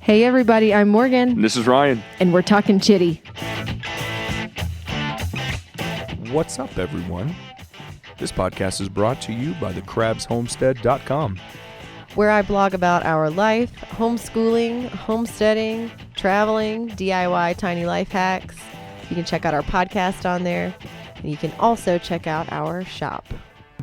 Hey everybody, I'm Morgan. And this is Ryan. And we're talking chitty. What's up, everyone? This podcast is brought to you by thecrabshomestead.com, where I blog about our life, homeschooling, homesteading, traveling, DIY tiny life hacks. You can check out our podcast on there, and you can also check out our shop.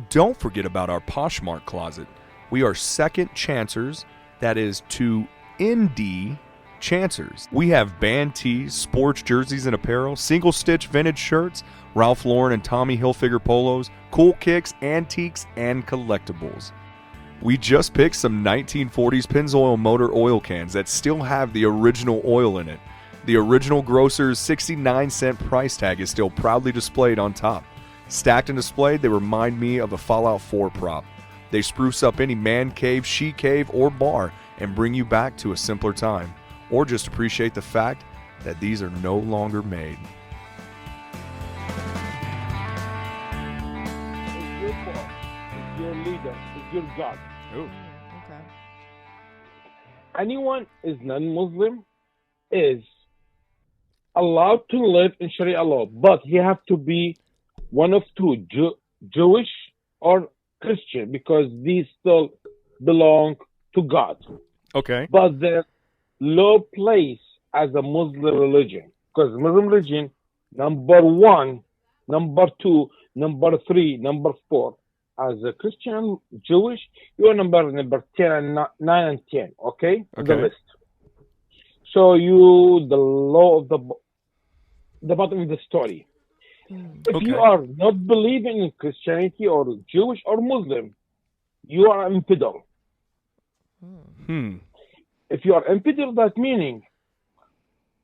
Don't forget about our Poshmark closet. We are second chancers, that is to indie chancers. We have band tees, sports jerseys and apparel, single stitch vintage shirts, Ralph Lauren and Tommy Hilfiger polos, cool kicks, antiques, and collectibles. We just picked some 1940s Pennzoil motor oil cans that still have the original oil in it. The original grocer's 69-cent price tag is still proudly displayed on top. Stacked and displayed, they remind me of a Fallout 4 prop. They spruce up any man cave, she cave, or bar and bring you back to a simpler time. Or just appreciate the fact that these are no longer made. It's your boss, it's your leader, it's your God. Ooh. Okay. Anyone is non-Muslim is allowed to live in Sharia law, but he have to be one of two, Jewish or Christian, because these still belong to God. Okay. But they're low place as a Muslim religion, because Muslim religion, number one, number two, number three, number four. As a Christian, Jewish, you are number 10 and 9 and 10, okay? On the list. So you, the law of the bottom of the story. If you are not believing in Christianity or Jewish or Muslim, you are an infidel. If you are infidel, that meaning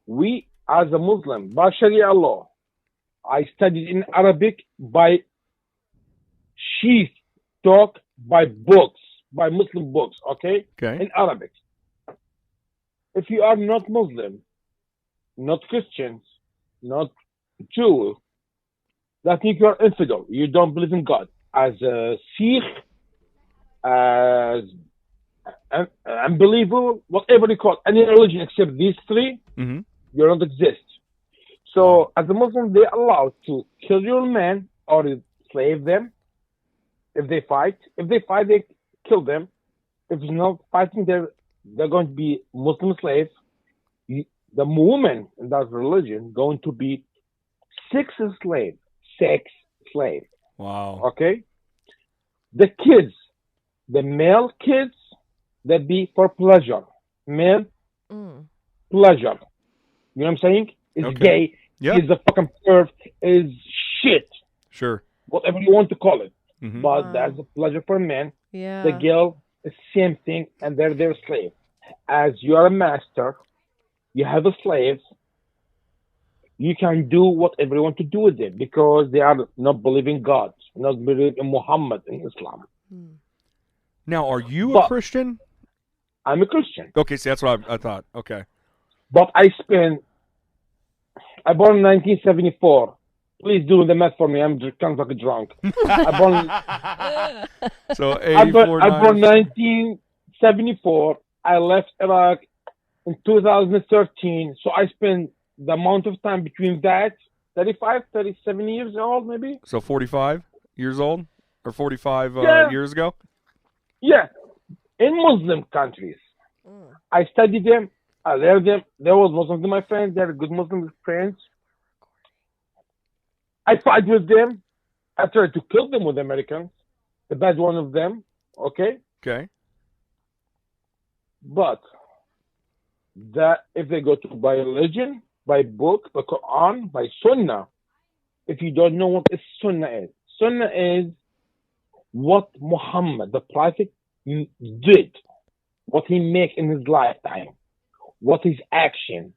we as a Muslim, by Sharia law, I studied in Arabic by sheath talk, by books, by Muslim books, okay? In Arabic. If you are not Muslim, not Christians, not Jew, that means you are infidel. You don't believe in God. As a Sikh, as an unbeliever, whatever you call it, any religion except these three, you don't exist. So as a Muslim, they are allowed to kill your men or slave them if they fight. If they fight, they kill them. If you're not fighting, they're going to be Muslim slaves. The woman in that religion going to be sex slave. Wow. Okay? The kids, the male kids, they be for pleasure. Male, pleasure. You know what I'm saying? Is gay, is a fucking perv, is shit. Sure. Whatever you want to call it. But that's a pleasure for men. Yeah. The girl, the same thing, and they're their slave. As you are a master, you have a slave, you can do whatever you want to do with them because they are not believing God, not believing in Muhammad in Islam. Now, are you a Christian? I'm a Christian. Okay, see, that's what I thought. Okay. But I born in 1974. Please do the math for me. I'm kind of like drunk. I born 1974. I left Iraq in 2013. So I spent the amount of time between that, 35, 37 years old, maybe. So 45 years old? Or 45 years ago? Yeah. In Muslim countries. I studied them. I learned them. There was most of them my friends. They're good Muslim friends. I fight with them. I tried to kill them with the Americans. The bad one of them. Okay? Okay. But that if they go to by religion, by book, by Quran, by Sunnah, if you don't know what Sunnah is what Muhammad, the Prophet, did, what he made in his lifetime, what his action.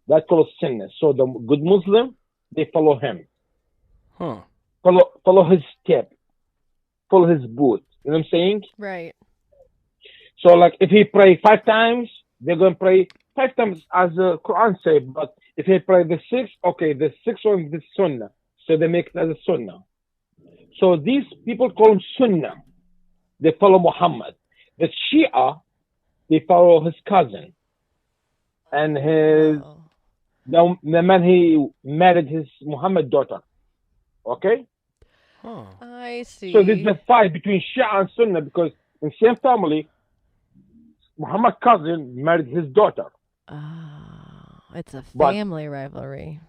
That's called Sunnah. So the good Muslim, they follow him. Follow his step. Follow his boot. You know what I'm saying? Right. So like if he pray 5 times, they're going to pray 5 times as the Quran say. But if he pray the 6th, okay, the 6th one is the Sunnah. So they make it as a Sunnah. So these people call him Sunnah. They follow Muhammad. The Shia, they follow his cousin. and Oh. the man he married his Muhammad daughter. Okay, Huh. I see. so there's a fight between Shia and Sunnah because in same family, Muhammad's cousin married his daughter. Oh, it's a But family rivalry.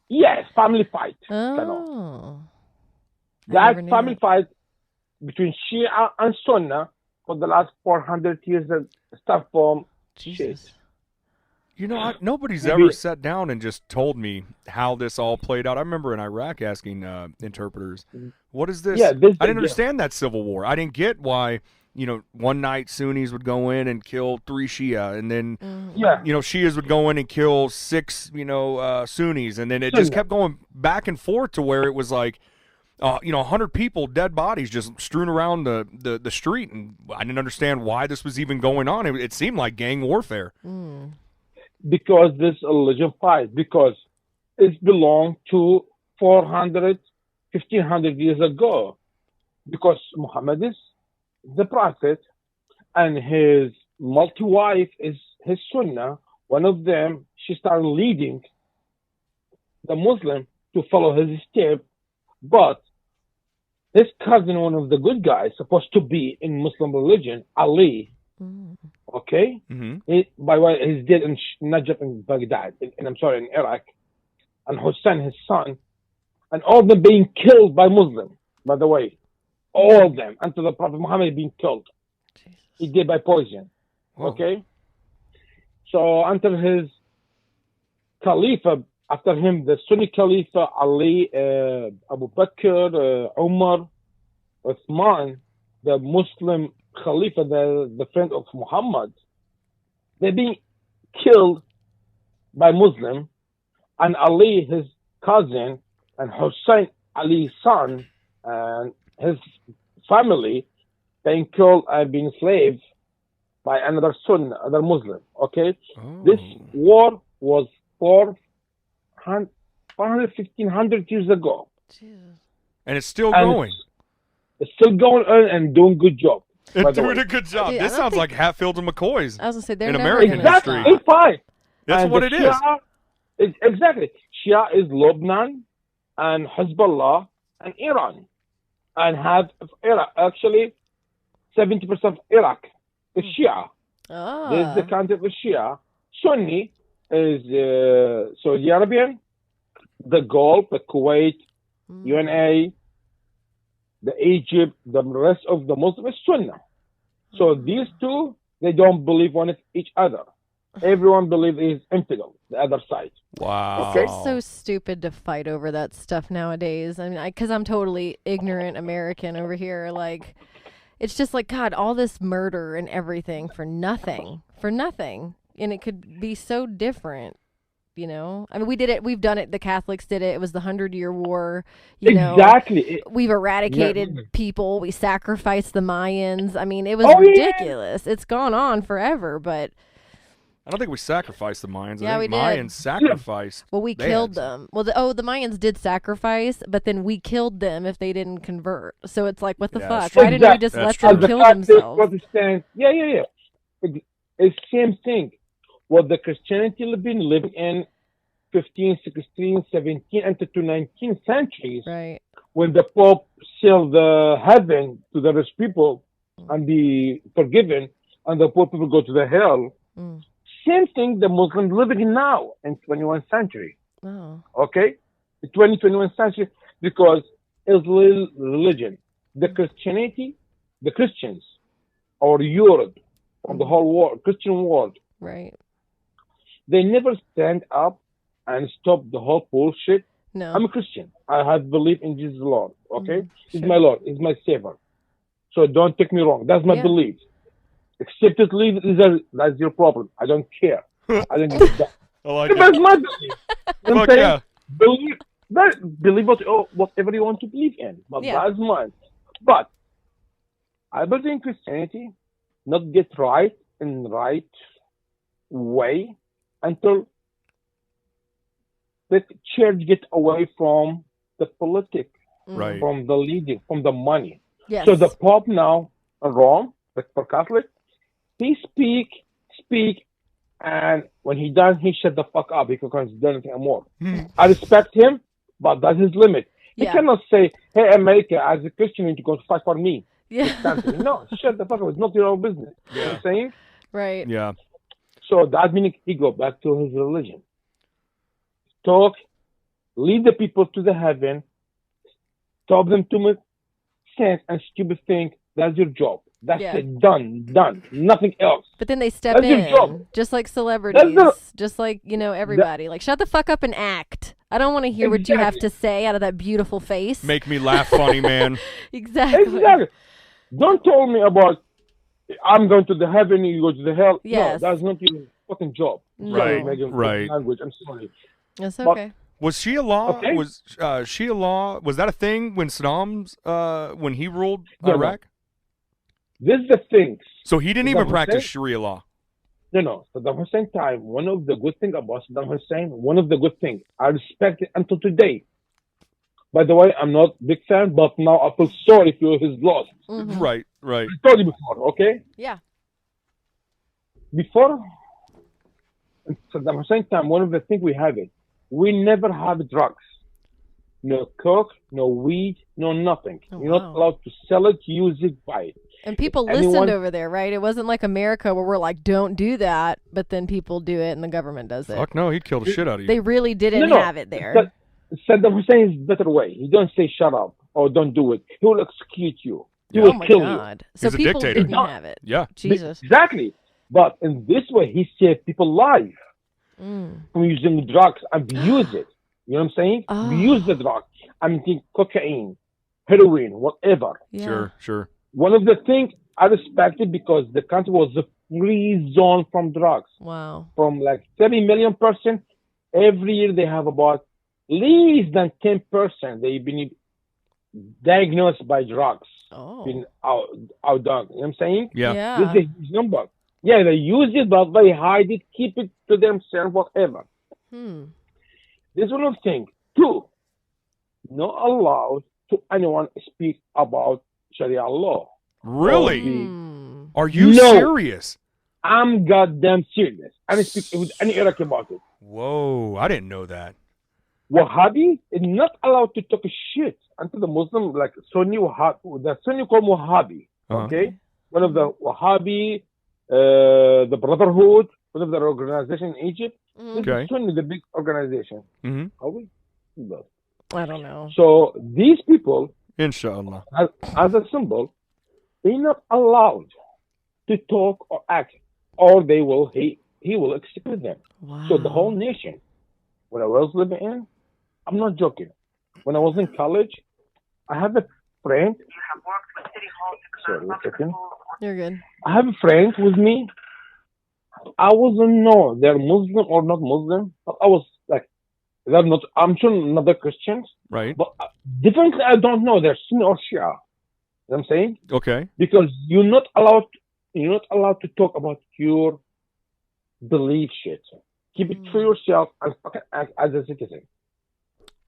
yes, family fight. Kind of. Oh. I That never knew family that. fight between Shia and Sunnah for the last 400 years and stuff from shit. Jesus. You know, nobody's Maybe- ever sat down and just told me how this all played out. I remember in Iraq asking interpreters, "What is this?" Yeah, I this- didn't yeah. understand that civil war. I didn't get why. One night Sunnis would go in and kill 3 Shia, and then Yeah. Shias would go in and kill 6 Sunnis, and then it just Sunni. kept going back and forth to where it was like 100 people, dead bodies just strewn around the street, and I didn't understand why this was even going on. It seemed like gang warfare. Because this religion fight, because it belonged to 400, 1500 years ago. Because Muhammad is the prophet and his multi-wife is his sunnah. One of them, she started leading the Muslim to follow his step, but his cousin, one of the good guys, supposed to be in Muslim religion, Ali, okay? Mm-hmm. By the way, he's dead in Najaf in Baghdad, in Iraq, and Hussein, his son, and all of them being killed by Muslims, by the way. All of them, until the Prophet Muhammad being killed. He did by poison, Whoa. okay? So until his Khalifa, after him, the Sunni Khalifa, Ali, Abu Bakr, Umar, Uthman, the Muslim Khalifa, the friend of Muhammad, they're being killed by Muslim, and Ali, his cousin, and Hussein, Ali's son, and his family, being killed and being enslaved by another Sunni, another Muslim. Okay, this war was 400, 1,500 years ago. Jesus. And it's still And going. It's still going on and doing good job. by It's the doing way. a good job. Dude, I this don't sounds think- like Hatfield and McCoy's. I was gonna say they're In never American gonna Exactly, history. it's fine. That's And what the it is. Shia exactly. Shia is Lebanon and Hezbollah and Iran, and have Iraq. Actually, 70% of Iraq is Shia. Oh. This is the country of Shia. Sunni is Saudi Arabian, the Gulf, the Kuwait, UNA, the Egypt, the rest of the Muslim is Sunnah. So these two, they don't believe one of each other. Everyone believes is infidel, the other side. Wow. It's so stupid to fight over that stuff nowadays. I mean, because I'm totally ignorant American over here. Like, it's just like, God, all this murder and everything for nothing. And it could be so different, you know? I mean, we did it. We've done it. The Catholics did it. It was the 100-Year War, you know? Exactly. We've eradicated Yeah. people. We sacrificed the Mayans. I mean, it was Oh, yeah. ridiculous. It's gone on forever, but... I don't think we sacrificed the Mayans. Yeah, I think we did. Mayans sacrificed. Well, we They killed had some. them. Well, the Mayans did sacrifice, but then we killed them if they didn't convert. So it's like, what the Yeah, fuck? that's Why true. didn't we just That's let true. them As the kill Catholic, themselves? Protestant, yeah. It's same thing. What the Christianity have been living in 15, 16, 17, and to 19th centuries, Right. when the Pope sealed the heaven to the rich people and be forgiven, and the poor people go to the hell. Mm. Same thing the Muslims living in now in 21st century. Oh. Okay, the 21st century, because it's religion. The Christianity, the Christians, or Europe, or the whole world, Christian world, Right. they never stand up and stop the whole bullshit. No. I'm a Christian. I have belief in Jesus Lord. Okay, He's sure. my Lord. He's my Savior. So don't take me wrong. That's my Yeah. belief. Accept it, leave it. That's your problem. I don't care. I don't give a damn. I like it. That's my belief. I'm Fuck saying, yeah. believe whatever you want to believe in. But Yeah. that's mine. But I believe in Christianity, not get right in right way until the church get away from the politics, Right. from the leading, from the money. Yes. So the Pope now in Rome, for Catholic, he speak And when he done, he shut the fuck up. He can't do anything more. I respect him, but that's his limit. He Yeah. cannot say, "Hey, America, as a Christian, you need to go fight for me." Yeah. No, shut the fuck up. It's not your own business. You know what I'm saying? Right. Yeah. So that means he go back to his religion. Talk, lead the people to the heaven, stop them to make sense and stupid thing. That's your job. That's it. Done. Nothing else. But then they step That's your in, job. just like celebrities, just like, everybody. Like, shut the fuck up and act. I don't want to hear what you have to say out of that beautiful face. Make me laugh funny, man. Exactly. Don't tell me about, I'm going to the heaven, you go to the hell. Yes. No, that's not your fucking job. Right, Sorry, Megan, right. Language. I'm sorry. That's okay. Was she a law? Okay. Was she a law? Was that a thing when Saddam's when he ruled No, Iraq? This is the thing. So he didn't Saddam even practice Hussein? Sharia law. No. Saddam Hussein time, one of the good things about Saddam Hussein, I respect it until today. By the way, I'm not a big fan, but now I feel sorry for his loss. Mhm. Right. I told you before, okay? Yeah. Before Saddam Hussein time, one of the things we have it, we never have drugs. No coke, no weed, no nothing. Oh, You're not allowed to sell it, use it, buy it. And people listened over there, right? It wasn't like America where we're like, don't do that, but then people do it and the government does it. Fuck no, he'd kill the shit out of you. They really didn't have it there. Saddam Hussein is a better way. He don't say shut up or don't do it. He will execute you. He Oh will my kill God. you. So He's a people dictator. didn't have it. Yeah. Jesus. Exactly. But in this way, he saved people's life from using drugs. Abuse it. You know what I'm saying? Oh. Abuse the drug. I'm thinking cocaine, heroin, whatever. Yeah. Sure. One of the things I respected because the country was a free zone from drugs. Wow. From like 30 million person, every year they have about less than 10% they've been diagnosed by drugs. Oh. Been outdone. You know what I'm saying? Yeah. This is a huge number. Yeah, they use it, but they hide it, keep it to themselves, whatever. This one of thing. Two, not allowed to anyone speak about Sharia law. Really? Hmm. Are you No. serious? I'm goddamn serious. I don't speak with any Iraqi about it. Whoa, I didn't know that. Wahhabi is not allowed to talk shit until the Muslim, like Sunni Wahhabi, the Sunni call Wahhabi, okay? One of the Wahhabi, the Brotherhood, one of the organizations in Egypt. Okay. Sunni, the big organization. Mm-hmm. Are we? I don't know. So these people, Inshallah. as a symbol, they're not allowed to talk or act, or they will he will execute them. Wow. So the whole nation, when I was living in, I'm not joking. When I was in college, I have a friend. Sorry, a second. You're good. I have a friend with me. I wasn't know they're Muslim or not Muslim, but I was like, they're not. I'm sure not the Christians, Right. but differently I don't know they're Sunni or Shia. You know what I'm saying? Okay. Because you're not allowed to talk about your belief shit. Keep it for yourself and fucking act as a citizen.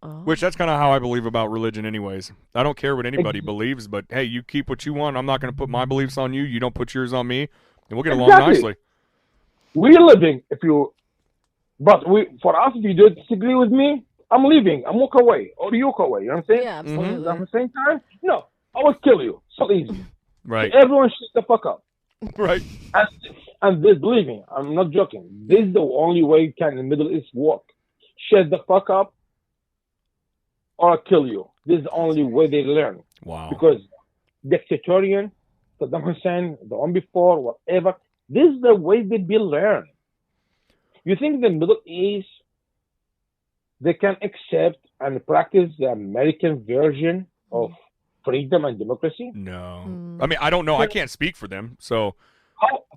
Oh. Which that's kind of how I believe about religion anyways. I don't care what anybody believes, but hey, you keep what you want. I'm not going to put my beliefs on you. You don't put yours on me, and we'll get along nicely. We're living for us, if you don't disagree with me, I'm leaving. I'm walk away. Or you walk away. You know what I'm saying? Yeah, absolutely. At the same time, no, I will kill you. So easy. Right. Everyone shut the fuck up. Right. And this, believe me, I'm not joking. This is the only way can in the Middle East work. Shut the fuck up or I'll kill you. This is the only way they learn. Wow. Because dictatorial, Saddam Hussein, the one before, whatever, this is the way they be learned. You think the Middle East, they can accept and practice the American version of freedom and democracy? No. I mean, I don't know. I can't speak for them. So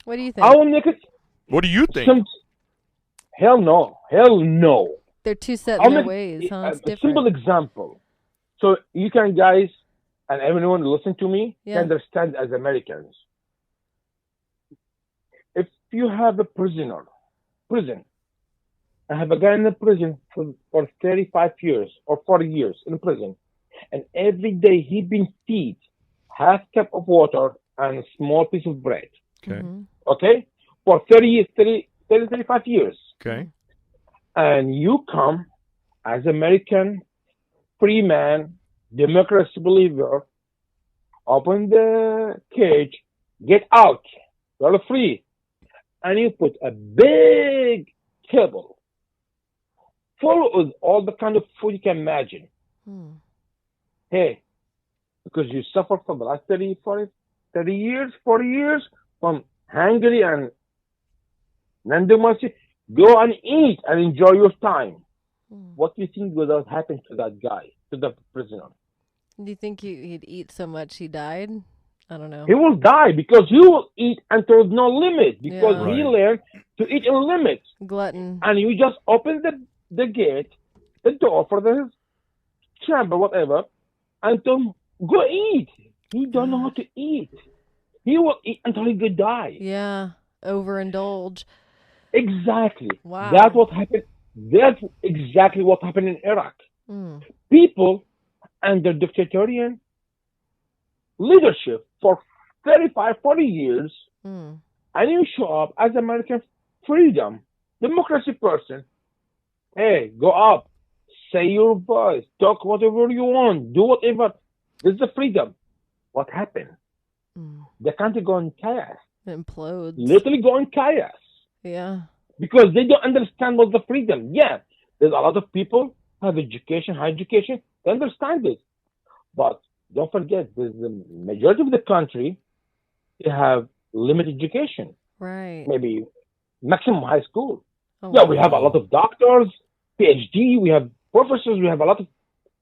What do you think? I will make it. what do you think? Hell no. Hell no. They're two set I'll in their make ways, huh? It's a simple different. example. So you can guys and everyone listen to me Yeah. can understand as Americans. If you have a prison, I have a guy in the prison for 35 years or 40 years in prison, and every day he been feed half cup of water and a small piece of bread. Okay. Okay, for 30 years, 30, 35 years. Okay. And you come as American free man, democracy believer, open the cage, get out, you're free. And you put a big table full with all the kind of food you can imagine. Hey, because you suffered for the last 30 years, 40 years from hungry and non-democracy, go and eat and enjoy your time. What do you think would have happened to that guy, to the prisoner? Do you think he'd eat so much he died? I don't know. He will die because he will eat until there's no limit because Yeah. he Right. learned to eat in limits. Glutton. And you just open the gate, the door for the chamber, whatever, until go eat. He don't know how to eat. He will eat until he could die. Yeah. Overindulge. Exactly. Wow. That's what happened. That's exactly what happened in Iraq. Mm. People under dictatorial leadership for 35, 40 years, Mm. and you show up as American freedom, democracy person. Hey, go up, say your voice, talk whatever you want, do whatever. This is the freedom. What happened? The country go in chaos. It implodes. Literally go in chaos. Yeah. Because they don't understand what's the freedom. Yeah, there's a lot of people have education, high education, they understand it. But don't forget, there's the majority of the country, they have limited education. Right. Maybe maximum high school. Oh, Yeah, we have a lot of doctors, PhD, we have professors, we have a lot of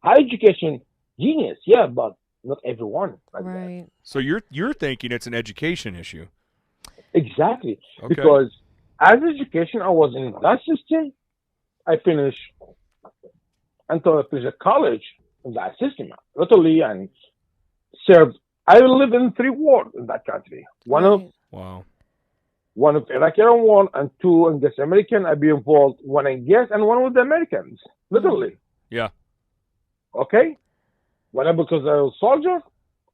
high education genius. Yeah, but not everyone. Like that. Right. So you're thinking it's an education issue. Exactly. Okay. Because as education, I was in that system. I finished until I finished college in that system, literally, and served. I lived in 3 wars in that country. Right. Wow. One of Iraqi war and 2 against American. I be involved 1 against and 1 with the Americans, literally. Yeah. Okay. When I because I was a soldier,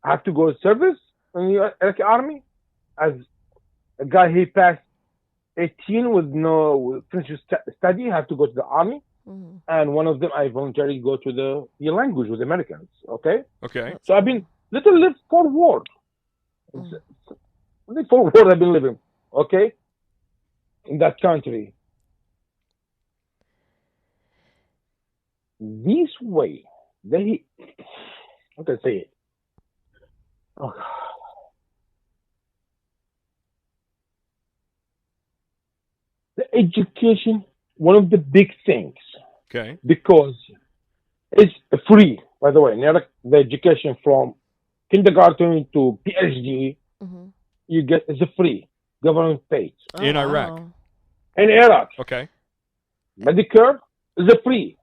I have to go to service in the Iraqi army. As a guy, he passed 18 with no finished study, have to go to the army. Mm. And one of them, I voluntarily go to the language with the Americans. Okay. Okay. So I've been literally lived 4 wars. Only 4 wars I've been living. Okay. In that country. This way, they, how can I say it? Oh. The education, one of the big things, Okay. because it's free, by the way. The education from kindergarten to PhD, Mm-hmm. you get is free, government paid. In Iraq. In Iraq, Okay. Medicare is free.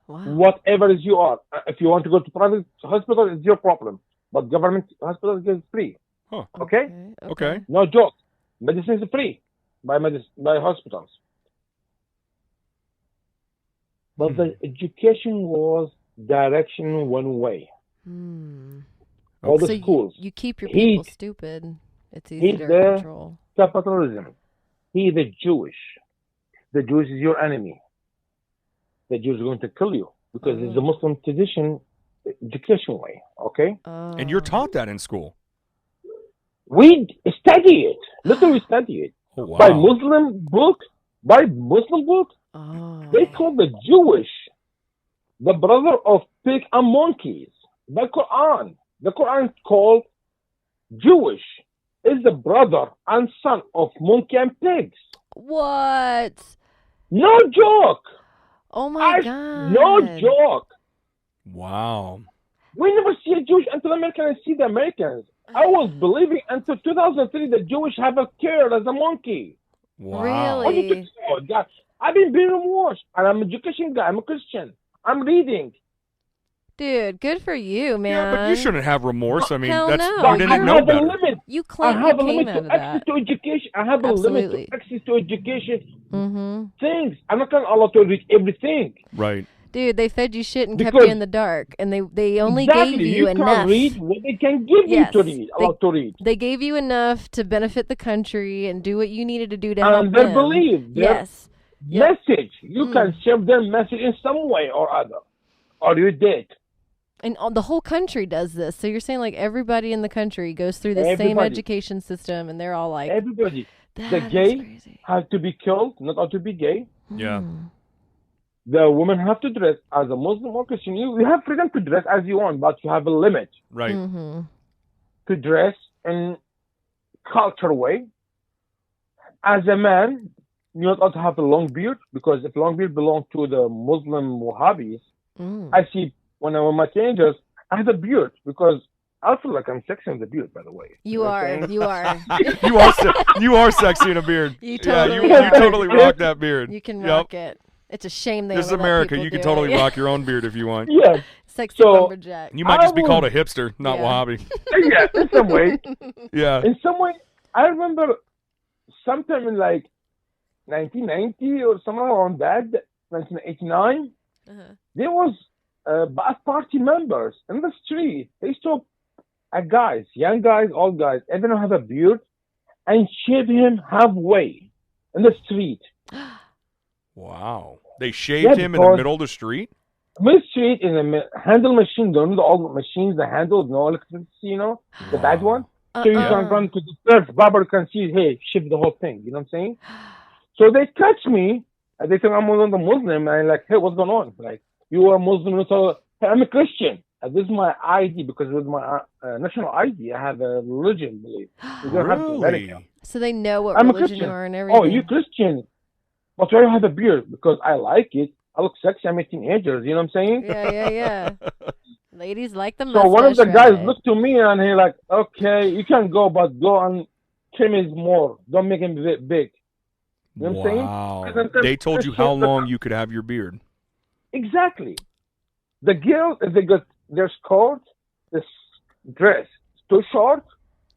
Wow. Whatever is you are. If you want to go to private hospital, it's your problem. But government hospital is free. Huh. Okay? Okay. No joke. Medicine is free by hospitals. But the education was direction one way. Hmm. All the So schools. you keep your He- people stupid. It's easy he's to the- control. Capitalism. He the Jewish. The Jewish is your enemy. The Jews are going to kill you because it's the Muslim tradition education way. Okay? And you're taught that in school. We study it. Literally study it. Oh, wow. By Muslim book. Oh. They call the Jewish the brother of pig and monkeys. The Quran. The Quran is called Jewish. Is the brother and son of monkey and pigs. What? No joke. Oh my God. No joke. Wow. We never see a Jewish until Americans see the Americans. I was believing until 2003 the Jewish have a care as a monkey. Wow. What do you Really? think so? God, I've been brainwashed, and I'm an education guy. I'm a Christian. I'm reading. Dude, good for you, man. Yeah, but you shouldn't have remorse. I mean, Hell that's no. you didn't I know have a better. limit. You I claim have you a came limit out to of access that. to education. I have a limit Absolutely. to access to education Mm-hmm. things. I'm not going to allow to read everything. Right. Dude, they fed you shit and kept Because you in the dark, and they only exactly, gave you can't enough. read what they can give Yes, you to read. Allowed to read. They gave you enough to benefit the country and do what you needed to do to help And their them. belief, their Yes. Yep. message. You can serve their message in some way or other. Or you did. And the whole country does this. So you're saying like everybody in the country goes through the same Everybody. education system, and they're all like, Everybody. The "That is gay crazy." have to be killed, not all to be gay. Yeah. The women have to dress as a Muslim or Christian. You have freedom to dress as you want, but you have a limit Right. Mm-hmm. to dress in culture way. As a man, you not allowed to have a long beard, because if long beard belongs to the Muslim Wahhabis, I see when I was my teenagers, I have a beard because I feel like I'm sexy with a beard, by the way. You know what are. I'm saying? You are. You are sexy in a beard. You Yeah, totally you are. totally rock that beard. You can Yep. rock it. It's a shame they This is only let America. people You can do totally it. rock your own beard if you want. Yeah. Sexy So- lumberjack. You might just be I called a would- hipster, not Yeah. Wahhabi. Yeah, in some way. Yeah. In some way, I remember sometime in like 1990 or somewhere around that, 1989, Uh-huh. there was Ba'ath Party members in the street. They saw guys, young guys, old guys, everyone have a beard, and shave him halfway in the street. Wow. They shaved him in the because- middle of the street? Mid street in a handle machine, don't know the old machines, the handle, no electricity, the bad one. So you can run to the first barber can see, hey, shift the whole thing. You know what I'm saying? So they catch me, and they think I'm one of the Muslim, and I'm like, hey, what's going on? Like, you are Muslim, so hey, I'm a Christian. This is my ID, because with my national ID, I have a religion belief. You don't have to America. Really? So they know what I'm a religion you Christian. are and everything. Oh, you Christian? But why do you have a beard? Because I like it. I look sexy. I'm a teenager. You know what I'm saying? Yeah. Ladies like the So mustache. one of the guys ride. looked to me and he like, okay, you can go, but go and trim his more. Don't make him big. You know what I'm saying? Wow. Because They told you how long you could have your beard. Exactly. The girl, if they got their skirt, this dress too short,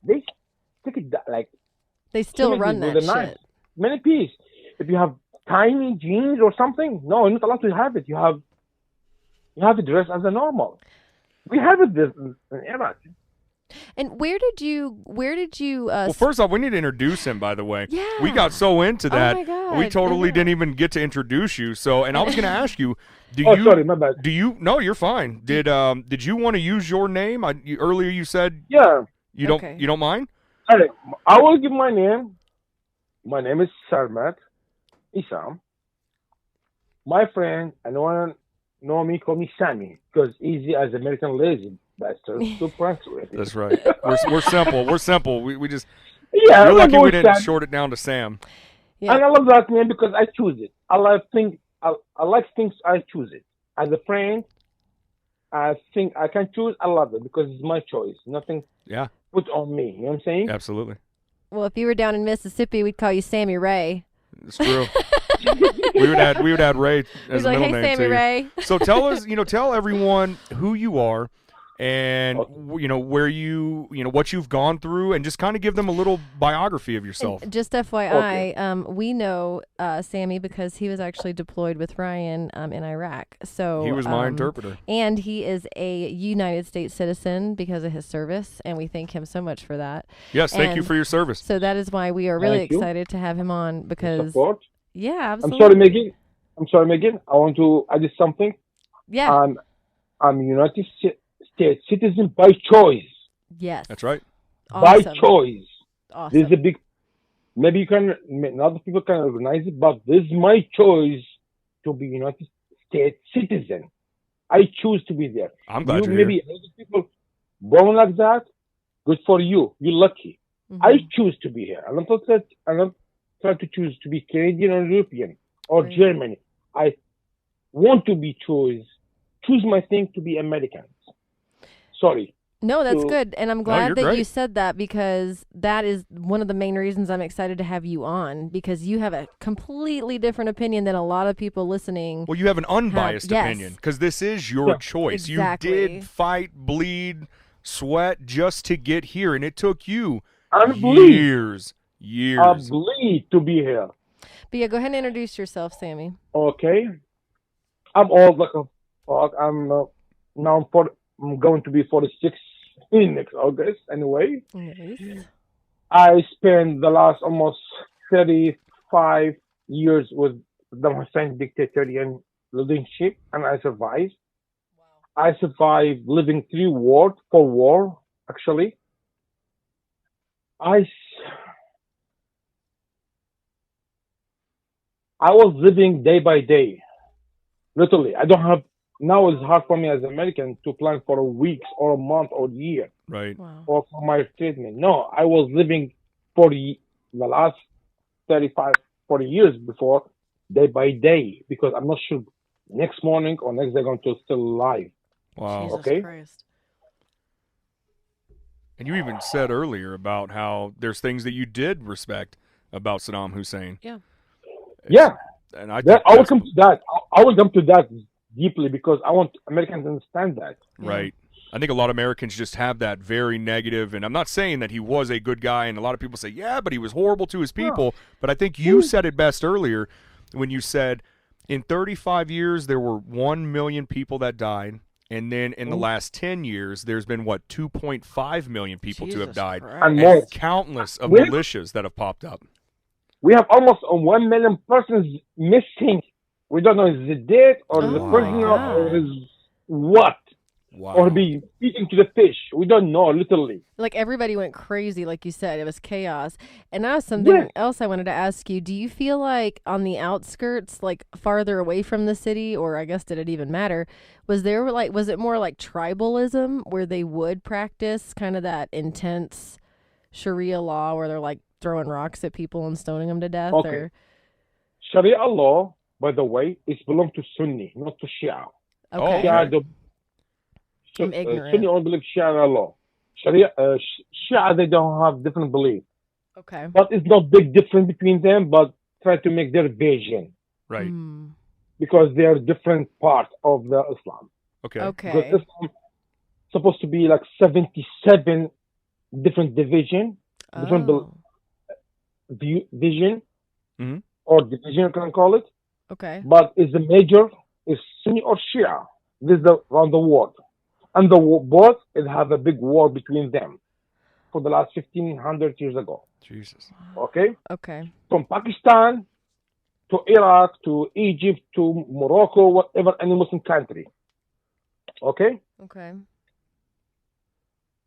they take it like They still trim it run that with a shit. knife. Many piece. If you have tiny jeans or something, no, you're not allowed to have it. You have to dress as a normal. We have it this in Iraq. And where did you Well, first off, we need to introduce him, by the way. Yeah. We got so into that. my God, We totally yeah. didn't even get to introduce you. So, and I was going to ask you, Sorry, my bad. No, you're fine. Did you want to use your name? Earlier you said Yeah. you don't Okay. you don't mind? All right. I will give my name. My name is Sarmat Isam. My friend, and no one know me, call me Sammy, because easy as American lazy bastard to prank with. That's right. We're simple. We're simple. We just Yeah, you're I'm lucky gonna we go didn't Sam. short it down to Sam. Yeah. And I love that name because I choose it. I like things. I like things. I choose it. As a friend, I think I can choose. I love it because it's my choice. Nothing Yeah, put on me. You know what I'm saying? absolutely. Well, if you were down in Mississippi, we'd call you Sammy Ray. It's true. we would add Ray He's as a like, middle hey, name Sammy too. Ray. So tell us, tell everyone who you are and where what you've gone through, and just kind of give them a little biography of yourself. And just FYI, we know Sammy because he was actually deployed with Ryon in Iraq. So He was my interpreter. and he is a United States citizen because of his service, and we thank him so much for that. Yes, thank you And for your service. So that is why we are really Thank you. excited to have him on because Support. yeah, I'm absolutely. sorry, Megan. I want to add something. Yeah. I'm a United States citizen by choice. Yes. That's right. Awesome. By choice. Awesome. This is a big. Maybe you can. Other people can organize it, but this is my choice to be United States citizen. I choose to be there. I'm glad you're maybe here. other people born like that. Good for you. You're lucky. Mhm. I choose to be here. I'm not trying to choose to be Canadian or European or Right. Germany. I want to be choose my thing to be American. Sorry. No, that's So- good. And I'm you're glad that you great. said that because that is one of the main reasons I'm excited to have you on because you have a completely different opinion than a lot of people listening. Well, you have an unbiased yes. opinion because this is your Yeah. choice. Exactly. You did fight, bleed, sweat just to get here, and it took you I'm bleed. years. I bleed to be here. But yeah, go ahead and introduce yourself, Sammy. Okay. I'm old like a fuck. I'm going to be 46 in next August. Anyway, Nice. I spent the last almost 35 years with the Hussein dictatorial leadership, and I survived. I survived living through war, for war, actually. I, s- I was living day by day, literally. I don't have, now it's hard for me as an American to plan for a week or a month or a year Right. Wow. or for my treatment. No, I was living for the last 35, 40 years before, day by day, because I'm not sure next morning or next day I'm going to still alive. Wow. Jesus Okay. Christ. And you even said earlier about how there's things that you did respect about Saddam Hussein. Yeah. Yeah, And I think that, I will that's come to that. I will come to that deeply because I want Americans to understand that. right. I think a lot of Americans just have that very negative, and I'm not saying that he was a good guy, and a lot of people say, yeah, but he was horrible to his people. But I think you said it best earlier when you said in 35 years there were 1 million people that died, and then in the last 10 years there's been, 2.5 million people to have Jesus died, Christ. And and more. countless of We- militias that have popped up. We have almost 1 million persons missing. We don't know is it dead or is Oh it my prisoner God. or is what Wow. or be eaten to the fish. We don't know, literally. Like everybody went crazy, like you said. It was chaos. And now something Yeah. else I wanted to ask you. Do you feel like on the outskirts, like farther away from the city, or I guess did it even matter? Was it more like tribalism where they would practice kind of that intense Sharia law where they're like throwing rocks at people and stoning them to death? Okay. Or Sharia law, by the way, is belong to Sunni, not to Shia. okay. Shia, I'm ignorant. Sunni only believe Sharia law. Sharia, Shia, they don't have different belief. Okay. But it's not big difference between them, but try to make their vision Right. Mm. because they are different part of the Islam. Okay. Okay. Because Islam supposed to be like 77 different division, different Oh. vision, Mhm. or division, you can call it. Okay. But is the major is Sunni or Shia. This is around the world, and both it have a big war between them for the last 1500 years ago. Jesus. Okay, Okay. from Pakistan to Iraq to Egypt to Morocco, whatever any Muslim country. Okay, Okay.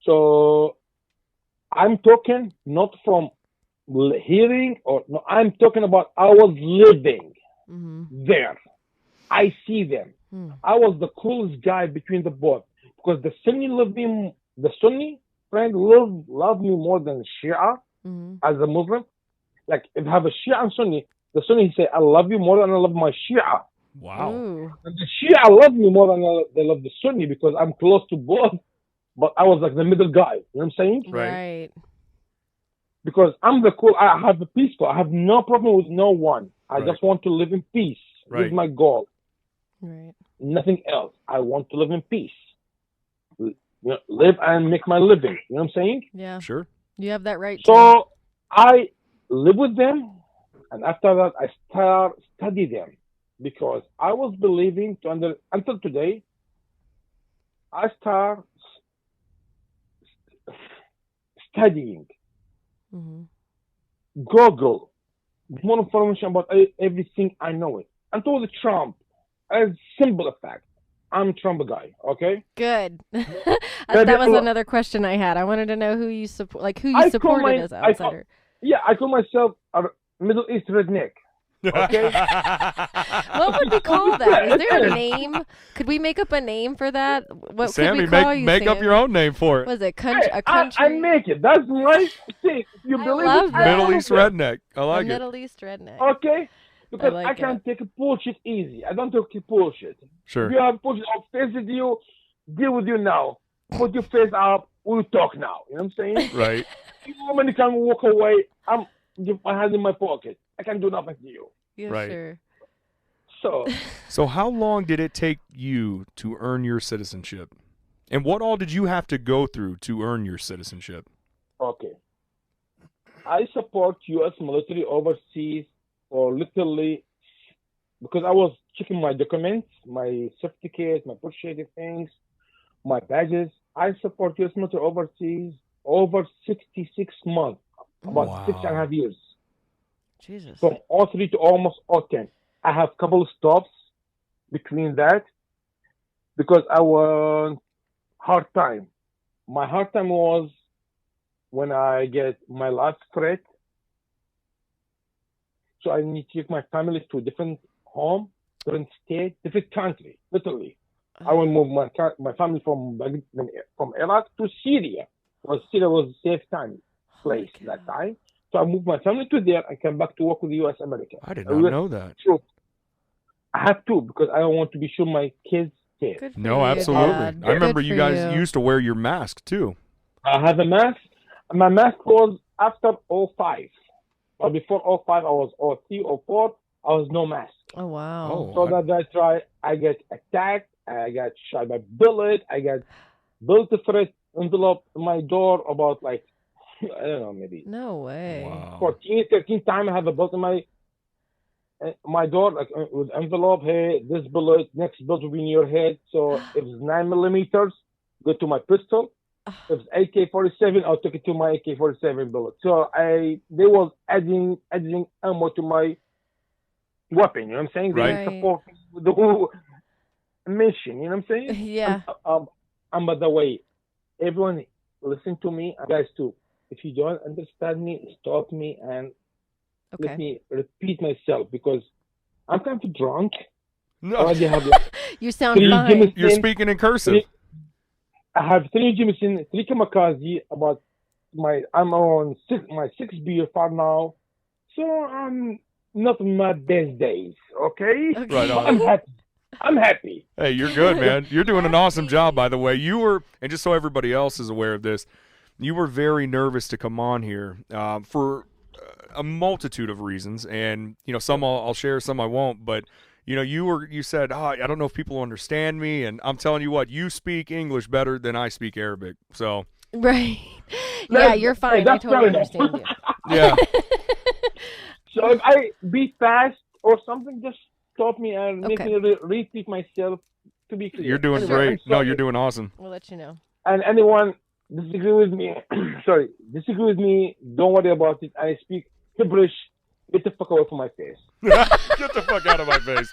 so I'm talking not from hearing or no, I'm talking about I was living Mm-hmm. there. I see them. Hmm. I was the coolest guy between the both because the Sunni friend loved me more than Shia Mm-hmm. as a Muslim. Like if I have a Shia and Sunni, the Sunni say I love you more than I love my Shia, Wow. Ooh. and the Shia love me more than they love the Sunni because I'm close to both. But I was like the middle guy. You know what I'm saying? Right. Right. Because I'm the cool. I have the peaceful. I have no problem with no one. I Right. just want to live in peace. This Right. is my goal. Right. Nothing else. I want to live in peace. Live and make my living. You know what I'm saying? Yeah. Sure. You have that right too. So I live with them, and after that I start study them because I was believing until today. I start studying, Mm-hmm. Google more information about everything I know it. Until the Trump, as simple fact, I'm Trump guy. Okay. Good. Maybe That was a lo- another question I had. I wanted to know who you support, like who you I call supported my- as I call- outsider. Yeah, I call myself a Middle East redneck. Okay. What would we call that? Is there a name? Could we make up a name for that? What Sammy, could we call you? make up Sammy? your own name for it. Was it country? Hey, A country? I make it. That's my thing. If you I believe love it, that. Middle I East don't care. redneck. I a like it. Middle East redneck. Okay. Because like I can't take bullshit easy. I don't take bullshit. Sure. If you have bullshit, I'll face with you, deal with you now. Put your face up, we'll talk now. You know what I'm saying? Right. The moment you can walk away, I'm with my hand in my pocket. I can do nothing to you. Yeah, Right. sure. So, So how long did it take you to earn your citizenship? And what all did you have to go through to earn your citizenship? okay. I support U.S. military overseas for literally because I was checking my documents, my certificate, my purchasing things, my badges. I support U.S. military overseas over 66 months, about Wow. 6.5 years, Jesus. from 03 to almost 010. I have a couple of stops between that because I was hard time. My hard time was when I get my last threat. So I need to take my family to different home, different state, different country, literally. I will move my family from Iraq to Syria. Because Syria was a safe time place that time. So I moved my family to there and came back to work with the U.S. America. I did not know that. True. I have to because I don't want to be sure my kids safe. Good for No, you, absolutely. Dad. I remember Good you for guys used to wear your mask too. I have a mask. My mask was after 05. But before 05, I was 03, 04, I was no mask. Oh, wow. Oh, So that's why I get attacked, I got shot by bullet, I got bullet threat envelope in my door about like, I don't know, maybe No way. wow. 14, 13 times I have a bullet in my door, like with envelope, hey, this bullet, next bullet will be in your head. So if it's 9 millimeters, go to my pistol. If it's AK-47, I'll take it to my AK-47 bullet. So they was adding ammo to my weapon, you know what I'm saying? Right. They support the whole mission, you know what I'm saying? Yeah. And by the way, everyone listen to me, and guys too. If you don't understand me, stop me and let me repeat myself because I'm kind of drunk. No. I already have like You sound 3 fine. Jameson. You're speaking in cursive. I have 3 Jameson, 3 kamikaze. About I'm on my 6th beer far now, so I'm not in my best days. Okay, Right on. I'm happy. I'm happy. Hey, you're good, man. You're doing an awesome job, by the way. You were, and just so everybody else is aware of this, you were very nervous to come on here for a multitude of reasons, and some I'll share, some I won't. But you said, I don't know if people understand me, and I'm telling you what, you speak English better than I speak Arabic. So Right. Yeah, you're fine. I that's totally fair enough. understand you. yeah, So if I be fast or something, just stop me and make Okay. me repeat myself to be clear. you're doing Anyway, great. I'm No, sorry. you're doing awesome. We'll let you know. And anyone disagree with me, disagree with me, don't worry about it. I speak Hebrew. Get the fuck away from my face. Get the fuck out of my face.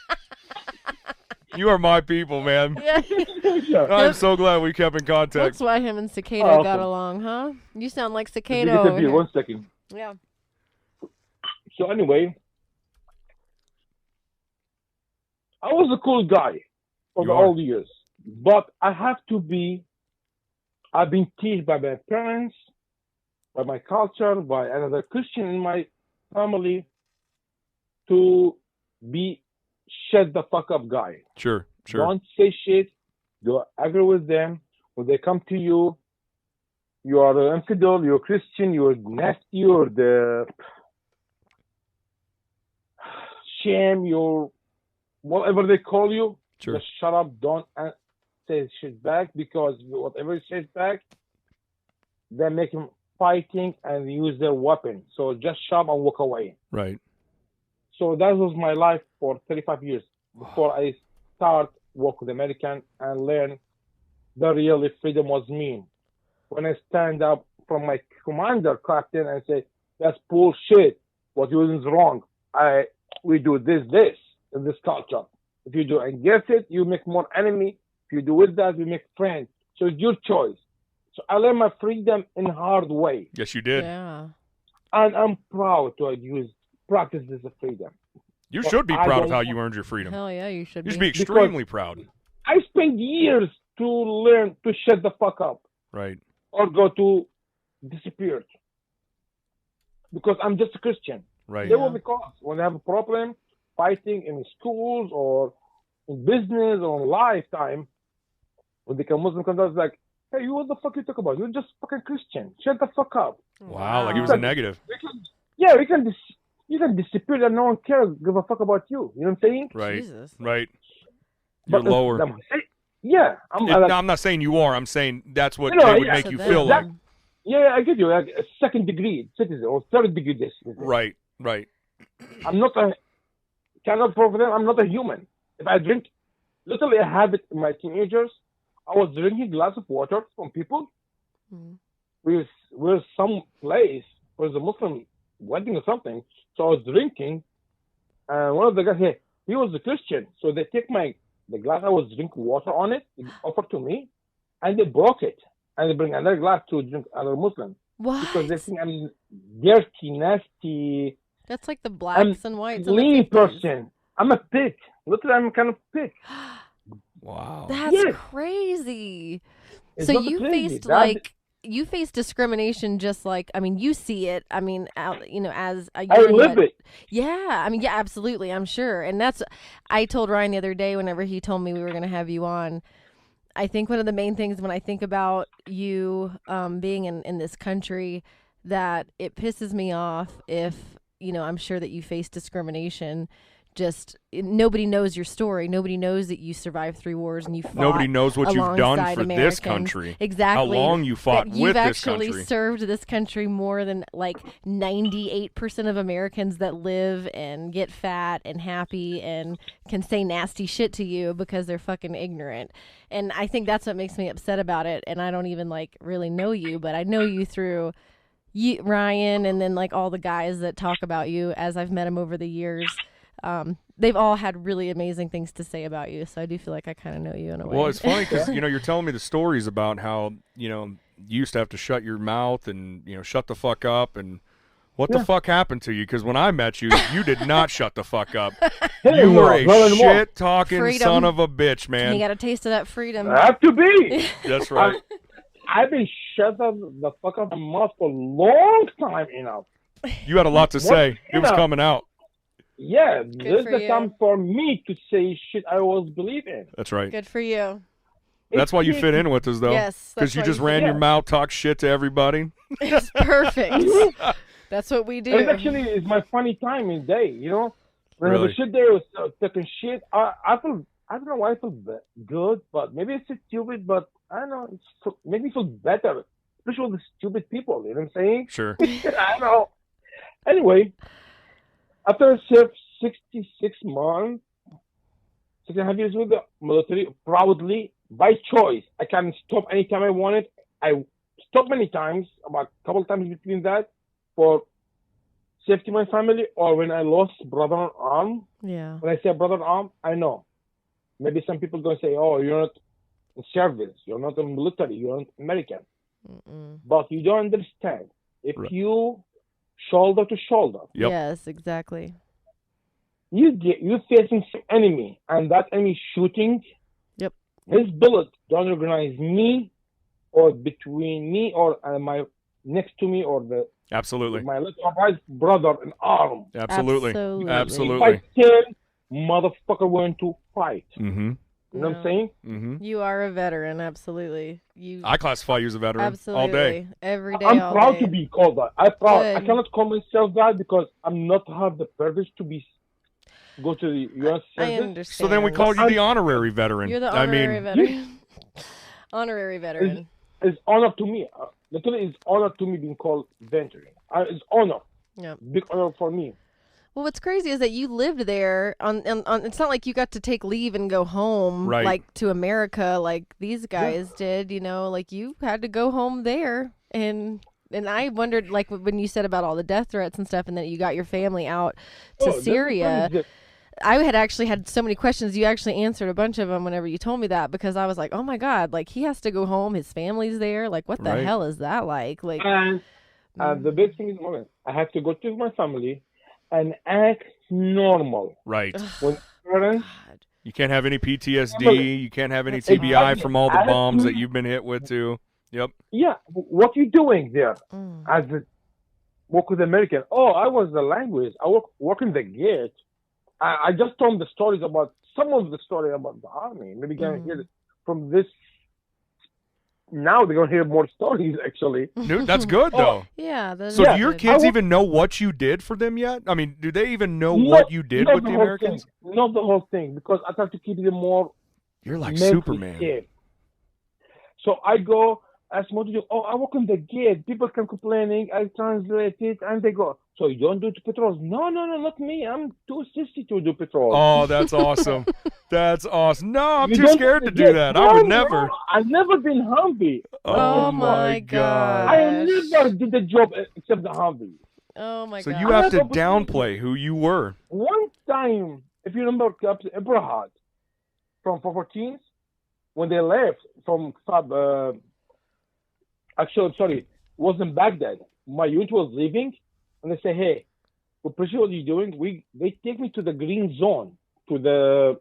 You are my people, man. Yeah. I'm so glad we kept in contact. That's why him and Cicada Oh, got awesome. along, huh? You sound like Let Cicada me get the over beer, here. 1 second. Yeah. So anyway, I was a cool guy for You are. all the years, but I've been teased by my parents, by my culture, by another Christian in my family to be shut the fuck up guy. Sure. Don't say shit. Don't agree with them. When they come to you, you are an infidel, you're Christian, you're nasty, you're the shame, you're whatever they call you. Sure. Just shut up. Don't say shit back because whatever you say back, they make him fighting and use their weapon. So just shut up and walk away. Right. So that was my life for 35 years before I start work with American and learn the real freedom was mean. When I stand up from my commander, captain, and say, that's bullshit. What you're doing is wrong. We do this in this culture. If you do against it, you make more enemy. If you do with that, you make friends. So it's your choice. So I learned my freedom in a hard way. Yes, you did. Yeah. And I'm proud to practice this freedom. You Well, should be I proud of don't- how you earned your freedom. Hell yeah, you should You should be. be extremely proud. I spent years to learn to shut the fuck up Right. or go to disappear. Because I'm just a Christian. Right. They will be caught when they have a problem fighting in schools or in business or in lifetime. When they come Muslim countries like, hey, what the fuck you talk about? You're just fucking Christian. Shut the fuck up. Wow, like he was a negative. You can disappear and no one cares, give a fuck about you. You know what I'm saying? Right. Jesus. Right. You're But lower. Yeah, No, I'm not saying you are. I'm saying that's what No, they would yeah. make So you then- feel like. I get you. Like a second degree citizen or third degree citizen. Right. Right. I'm not a cannot prove them I'm not a human. If I drink, literally I have it in my teenagers. I was drinking a glass of water from people. Mm. We were some place for the Muslim wedding or something. So I was drinking, and one of the guys here, he was a Christian. So they take the glass I was drinking water on it, they offered to me, and they broke it. And they bring another glass to drink another Muslim. What? Because they think I'm dirty, nasty. That's like the blacks and whites. Clean person. I'm a pig. Literally, I'm kind of pig. Wow. That's crazy. It's So not you crazy. you faced discrimination just like, I mean, you see it. I mean, as a I live it. Yeah, I mean, yeah, absolutely. I'm sure. And I told Ryan the other day whenever he told me we were going to have you on, I think one of the main things when I think about you being in this country, that it pisses me off if, I'm sure that you face discrimination. Just nobody knows your story. Nobody knows that you survived 3 wars and you fought. Nobody knows what you've done for Americans. this country. Exactly. How long you fought with this country. You've actually served this country more than like 98% of Americans that live and get fat and happy and can say nasty shit to you because they're fucking ignorant. And I think that's what makes me upset about it. And I don't even like really know you, but I know you through Ryan and then like all the guys that talk about you as I've met them over the years. They've all had really amazing things to say about you, so I do feel like I kind of know you in a way. Well, it's funny because you're telling me the stories about how you used to have to shut your mouth and shut the fuck up, and what the fuck happened to you? Because when I met you, you did not shut the fuck up. You were a shit talking son of a bitch, man. You got a taste of that freedom. I have to be. That's right. I've been shut up the fuck up my mouth for a long time enough. You had a lot to say. It was coming out. Yeah, this is the you. time for me to say shit I was believing. That's right. Good for you. That's why you fit in with us, though. Yes. Because you just ran your mouth, talk shit to everybody. It's perfect. That's what we do. It actually is my funny time in day, When I have Really? a shit day was talking shit, I don't know why I feel good, but maybe it's stupid, but I don't know, it makes me feel better, especially with the stupid people, you know what I'm saying? Sure. I don't know. Anyway, after I served 66 months, 6.5 years with the military, proudly, by choice. I can stop anytime I wanted. I stopped many times, about a couple of times between that, for safety of my family, or when I lost brother in arm. Yeah. When I say brother in arm, I know. Maybe some people going to say, oh, you're not in service, you're not in military, you're not American. Mm-mm. But you don't understand. If Right. you shoulder to shoulder, Yep. Yes, exactly. you're facing some enemy, and that enemy shooting. Yep. His bullet don't recognize me, or between me or my next to me, or Absolutely. my left or right brother in arm. Absolutely. Absolutely. If Absolutely. I kill, motherfucker going to fight. Mm-hmm. You know what I'm saying? Mm-hmm. You are a veteran, absolutely. I classify you as a veteran Absolutely. all day. Every day. I'm all proud day. to be called that. I'm proud. I Good. cannot call myself that because I'm not have the privilege to go to the U.S. I service. understand. So then we call you the honorary veteran. You're the I honorary mean, veteran. Honorary veteran. It's honor to me. Literally, it's honor to me being called veteran. It's honor. Yeah. Big honor for me. Well, what's crazy is that you lived there. On it's not like you got to take leave and go home, Right. like to America, like these guys did. Like you had to go home there, and I wondered, like when you said about all the death threats and stuff, and that you got your family out to Syria. I had actually had so many questions. You actually answered a bunch of them whenever you told me that, because I was like, oh my God, like he has to go home. His family's there. Like, what the Right. hell is that like? Like, And the big thing is, I have to go to my family and act normal. right. When parents, God. You can't have any PTSD. You can't have any TBI from all the bombs that you've been hit with, too. Yep. yeah, what you doing there Mm. as a work with American? Oh, I was the language. I work in the gate. I just told them the stories about some of the story about the army. Maybe going to hear it from this. Now they're going to hear more stories, actually. Dude, that's good, though. Yeah. That's So Yeah. do your good. kids even know what you did for them yet? I mean, do they even know what you did Not with the whole Americans? thing. Not the whole thing, because I try to keep them more You're like mentally Superman. safe. So I go, ask me what to do. Oh, I work on the gate. People come complaining. I translate it, and they go, so you don't do patrols? No, not me. I'm too sissy to do patrols. Oh, that's awesome. That's awesome. No, I'm You too don't scared to get- do that. I would No, never. I've never been Humvee. Oh my God. I gosh. never did the job except the Humvee. Oh my So god. you have to I never- downplay who you were. One time, if you remember Captain Ibrahim from 414s, when they left from actually, sorry, wasn't Baghdad. My unit was leaving, and they say, hey, we appreciate what you're doing. They take me to the green zone, to the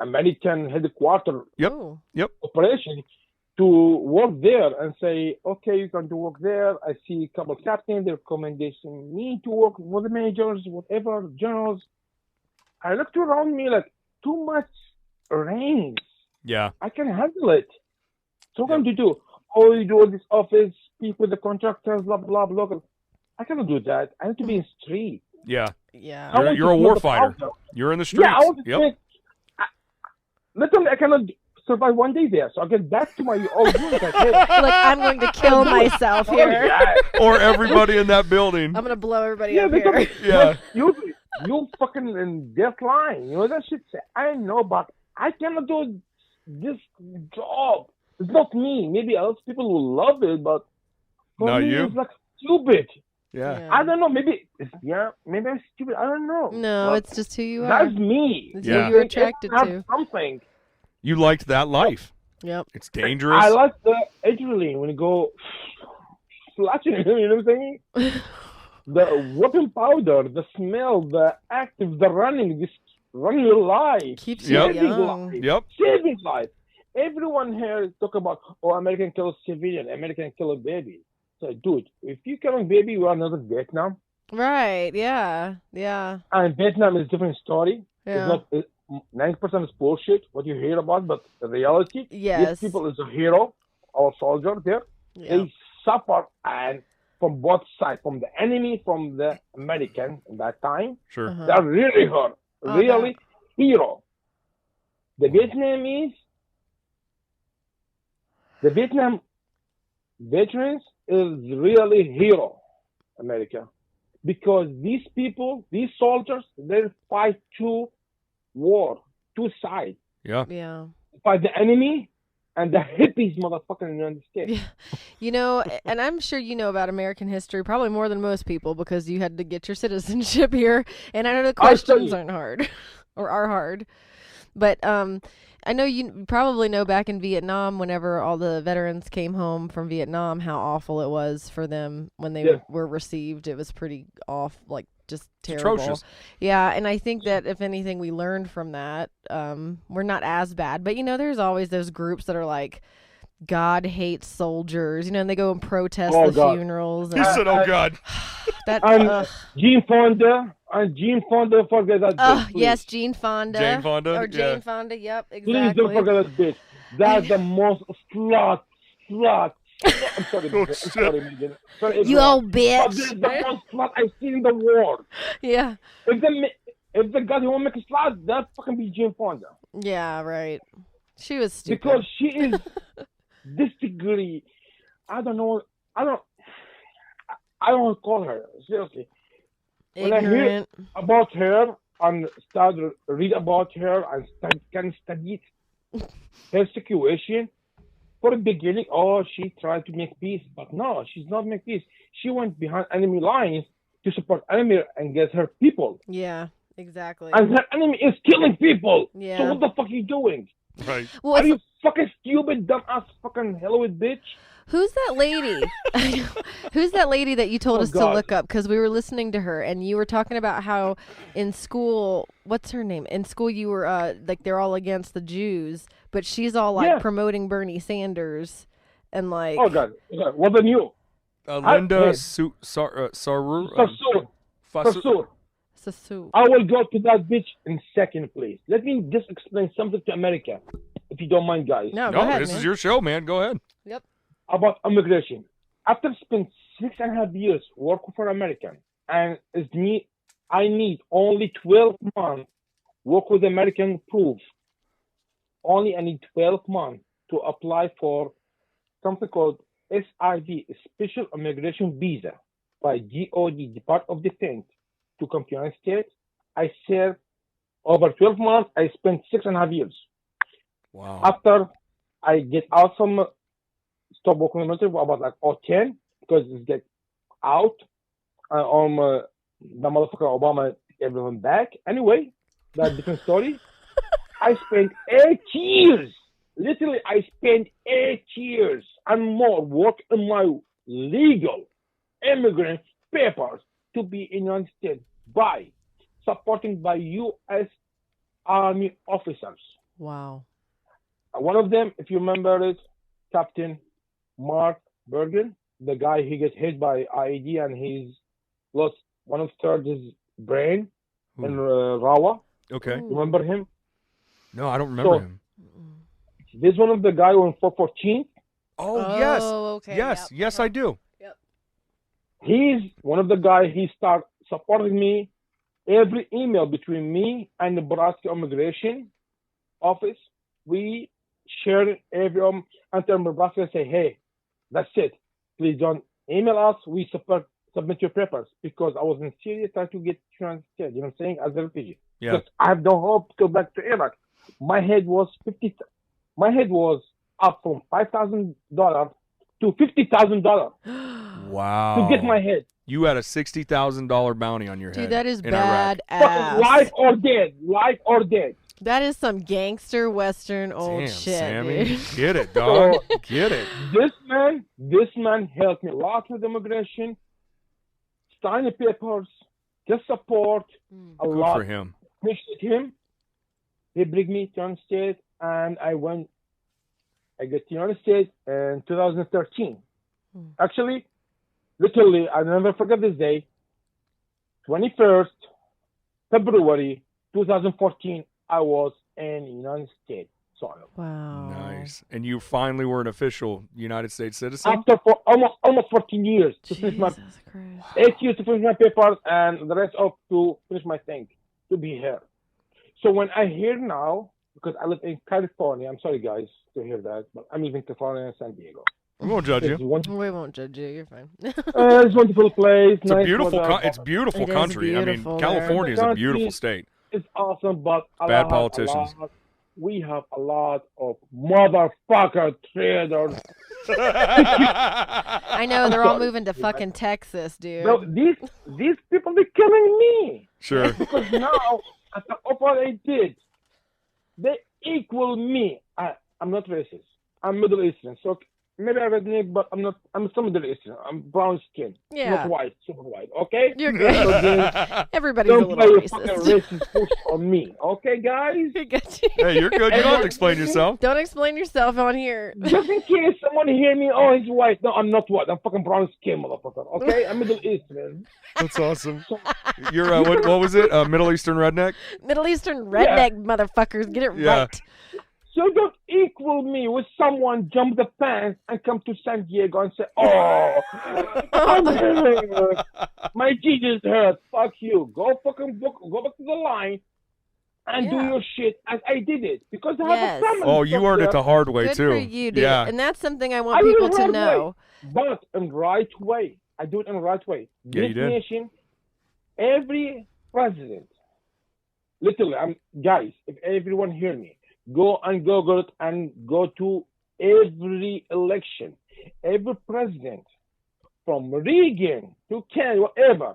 American headquarters Yep. Ooh. operation to work there and say, okay, you can do work there. I see a couple of captains, they're recommending me to work with the majors, whatever, generals. I looked around me like, too much range. Yeah. I can handle it. So what am I going to do? Oh, you do all this office, speak with the contractors, blah, blah, blah. I cannot do that. I need to be in street. Yeah. Yeah. I want You're to a feel war the fighter. powder. You're in the streets. Yeah, I want to Yep. think. Literally, I cannot survive one day there. So I get back to my old unit. Like, hey, Like I'm going to kill myself oh, here. yeah. Or everybody in that building. I'm gonna blow everybody Yeah, up because here. Yeah. you fucking in death line. You know that shit. I know, but I cannot do this job. It's not me. Maybe other people will love it, but for Not me, you. it's like stupid. Yeah. I don't know. Maybe maybe I'm stupid. I don't know. No, But it's just who you are. that's me. It's Yeah. who you're attracted Have to. something. You liked that life. Yep. It's dangerous. I like the adrenaline when you go flashing. You know what I'm saying? The weapon powder, the smell, the active, the running, this running your life, Keeps you Yep. saving young. life, Yep. saving life. Everyone here talk about, oh, American kill a civilian, American kill a baby. So, dude, if you kill a baby, you are not in Vietnam. Right. Yeah. Yeah. And Vietnam is a different story. Yeah. It's not 90% is bullshit, what you hear about, but the reality, Yes. these people is a hero, our soldier there. Yeah. They suffer and from both sides, from the enemy, from the American in that time. Sure. Uh-huh. They're really hurt, Oh, really hero. The Vietnam veterans is really hero, America, because these people, these soldiers, they fight two sides. Yeah. Yeah. Fight the enemy and the hippies, motherfucker, in the United States. Yeah. You know, and I'm sure you know about American history probably more than most people because you had to get your citizenship here. And I know the I'll tell questions you. aren't hard or are hard. But I know you probably know back in Vietnam, whenever all the veterans came home from Vietnam, how awful it was for them when they Yeah. were received. It was pretty off, like just terrible. Atrocious. Yeah, and I think that if anything we learned from that, we're not as bad. But you know, there's always those groups that are like, God hates soldiers, you know, and they go and protest Oh, the God. funerals. He And said, "Oh God." that, And Gene Fonda, forget that bitch, please. yes, Jane Fonda. Jane Fonda, Or Jane yeah. Fonda, yep, Please exactly. don't forget that bitch. That's the most slut. I'm sorry, Oh, I'm shit. sorry, Megan. Sorry, You everyone. old But this is bitch. the most slut I've seen in the world. Yeah. If the guy who won't make a slut, that fucking be Jane Fonda. Yeah, right. She was stupid. Because she is this degree. I don't call her, seriously. When I hear ignorant. about her and start read about her and can study her situation, for the beginning, she tried to make peace, but no, she's not make peace. She went behind enemy lines to support enemy and get her people. Yeah, exactly. And her enemy is killing people. Yeah. So what the fuck are you doing? Right. Well, Are it's- you fucking stupid, dumbass, fucking hello bitch? who's that lady? Who's that lady that you told Oh, us to God. look up? Because we were listening to her, and you were talking about how in school, what's her name? In school, you were like they're all against the Jews, but she's all like Yeah. promoting Bernie Sanders, and like Oh God, what the new? Linda Hey. Saru. Fasur. Fasur. Sasu. I will go to that bitch in second, please. Let me just explain something to America, if you don't mind, guys. No, go No, ahead, this man. is your show, man. Go ahead. Yep. About immigration. After spending 6.5 years working for American, and I need only 12 months work with American proof. I need 12 months to apply for something called SIV, Special Immigration Visa, by DOD, Department of Defense, to come to the United States. I served over 12 months. I spent 6.5 years. Wow. After I get out from stop working in the military for about like 10 because it's get out. The motherfucker Obama took everyone back. Anyway, that's a different story. I spent 8 years. Literally, I spent 8 years and more work on my legal immigrant papers to be in the United States supporting by U.S. Army officers. Wow. One of them, if you remember it, Captain Mark Bergen, the guy who gets hit by IED and he's lost one of his brain in Rawa. Okay. Remember him? No, I don't remember him. This one of the guy on 414. Oh, yes. Okay. Yes, I do. Yep. He's one of the guys. He started supporting me. Every email between me and the Nebraska Immigration Office, we share every until Nebraska say, hey, that's it. Please don't email us. We submit your papers because I was in Syria trying to get transferred. You know what I'm saying? As a refugee. Yeah. Because I have no hope to go back to Iraq. My head was up from $5,000 to $50,000 Wow. to get my head. You had a $60,000 bounty on your head. Dude, that is in Iraq. badass. Life or dead. Life or dead. That is some gangster western old Damn, shit, Sammy. dude. Get it, dog. Get it. This man helped me a lot with immigration, sign the papers, just support a Good lot. for him. Appreciate him. He bring me to the United States, and I got to the United States in 2013. Actually, literally, I never forget this day. 21st February 2014, I was in the United States soil. Wow. Nice. And you finally were an official United States citizen? After for almost 14 years to finish my Jesus Christ. 8 years to finish my papers, and the rest of to finish my thing to be here. So when I hear now, because I live in California, I'm sorry guys to hear that, but I'm living in California and San Diego. We won't judge you. We won't judge you. You're fine. It's a wonderful place. It's a beautiful, beautiful It is country. beautiful I mean, there. California is a beautiful state. It's awesome, but Bad politicians. We have a lot of motherfucker traders. I know they're all moving to fucking Texas, dude. So these people are killing me. Sure. Because now, after what they did, they equal me. I'm not racist. I'm Middle Eastern, so maybe I'm redneck, but I'm not. I'm still Middle Eastern. I'm brown skin, not white, super white. Okay. You're good. So Everybody's a don't play little your fucking racist. racist push on me, okay, guys? I got you. Hey, you're good. You don't have to explain yourself. Don't explain yourself on here. Just in case someone hear me, oh, he's white. No, I'm not white. I'm fucking brown skin, motherfucker. Okay, I'm Middle Eastern. That's awesome. You're what was it? Middle Eastern redneck? Middle Eastern redneck motherfuckers. Get it right. So don't equal me with someone jump the fence and come to San Diego and say, oh, I'm hurt. My Jesus hurt. Fuck you. Go back to the line and do your shit as I did it. Because I have a family. Oh, you earned it the hard way, Good too. for you, dude. Yeah. And that's something I want people to know. But in the right way. I do it in the right way. Yeah, you did. Nation, every president, literally, guys, if everyone hear me, go and Google it and go to every election. Every president, from Reagan to Kennedy, whatever,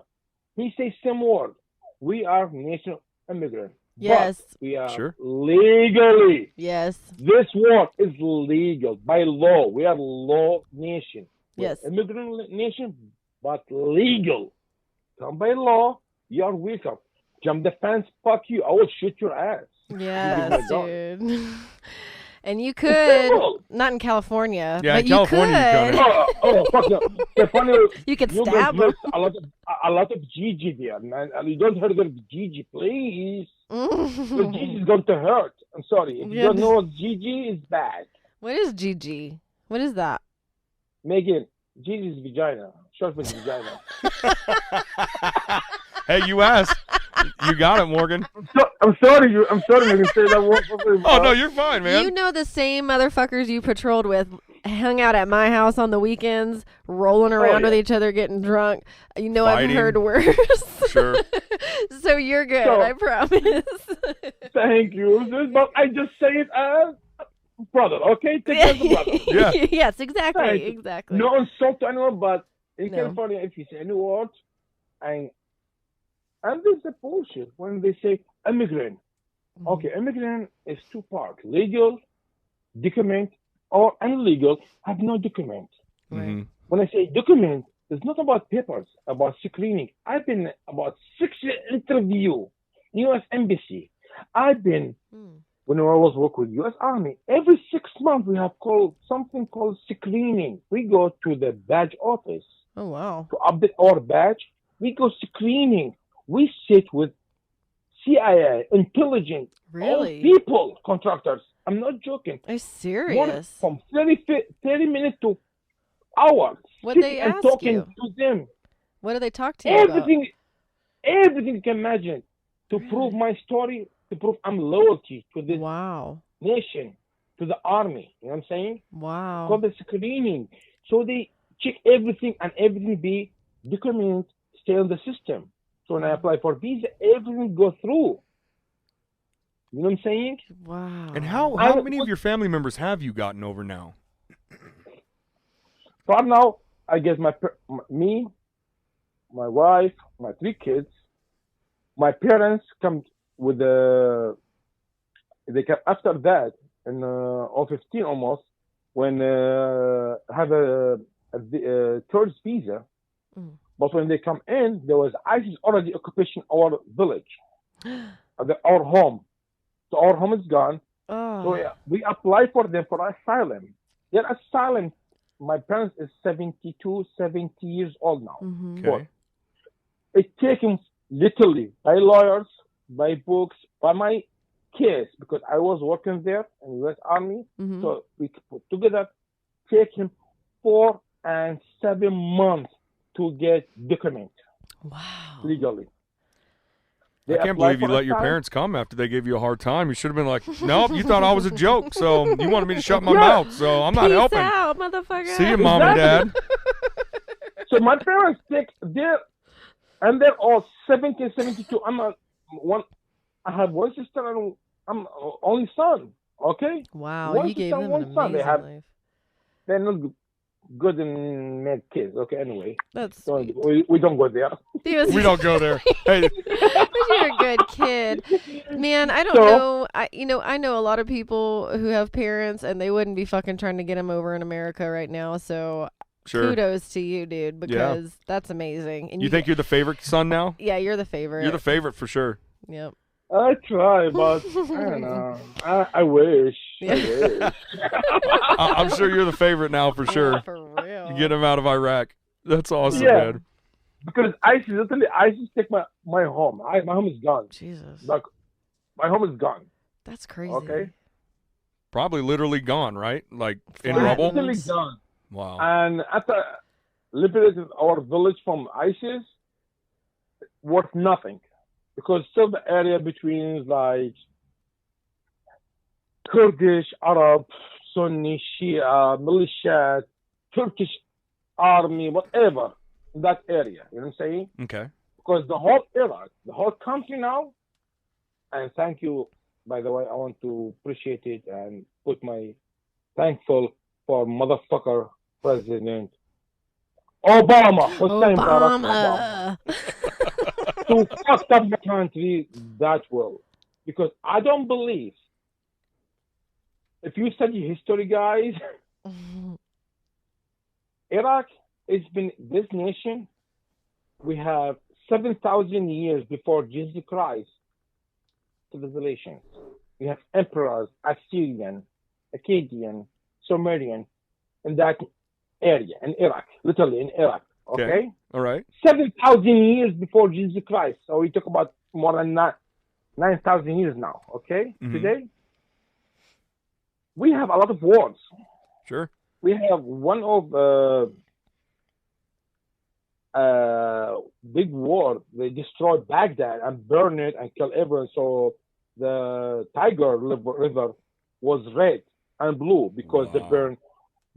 he says same word. We are nation immigrant. Yes. But we are Sure. legally. Yes. This word is legal by law. We are law nation. Yes. We're immigrant nation, but legal. Come by law, you are welcome. Jump the fence, fuck you. I will shoot your ass. Yes, dude. And you could, not in California, Yeah, but in California you you could. Oh, fuck no. California, You could you stab guys them. use a lot of Gigi there, man. And you don't hurt the Gigi, please. The Gigi is going to hurt. I'm sorry. If you don't know what Gigi is bad. What is GG? What is that? Megan, Gigi's vagina. Short for vagina. Hey, you asked. You got it, Morgan. I'm sorry, Megan. Say that word. Oh, no, you're fine, man. You know the same motherfuckers you patrolled with hung out at my house on the weekends, rolling around with each other, getting drunk. You know, Fighting. I've heard worse. Sure. So you're good, So- I promise. Thank you. But I just say it as brother, okay? Take it as a brother. Yeah. Yes, exactly. Thank you. Exactly. No insult to anyone, but in No. California, if you say any word, and there's a bullshit when they say immigrant. Mhm. Okay, immigrant is two parts: legal, document, or illegal, have no document. Right. Mhm. When I say document, it's not about papers, about screening. I've been about 6 interview, U.S. Embassy. I've been, Mm. when I was working with U.S. Army, every 6 months we have something called screening. We go to the badge office Oh, wow. to update our badge. We go screening. We sit with CIA, intelligence, all Really? people, contractors. I'm not joking. Are you One serious? from 30 minutes to hours. What'd they sitting and ask talking you? to them. What do they talk to you about? Everything you can imagine to prove my story, to prove I'm loyalty to this Wow. nation, to the army. You know what I'm saying? Wow. Called the screening. So they check everything and everything be document, stay in the system. So when I apply for visa, everything go through. You know what I'm saying? Wow. And how I- many of your family members have you gotten over now? Right now, I guess me, my wife, my 3 kids, my parents come with they come after that in 15 almost when have a tourist visa. Mm. But when they come in, there was ISIS already occupation our village, our home. So our home is gone. Oh. So we apply for them for asylum. Their asylum, my parents is 72, 70 years old now. Mhm. Okay. It taken literally by lawyers, by books, by my case, because I was working there in the U.S. Army. Mhm. So we put together, take him 4 and 7 months to get document Wow. legally. I They can't apply believe you for let your asylum. parents come after they gave you a hard time. You should have been like, nope, you thought I was a joke, so you wanted me to shut my Yeah. mouth, so I'm not Peace helping. out, motherfucker. See you, mom and dad. So my parents take their, and they're all 70, 72. I have one sister and I'm only son. Okay, Wow, One you gave sister, them one an son, they amazing have- life. they're not good in make kids. Okay, anyway, That's so sweet. we don't go there. We don't go there. Hey, But you're a good kid. Man, I don't So- know. I know a lot of people who have parents and they wouldn't be fucking trying to get them over in America right now. So sure. kudos to you, dude, because that's amazing. And You think you're the favorite son now? yeah, you're the favorite. You're the favorite for sure. Yep. I try, but I don't know. I wish. Yeah. I wish. I'm sure you're the favorite now for sure. Yeah, for real. You get him out of Iraq. That's awesome, Yeah. man. Because literally ISIS take my home. My home is gone. Jesus. Like my home is gone. That's crazy. Okay. Probably literally gone, right? Like in Flattened. rubble. Literally gone. Wow. And after liberated our village from ISIS, worth nothing, because still the area between like Kurdish, Arab, Sunni, Shia, militia, Turkish army, whatever, in that area. You know what I'm saying? Okay. Because the whole Iraq, the whole country now, and thank you, by the way, I want to appreciate it and put my thankful for motherfucker President Obama. Hussein Barack Obama. Obama. To fuck up the country that well. Because I don't believe, if you study history, guys, Iraq has been this nation. We have 7,000 years before Jesus Christ civilization. We have emperors, Assyrian, Akkadian, Sumerian, in that area, in Iraq, literally in Iraq. Okay? All right. 7,000 years before Jesus Christ. So we talk about more than 9,000 years now. Okay? Mhm. Today, we have a lot of wars. Sure. We have one of big war. They destroyed Baghdad and burned it and killed everyone. So the Tiger River was red and blue because they Wow. burned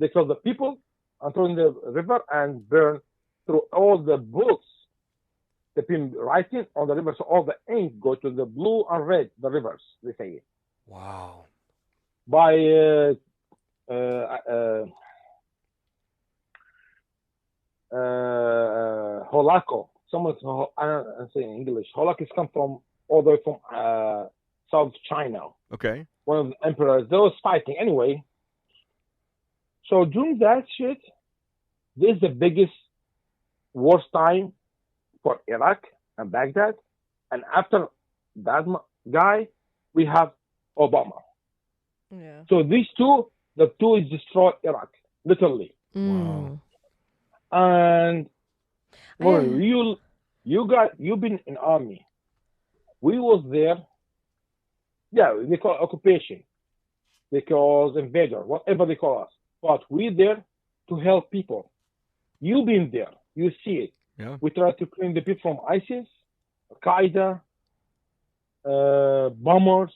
They kill the people and throw in the river and burn through all the books they've been writing on the river. So all the ink go to the blue and red, the rivers, they say it. Wow. By Holako. I'm saying English. Holako come from all the way from South China. Okay. One of the emperors. They was fighting anyway. So during that shit, this is the biggest worst time for Iraq and Baghdad. And after that guy, we have Obama. Yeah. So these two, the two is destroy Iraq, literally. Wow. And well, you've been in army. We was there. Yeah, they call it occupation. They call us invader, whatever they call us. But we're there to help people. You've been there. You see it. Yeah. We try to clean the people from ISIS, Al-Qaeda, bombers.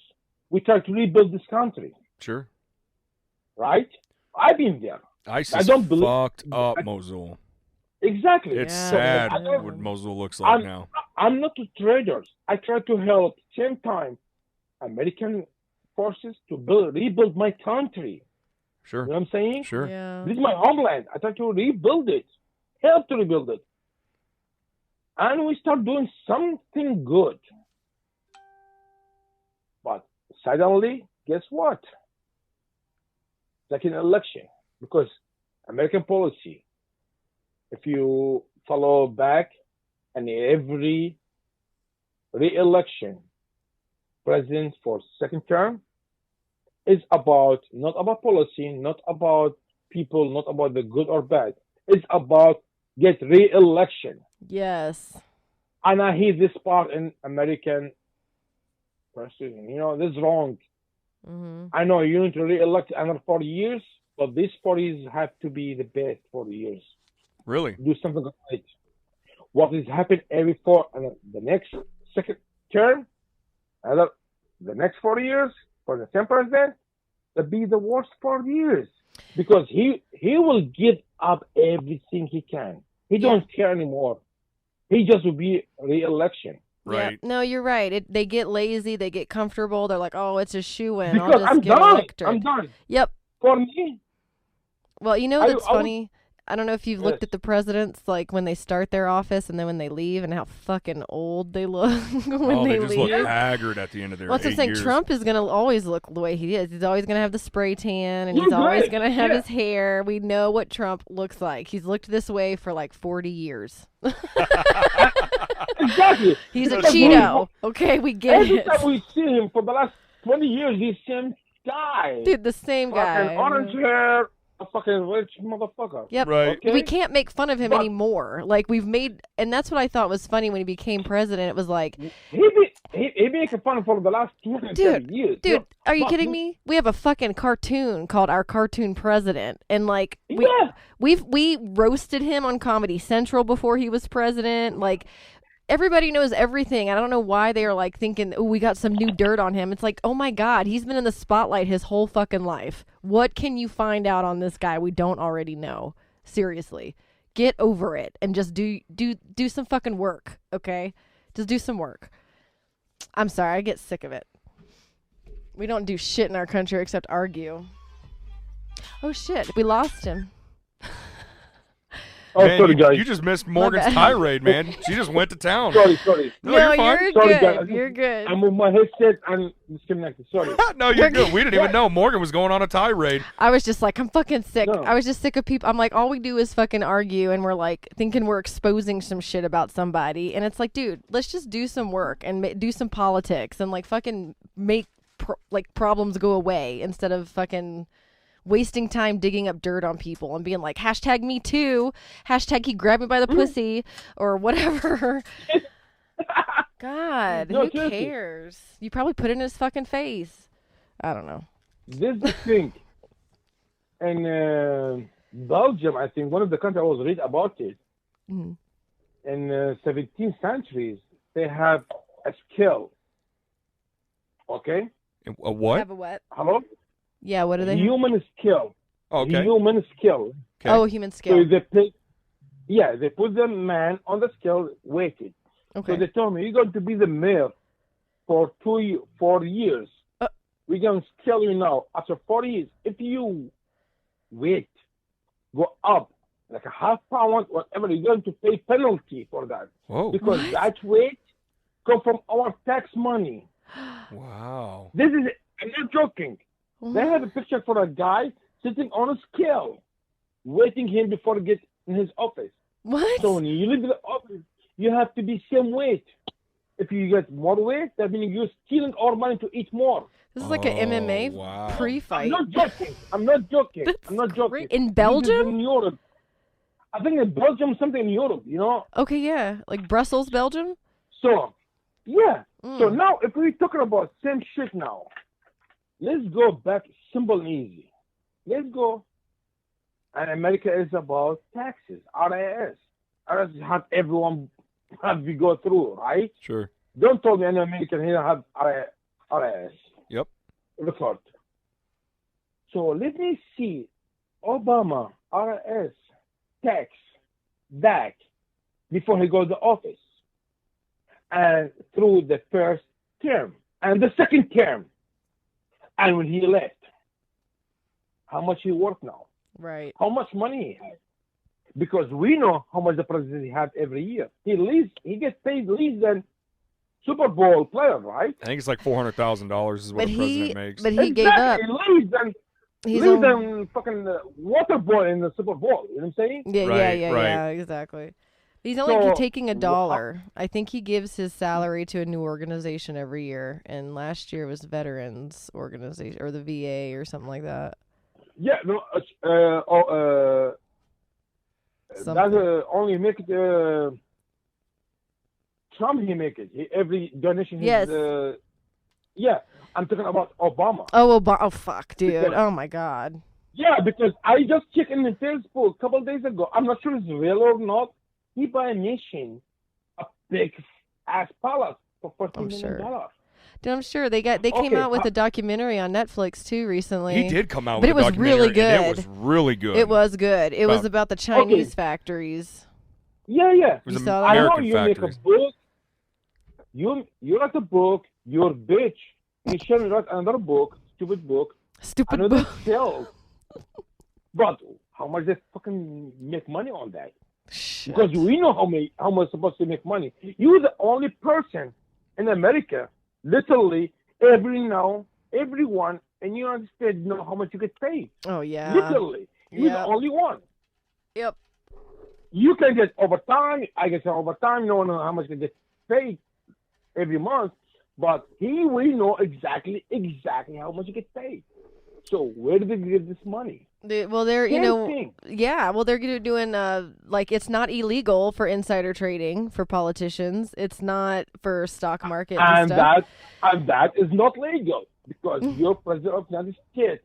We try to rebuild this country. Sure. Right? I've been there. ISIS I don't believe fucked up Mosul. Exactly. It's Yeah. sad I- what Mosul looks like now. I'm not a trader. I try to help same time American forces to rebuild my country. Sure. You know what I'm saying? Sure. Yeah. This is my homeland. I try to rebuild it, help to rebuild it. And we start doing something good. But suddenly, guess what? Like an election. Because American policy, if you follow back, and every re-election president for second term is not about policy, not about people, not about the good or bad. It's about get re-election. Yes. And I hear this part in American person. This is wrong. Mm-hmm. I know you need to re-elect another 4 years, but these 4 years have to be the best 4 years. Really? Do something right. What is happening every four, and the next second term, the next 4 years for the same president, that'll be the worst 4 years because he will give up everything he can. He don't care anymore. He just will be re-election. Right. Yep. No, you're right. They get lazy. They get comfortable. They're like, oh, it's a shoe-in. I'll Because just I'm get done. elected. I'm done. Yep. For me, Well, you know I- that's I would- funny? I don't know if you've Yes. looked at the presidents, like when they start their office and then when they leave and how fucking old they look when Oh, they they just leave. look haggard at the end of their Well, that's what I'm 8 saying. years. Trump is going to always look the way he is. He's always going to have the spray tan and You're he's always right. going to have Yeah. his hair. We know what Trump looks like. He's looked this way for like 40 years. exactly. He's a Because Cheeto. Okay, we get Every it. time we see him for the last 20 years, he's same guy. Dude, the same guy. Fucking orange hair, a fucking rich motherfucker. Yep. Right. Okay? We can't make fun of him But- anymore. Like we've made, and that's what I thought was funny when he became president. It was like, He making fun for the last 20 Dude, years. dude, No, are you but kidding me? We have a fucking cartoon called Our Cartoon President, and like Yeah. we roasted him on Comedy Central before he was president. Like everybody knows everything. I don't know why they are like thinking, oh, we got some new dirt on him. It's like, oh my God, he's been in the spotlight his whole fucking life. What can you find out on this guy we don't already know? Seriously. Get over it and just do some fucking work, okay? Just do some work. I'm sorry, I get sick of it. We don't do shit in our country except argue. Oh shit, we lost him. Oh, Man, sorry, guys. you just missed Morgan's bad. tirade, man. She just went to town. Sorry. No, you're fine. you're Sorry, good. guys. You're good. I'm with my headset and disconnected. Sorry. No, you're good. We didn't even know Morgan was going on a tirade. I was just like, I'm fucking sick. No. I was just sick of people. I'm like, all we do is fucking argue, and we're like thinking we're exposing some shit about somebody, and it's like, dude, let's just do some work and do some politics and like fucking make problems go away instead of fucking wasting time digging up dirt on people and being like, hashtag me too, hashtag he grabbed me by the pussy or whatever. God, No, who seriously. cares? You probably put it in his fucking face. I don't know. This is the thing. In Belgium, I think, one of the countries I was reading about it, Mhm. in 17th centuries, they have a skill. Okay? A what? Have a what? Hello? Yeah, what are they? Human skill. Okay. Human scale. Okay. Oh, human So scale. they put the man on the scale, weighted. Okay. So they told me, you're going to be the mayor for 4 years. We're going to scale you now. After 4 years, if you weight go up like a half pound, whatever, you're going to pay penalty for that. Whoa. Because What? that weight come from our tax money. Wow. This is, I'm not joking. They have a picture for a guy sitting on a scale, waiting him before he gets in his office. What? So when you leave the office, you have to be same weight. If you get more weight, that means you're stealing our money to eat more. This is like an MMA wow. pre-fight. I'm not joking. I'm not joking. That's I'm not joking. In This is Belgium? in Europe. I think in Belgium, something in Europe, you know? Okay, yeah. Like Brussels, Belgium? So, yeah. Mm. So now, if we're talking about same shit now, let's go back simple and easy. Let's go. And America is about taxes, RIS. RIS have everyone have we go through, right? Sure. Don't tell me any American here have RIS. Yep. Record. So let me see Obama RIS tax back before he goes to office and through the first term and the second term and when he left. How much he worth now? Right. How much money he has? Because we know how much the president had every year. He gets paid less than Super Bowl player, right? I think it's like $400,000 is what the president makes. But he gave up. Less than fucking water boy in the Super Bowl. You know what I'm saying? Yeah, Right, yeah, exactly. He's only So, taking $1. I think he gives his salary to a new organization every year, and last year was Veterans Organization or the VA or something like that. Yeah, no, Something. that's only make it. Trump, he make it. Every donation. Yes. Yeah, I'm talking about Obama. Oh, fuck, dude. Because- Oh, my God. Yeah, because I just checked in the Facebook a couple of days ago. I'm not sure it's real or not. He buy a mission, a big ass palace for $14 million. Dude, I'm sure they came Okay, out with a documentary on Netflix too recently. He did come out But with it a was documentary, really and good. it was really good. It was good. It was about the Chinese Okay. factories. Yeah. It was You saw that? I know American you factories. make a book. You write a book. You're a bitch. You should write another book, stupid book. Stupid Another book. sales. But how much they fucking make money on that? Shit. Because we know how much supposed to make money. You're the only person in America, literally everyone in the United States know how much you get paid. Oh, yeah. Literally. You're the Yep. only one. Yep. You can get overtime. I get overtime. No one knows how much you get paid every month. But we know exactly how much you get paid. So where do they get this money? Well, they're Same thing. yeah. Well, they're doing like it's not illegal for insider trading for politicians. It's not for stock market and stuff. that is not legal because you're president of the United States.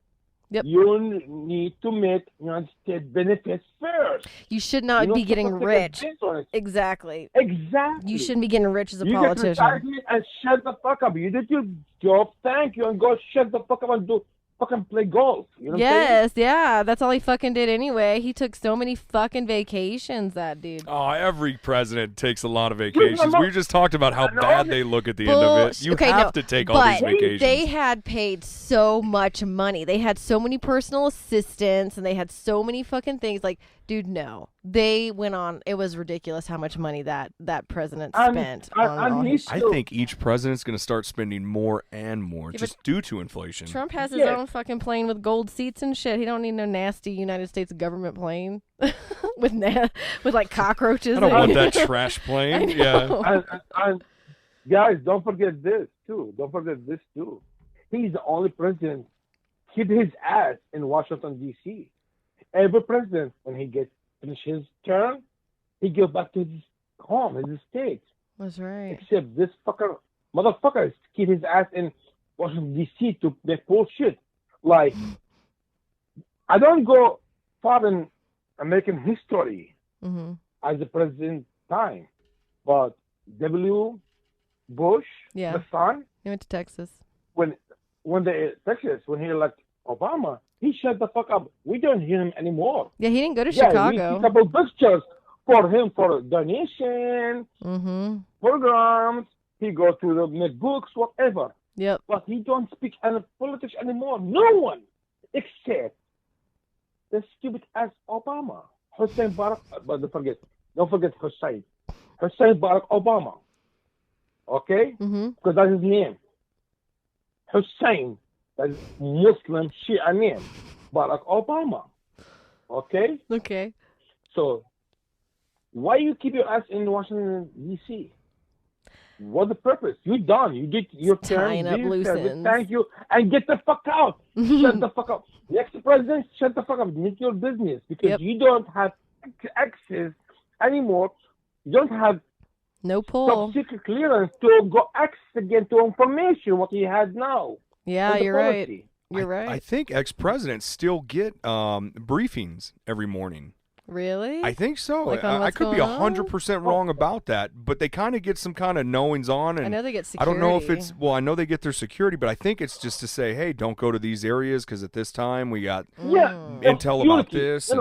Yep. You need to make United States benefits first. You should not You're be getting supposed to rich. get this on it. Exactly. Exactly. You shouldn't be getting rich as a You get politician. retirement and shut the fuck up. You did your job. Thank you, and go shut the fuck up and do fucking play golf. You know what I'm saying? Yes, yeah. That's all he fucking did anyway. He took so many fucking vacations, that dude. Oh, every president takes a lot of vacations. We just talked about how No, bad okay. they look at the end of it. You have to take all these vacations. They had paid so much money. They had so many personal assistants and they had so many fucking things. Like, dude, no. They went on. It was ridiculous how much money that president spent on all his I think each president's going to start spending more and more just due to inflation. Trump has his own fucking plane with gold seats and shit. He don't need no nasty United States government plane with like cockroaches. I don't want that trash plane. Yeah. And guys, don't forget this too. He's the only president keep his ass in Washington D.C. Every president, when he finish his term, he goes back to his home, his state. That's right. Except this motherfucker keep his ass in Washington D.C. to make bullshit. Like, I don't go far in American history as a president time, but W. Bush, the son, he went to Texas. when he elect Obama, he shut the fuck up. We don't hear him anymore. Yeah, he didn't go to Yeah, we Chicago. see couple pictures for him for donation programs. He goes to the make books, whatever. Yep. But he don't speak any politics anymore. No one except the stupid ass Obama, Hussein Barack. But don't forget Hussein Barack Obama. Okay, because that's his name. Hussein, that's Muslim Shia name. Barack Obama. Okay. Okay. So why you keep your ass in Washington D.C.? What's the purpose? You done. You did your turn. Tying up loose ends. Thank you. And get the fuck out. Shut the fuck up. Next president, shut the fuck up. Make your business. Because you don't have access anymore. You don't have no pull. Top secret clearance to go access again to information what he has now. Yeah, you're right. You're right. I think ex-presidents still get briefings every morning. Really? I think so. Like I could be 100% wrong about that, but they kind of get some kind of knowings on. And I know they get security. I don't know if it's, well, I know they get their security, but I think it's just to say, hey, don't go to these areas because at this time we got intel about this.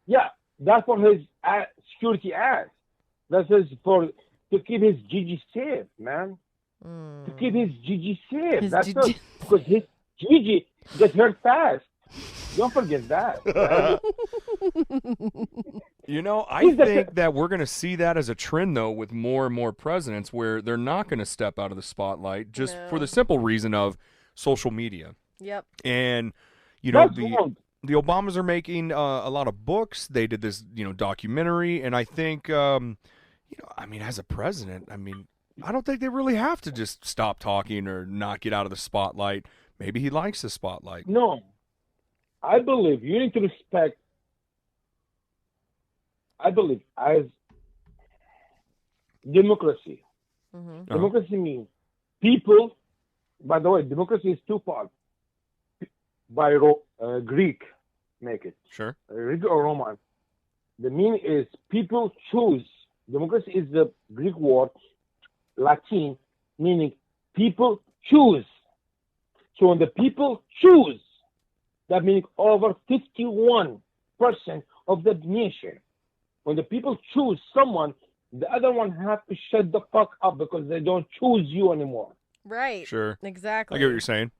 Yeah, that's for his security ass. That's to keep his Gigi safe, man. To keep his Gigi safe. That's it. Because his Gigi gets hurt fast. Don't forget that. You know, I think that we're going to see that as a trend, though, with more and more presidents where they're not going to step out of the spotlight just for the simple reason of social media. Yep. And, you know, the Obamas are making a lot of books. They did this, documentary. And I think, I mean, as a president, I mean, I don't think they really have to just stop talking or not get out of the spotlight. Maybe he likes the spotlight. No. I believe you need to respect. I believe as democracy. Democracy means people. By the way, democracy is two parts. By Greek, make it. Sure. Greek or Roman. The meaning is people choose. Democracy is the Greek word, Latin, meaning people choose. So when the people choose, that means over 51% of the nation. When the people choose someone, the other one have to shut the fuck up because they don't choose you anymore. Right. Sure. Exactly. I get what you're saying.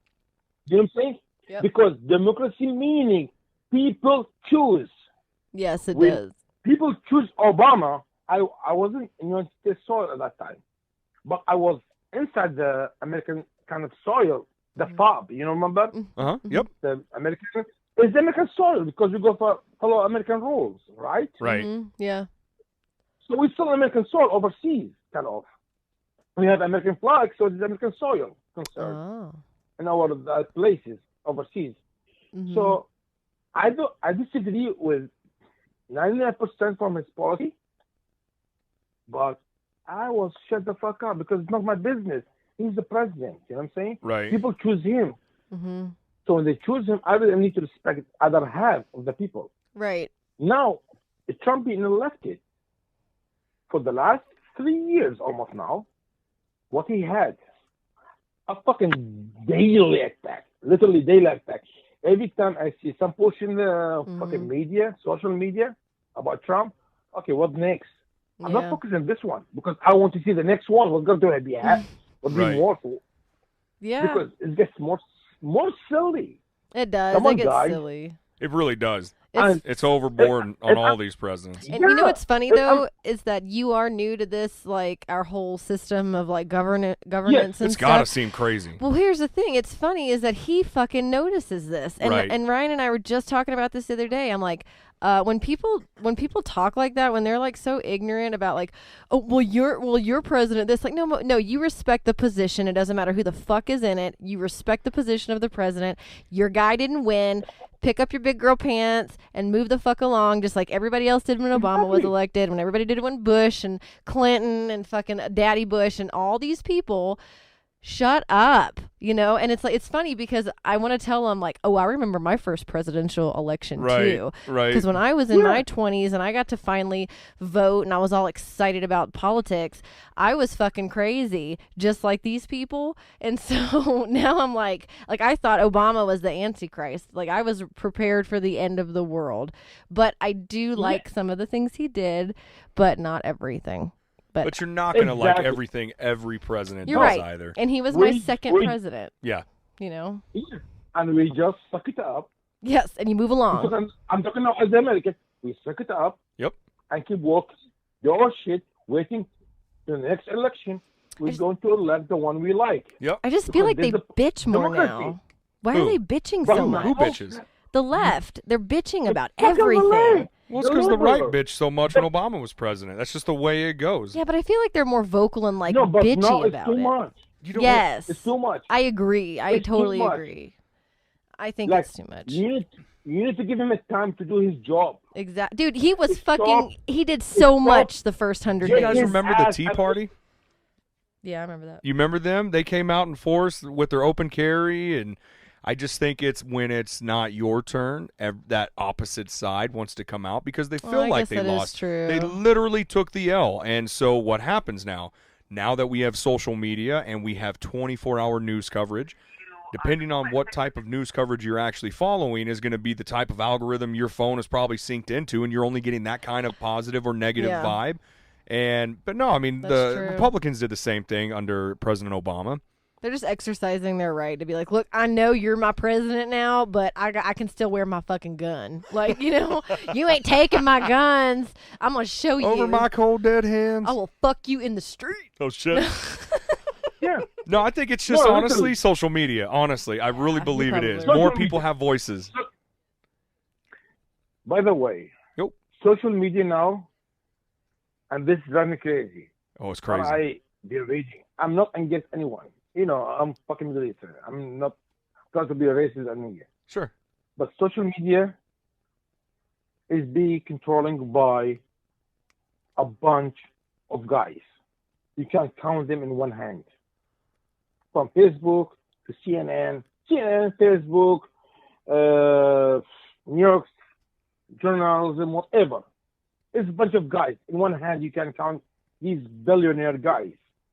You know what I'm saying? Yep. Because democracy meaning people choose. Yes, it When does. people choose Obama, I wasn't in United States soil at that time, but I was inside the American kind of soil. The FOB, remember? Yep. The American, it's the American soil because we go for follow American rules, right? Right. Yeah. So we still American soil overseas, kind of. We have American flag, so it's American soil concerned in our places overseas. So I disagree with 99% from his policy, but I was shut the fuck up because it's not my business. He's the president, you know what I'm saying? Right. People choose him. So when they choose him, I really need to respect the other half of the people. Right. Now, Trump being elected, for the last 3 years almost now, what he had, a fucking daily attack, literally daily attack. Every time I see some push in the fucking media, social media, about Trump, okay, what next? I'm not focusing on this one because I want to see the next one. What's going to be more for? Yeah. Because it gets more silly. It does. Come on, it gets guys. silly. It really does. It's overboard on all these presidents. And you know what's funny though is that you are new to this, like our whole system of like governance and stuff. It's gotta seem crazy. Well, here's the thing. It's funny is that he fucking notices this, and and Ryan and I were just talking about this the other day. I'm like, when people talk like that, when they're like so ignorant about like, oh well you're president. This like no you respect the position. It doesn't matter who the fuck is in it. You respect the position of the president. Your guy didn't win. Pick up your big girl pants and move the fuck along, just like everybody else did when Obama was elected, when everybody did it when Bush and Clinton and fucking Daddy Bush and all these people. shut up, and it's funny because I want to tell them like, oh, I remember my first presidential election too, Right. because when I was in my 20s and I got to finally vote and I was all excited about politics, I was fucking crazy just like these people. And so now I'm like I thought Obama was the Antichrist, like I was prepared for the end of the world, but I do like some of the things he did, but not everything. But you're not going to like Exactly. everything every president You're does right. either. And he was my We- second we- president, Yeah. Yeah. And we just suck it up. Yes, and you move along. Because I'm talking now as American. We suck it up Yep. and keep walking the our shit, waiting to the next election. We're going to elect the one we like. Yep. I just feel like they Because bitch more democracy. now. Why Who? are they bitching Right, so Who much? bitches? The left, they're bitching about Fucking everything. right. Well, it's because the Deliver. right bitched so much when Obama was president. That's just the way it goes. Yeah, but I feel like they're more vocal and like No, but bitchy now it's about too it. much. You don't Yes, It's too much. I agree. I It's too totally much. agree. I think Like, it's too much. You need to give him a time to do his job. Exactly, dude. He was It's fucking. He did so It's much the first 100 You Yeah, guys days. his remember the ass- Tea Party? Yeah, I remember that. You remember them? They came out in force with their open carry, and I just think it's when it's not your turn, that opposite side wants to come out because they feel I like guess they that is lost. true. They literally took the L. And so what happens now? Now that we have social media and we have 24-hour news coverage, depending on what type of news coverage you're actually following is going to be the type of algorithm your phone is probably synced into, and you're only getting that kind of positive or negative Yeah. vibe. But no, I mean, That's the true. Republicans did the same thing under President Obama. They're just exercising their right to be like, look, I know you're my president now, but I can still wear my fucking gun. Like, you ain't taking my guns. I'm going to show you. Over my cold dead hands. I will fuck you in the street. Oh, shit. Yeah. No, I think it's just No, honestly literally. social media. Honestly, I really you're believe it probably is. right. More Social people media. have voices. By the way, Yep. social media now, and this drives me crazy. Oh, it's crazy. I be reading. I'm not against anyone. I'm fucking military. I'm not trying to be racist or anything. Sure. But social media is being controlled by a bunch of guys. You can count them in one hand. From Facebook to CNN, Facebook, New York journalism, whatever. It's a bunch of guys. In one hand, you can count these billionaire guys.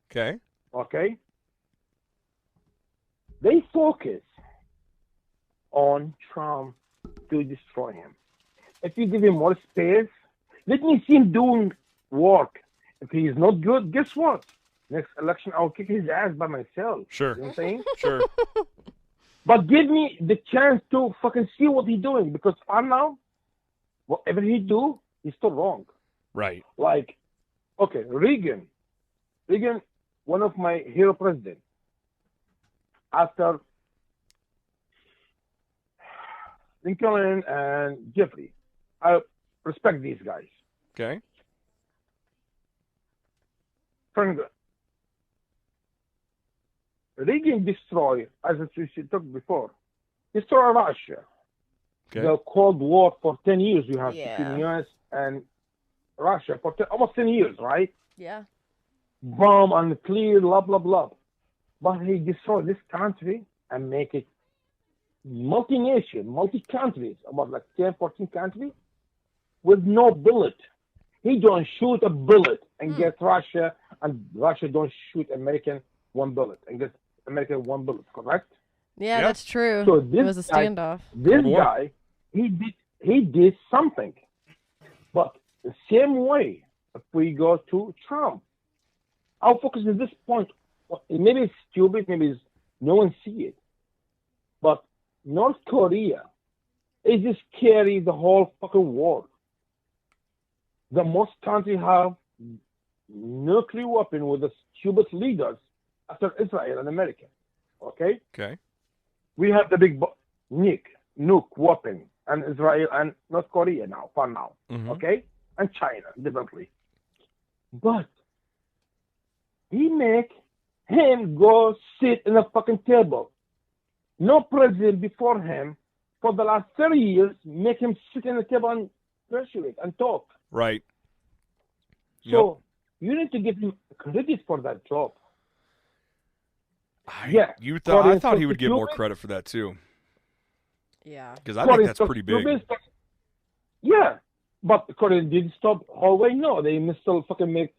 Okay. Okay? They focus on Trump to destroy him. If you give him more space, let me see him doing work. If he is not good, guess what? Next election, I'll kick his ass by myself. Sure. You know what I'm saying? Sure. But give me the chance to fucking see what he's doing. Because for now, whatever he do, he's still wrong. Right. Like, okay, Reagan, one of my hero presidents. After Lincoln and Jeffrey, I respect these guys. Okay. Frank, Reagan destroyed, as we talked before, destroy Russia. Okay. The Cold War for 10 years you have Yeah. between U.S. and Russia for almost 10 years, right? Yeah. Bomb and clear, blah, blah, blah. But he destroyed this country and make it multi-nation, multi-countries, about like 10, 14 countries, with no bullet. He don't shoot a bullet and get Russia, and Russia don't shoot American one bullet and get American one bullet, correct? Yeah, Yeah. that's true. So It this was a guy- standoff. This Cold War. guy, he did something. But the same way, if we go to Trump, our focus at this point, maybe it's stupid, maybe it's, no one see it. But North Korea is just carry the whole fucking world. The most country have nuclear weapon with the stupid leaders after Israel and America. Okay? Okay. We have the big nuke weapon and Israel and North Korea now, for now. Mhm. Okay? And China, differently. But he make him go sit in a fucking table. No president before him for the last 30 years make him sit in a table and persuade and talk. Right. So you need to give him credit for that job. Yeah. I thought he would get more credit for that too. Yeah. Because I think that's pretty big. Yeah. But Korea did stop Huawei? No, they still fucking make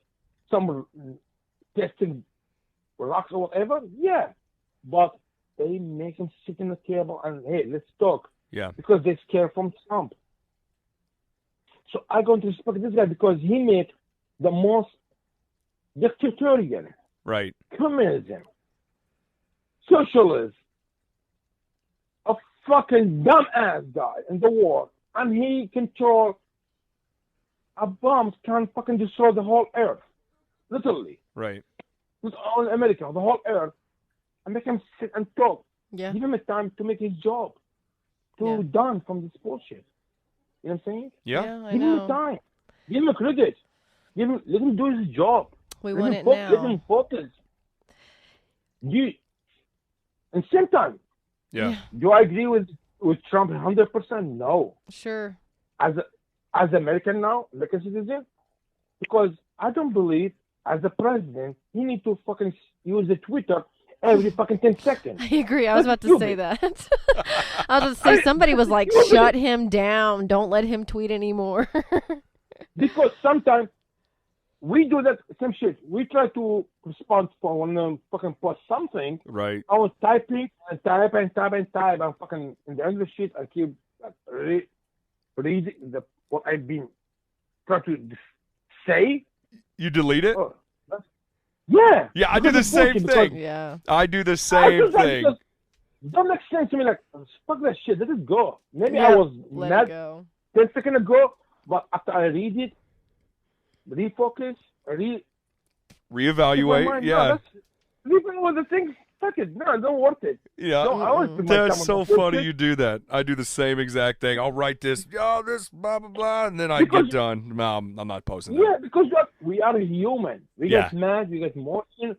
some testing rocks or whatever. Yeah. But they make him sit in the table and, hey, let's talk. Yeah. Because they scare from Trump. So I'm going to respect this guy because he made the most dictatorial, right, communism, socialist, a fucking dumbass guy in the world, and he controls a bomb can fucking destroy the whole earth, literally. Right. Not only America, the whole earth, and make him sit and talk. Yeah. Give him a time to make his job, to done from this bullshit. You know what I'm saying? Yeah. I Give know. him time. Give him a credit. Let him do his job. We Let want him it now. Let him focus. And same time, Yeah. do I agree with Trump 100%? No. Sure. As American now, American citizen, because I don't believe as a president he need to fucking use the Twitter every fucking 10 seconds. I agree. I was about to say that. I was about to say somebody was like, shut him down. Don't let him tweet anymore. Because sometimes we do that same shit. We try to respond for when fucking post something. Right. I was typing and type and fucking in the English shit and keep reading what I've been trying to say. You delete it? Oh, yeah. Yeah, I do the same thing. Yeah. I do the same thing. Don't make sense to me. Like, fuck that shit. Let it go. Maybe Yeah, I was let mad it go. 10 seconds ago, but after I read it, refocus, reevaluate. Yeah. Reevaluate the things. Fuck it. No, don't worth it. Yeah. No, I want to my That's time so on the funny bullshit. you do that. I do the same exact thing. I'll write this, this, blah, blah, blah, and then I get done. No, I'm not posting that. Yeah, because we are human. We Yeah. get mad, we get emotional.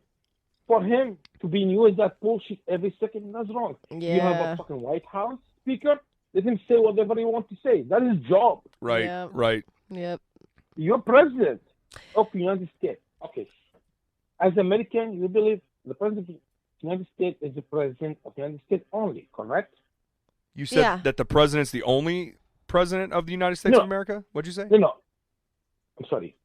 For him to be using that bullshit every second, that's wrong. Yeah. You have a fucking White House speaker, let him say whatever he wants to say. That is his job. Right, Yeah. right. Yep. You're president of the United States. Okay. As American, you believe the president of the United States is the president of the United States only, correct? You said that the president's the only president of the United States of America? What'd you say? No. I'm sorry.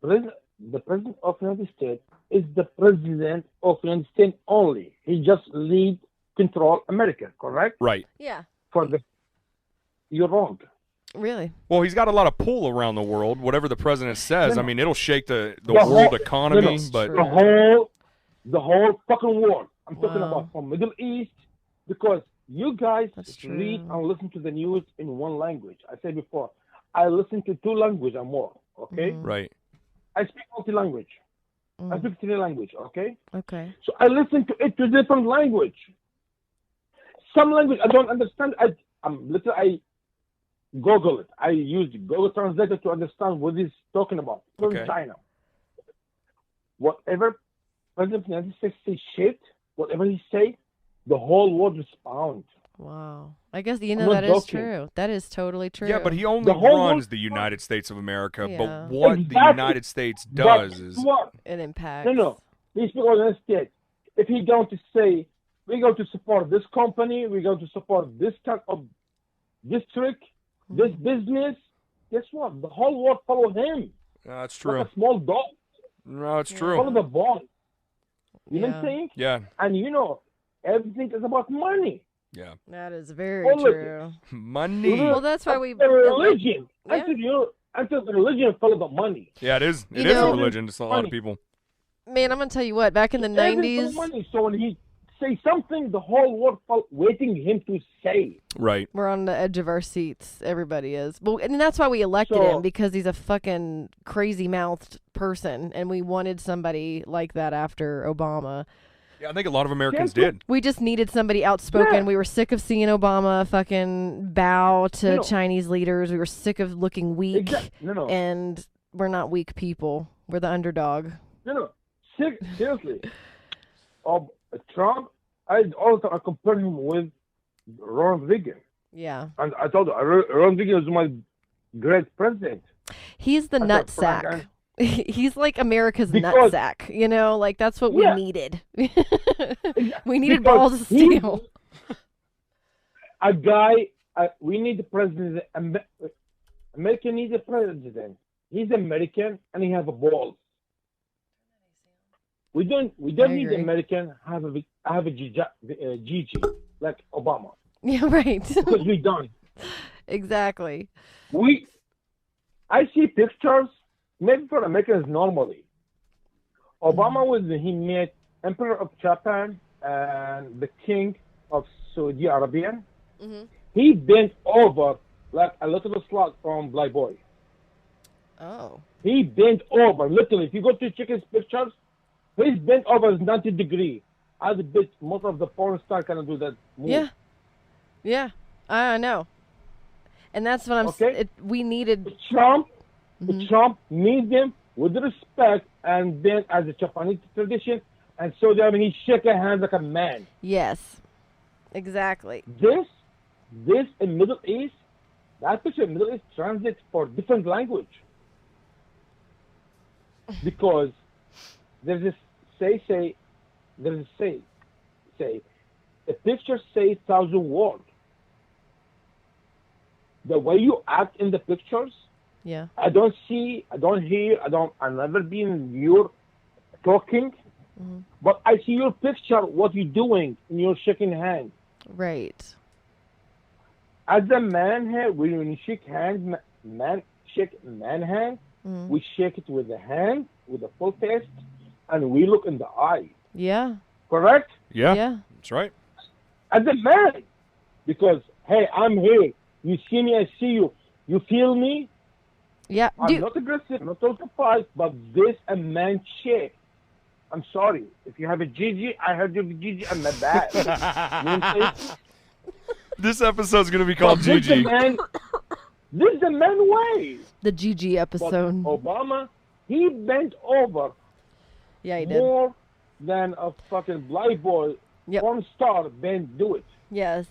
The president of the United States is the president of the United States only. He just control America, correct? Right. Yeah. You're wrong. Really? Well, he's got a lot of pull around the world. Whatever the president says, No. I mean, it'll shake the whole- world economy. no, But the whole fucking world. I'm talking Wow. about from Middle East, because you guys That's read true. and listen to the news in one language. I said before, I listen to 2 languages or more. Okay, right. I speak multi-language. I speak 3 language. Okay, Okay. so I listen to it to different language. Some language I don't understand. I Google it. I use Google Translator to understand what he's talking about. From Okay. China. Whatever President of the United States say shit, whatever he say, the whole world responds. Wow. I guess, I'm that not is joking. true. That is totally true. Yeah, but he only The whole runs world- the United States of America. Yeah. But what the Exactly. United States does But is what? It impacts. No. He speaks of the United States. If he going to say, we're going to support this company, we're going to support this type of district, this business, guess what? The whole world follow him. that's true. Like a small dog. No, it's Follow true. the ball. You know what Yeah. I'm saying? Yeah, And everything is about money. yeah. That is very All of true. Money. Well, that's why we. The religion. Yeah. Until the religion follow the money. Yeah, it is. It You is a know- religion to a lot of people. Man, I'm gonna tell you what. Back in the Everything '90s, follow money. So when he say something, the whole world waiting him to say. Right. we're on the edge of our seats. Everybody is. Well, and that's why we elected So- him, because he's a fucking crazy mouthed person, and we wanted somebody like that after Obama. Yeah, I think a lot of Americans Yes, did. We just needed somebody outspoken. Yeah. We were sick of seeing Obama fucking bow to No. Chinese leaders. We were sick of looking weak, Exactly. No. and we're not weak people. We're the underdog. No. Seriously. Trump, I compare him with Ronald Reagan. Yeah. And I told you, Ronald Reagan was my great president. He's the I thought Frank nutsack. and- He's like America's Because- nutsack, you know, like that's what we Yeah. needed. We needed Because balls of steel. A guy, we need a president. America needs a president. He's American and he have a balls. We don't need agree. American have a Gigi like Obama Yeah, right. because we don't. Exactly. I see pictures maybe for Americans normally. Obama he met Emperor of Japan and the King of Saudi Arabia. Mm-hmm. He bent over like a little slut from Playboy. Oh. He bent over literally. If you go to check his pictures, his bent over is 90 degree. I bet most of the porn stars cannot do that move. Yeah. Yeah. I know. And that's what I'm Okay. we needed. Trump Mhm. Trump meet them with respect, and then as a Japanese tradition, and so then he shake a hand like a man. Yes. Exactly. This in Middle East, that picture in Middle East translates for different language. Because there's this say, the picture says 1,000 words. The way you act in the pictures, Yeah. I don't see, I don't hear, I've never been your talking, Mhm. but I see your picture, what you're doing, and you're shaking hands. Right. As a man here, when you shake hands, shake man hand, Mhm. we shake it with the hand, with the full fist, and we look in the eye. Yeah. Correct? Yeah, Yeah. that's right. As a man, because hey, I'm here. You see me, I see you. You feel me? Yeah. I'm not aggressive, not to fight, but this a man shake. I'm sorry. If you have a Gigi, I heard you have a Gigi, I'm not bad. You know what I'm saying? This episode's going to be called But this GG. is the man way. The GG But episode. Obama, he bent over Yeah, he did. more than a fucking blind boy Yep. porn star bent do it. Yes.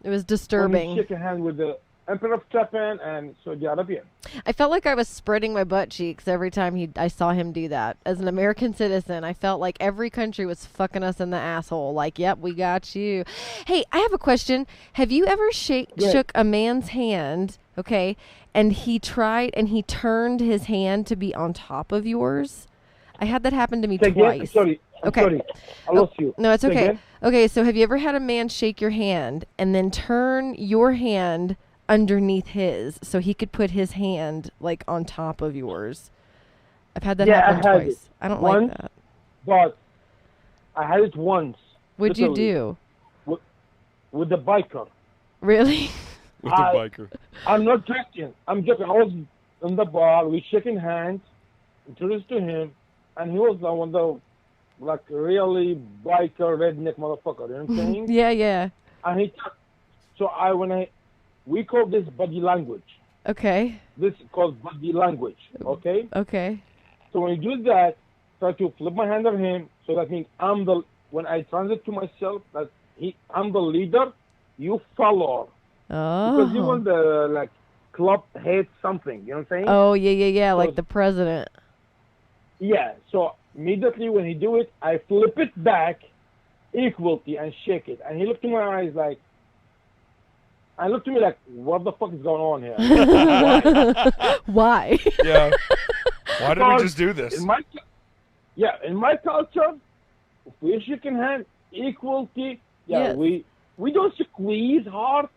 It was When disturbing. he shook a hand with the Emperor of Japan and Saudi Arabia. I felt like I was spreading my butt cheeks every time I saw him do that. As an American citizen, I felt like every country was fucking us in the asshole. Like, yep, we got you. Hey, I have a question. Have you ever Yeah. shook a man's hand, okay, and he turned his hand to be on top of yours? I had that happen to me Say again? twice. Sorry. I'm Okay. sorry. I lost you. No, it's Say okay. again? Okay, so have you ever had a man shake your hand and then turn your hand underneath his so he could put his hand like on top of yours? I've had that Yeah, happen I had twice. it. I don't Once. like that. But I had it once. What'd you literally, do? With the biker. Really? With the biker. I'm not joking. I'm joking. I was in the bar. We shaking hands, introduced to him, and he was one of the like really biker redneck motherfucker. You know what I'm saying? Yeah, yeah. And we call this body language. Okay. This is called body language. Okay. Okay. So when you do that, try to flip my hand on him, so that means when I translate to myself that I'm the leader, you follow. Because you want the like club head something, you know what I'm saying? Oh, yeah, yeah, yeah, like So- the president. Yeah. So immediately when he do it, I flip it back equally and shake it. And he looked in my eyes like, and looked at me like, what the fuck is going on here? Why? Yeah. Why didn't we Because just do this? in my culture, if we're shaking hands equally, Yes. we don't squeeze hard,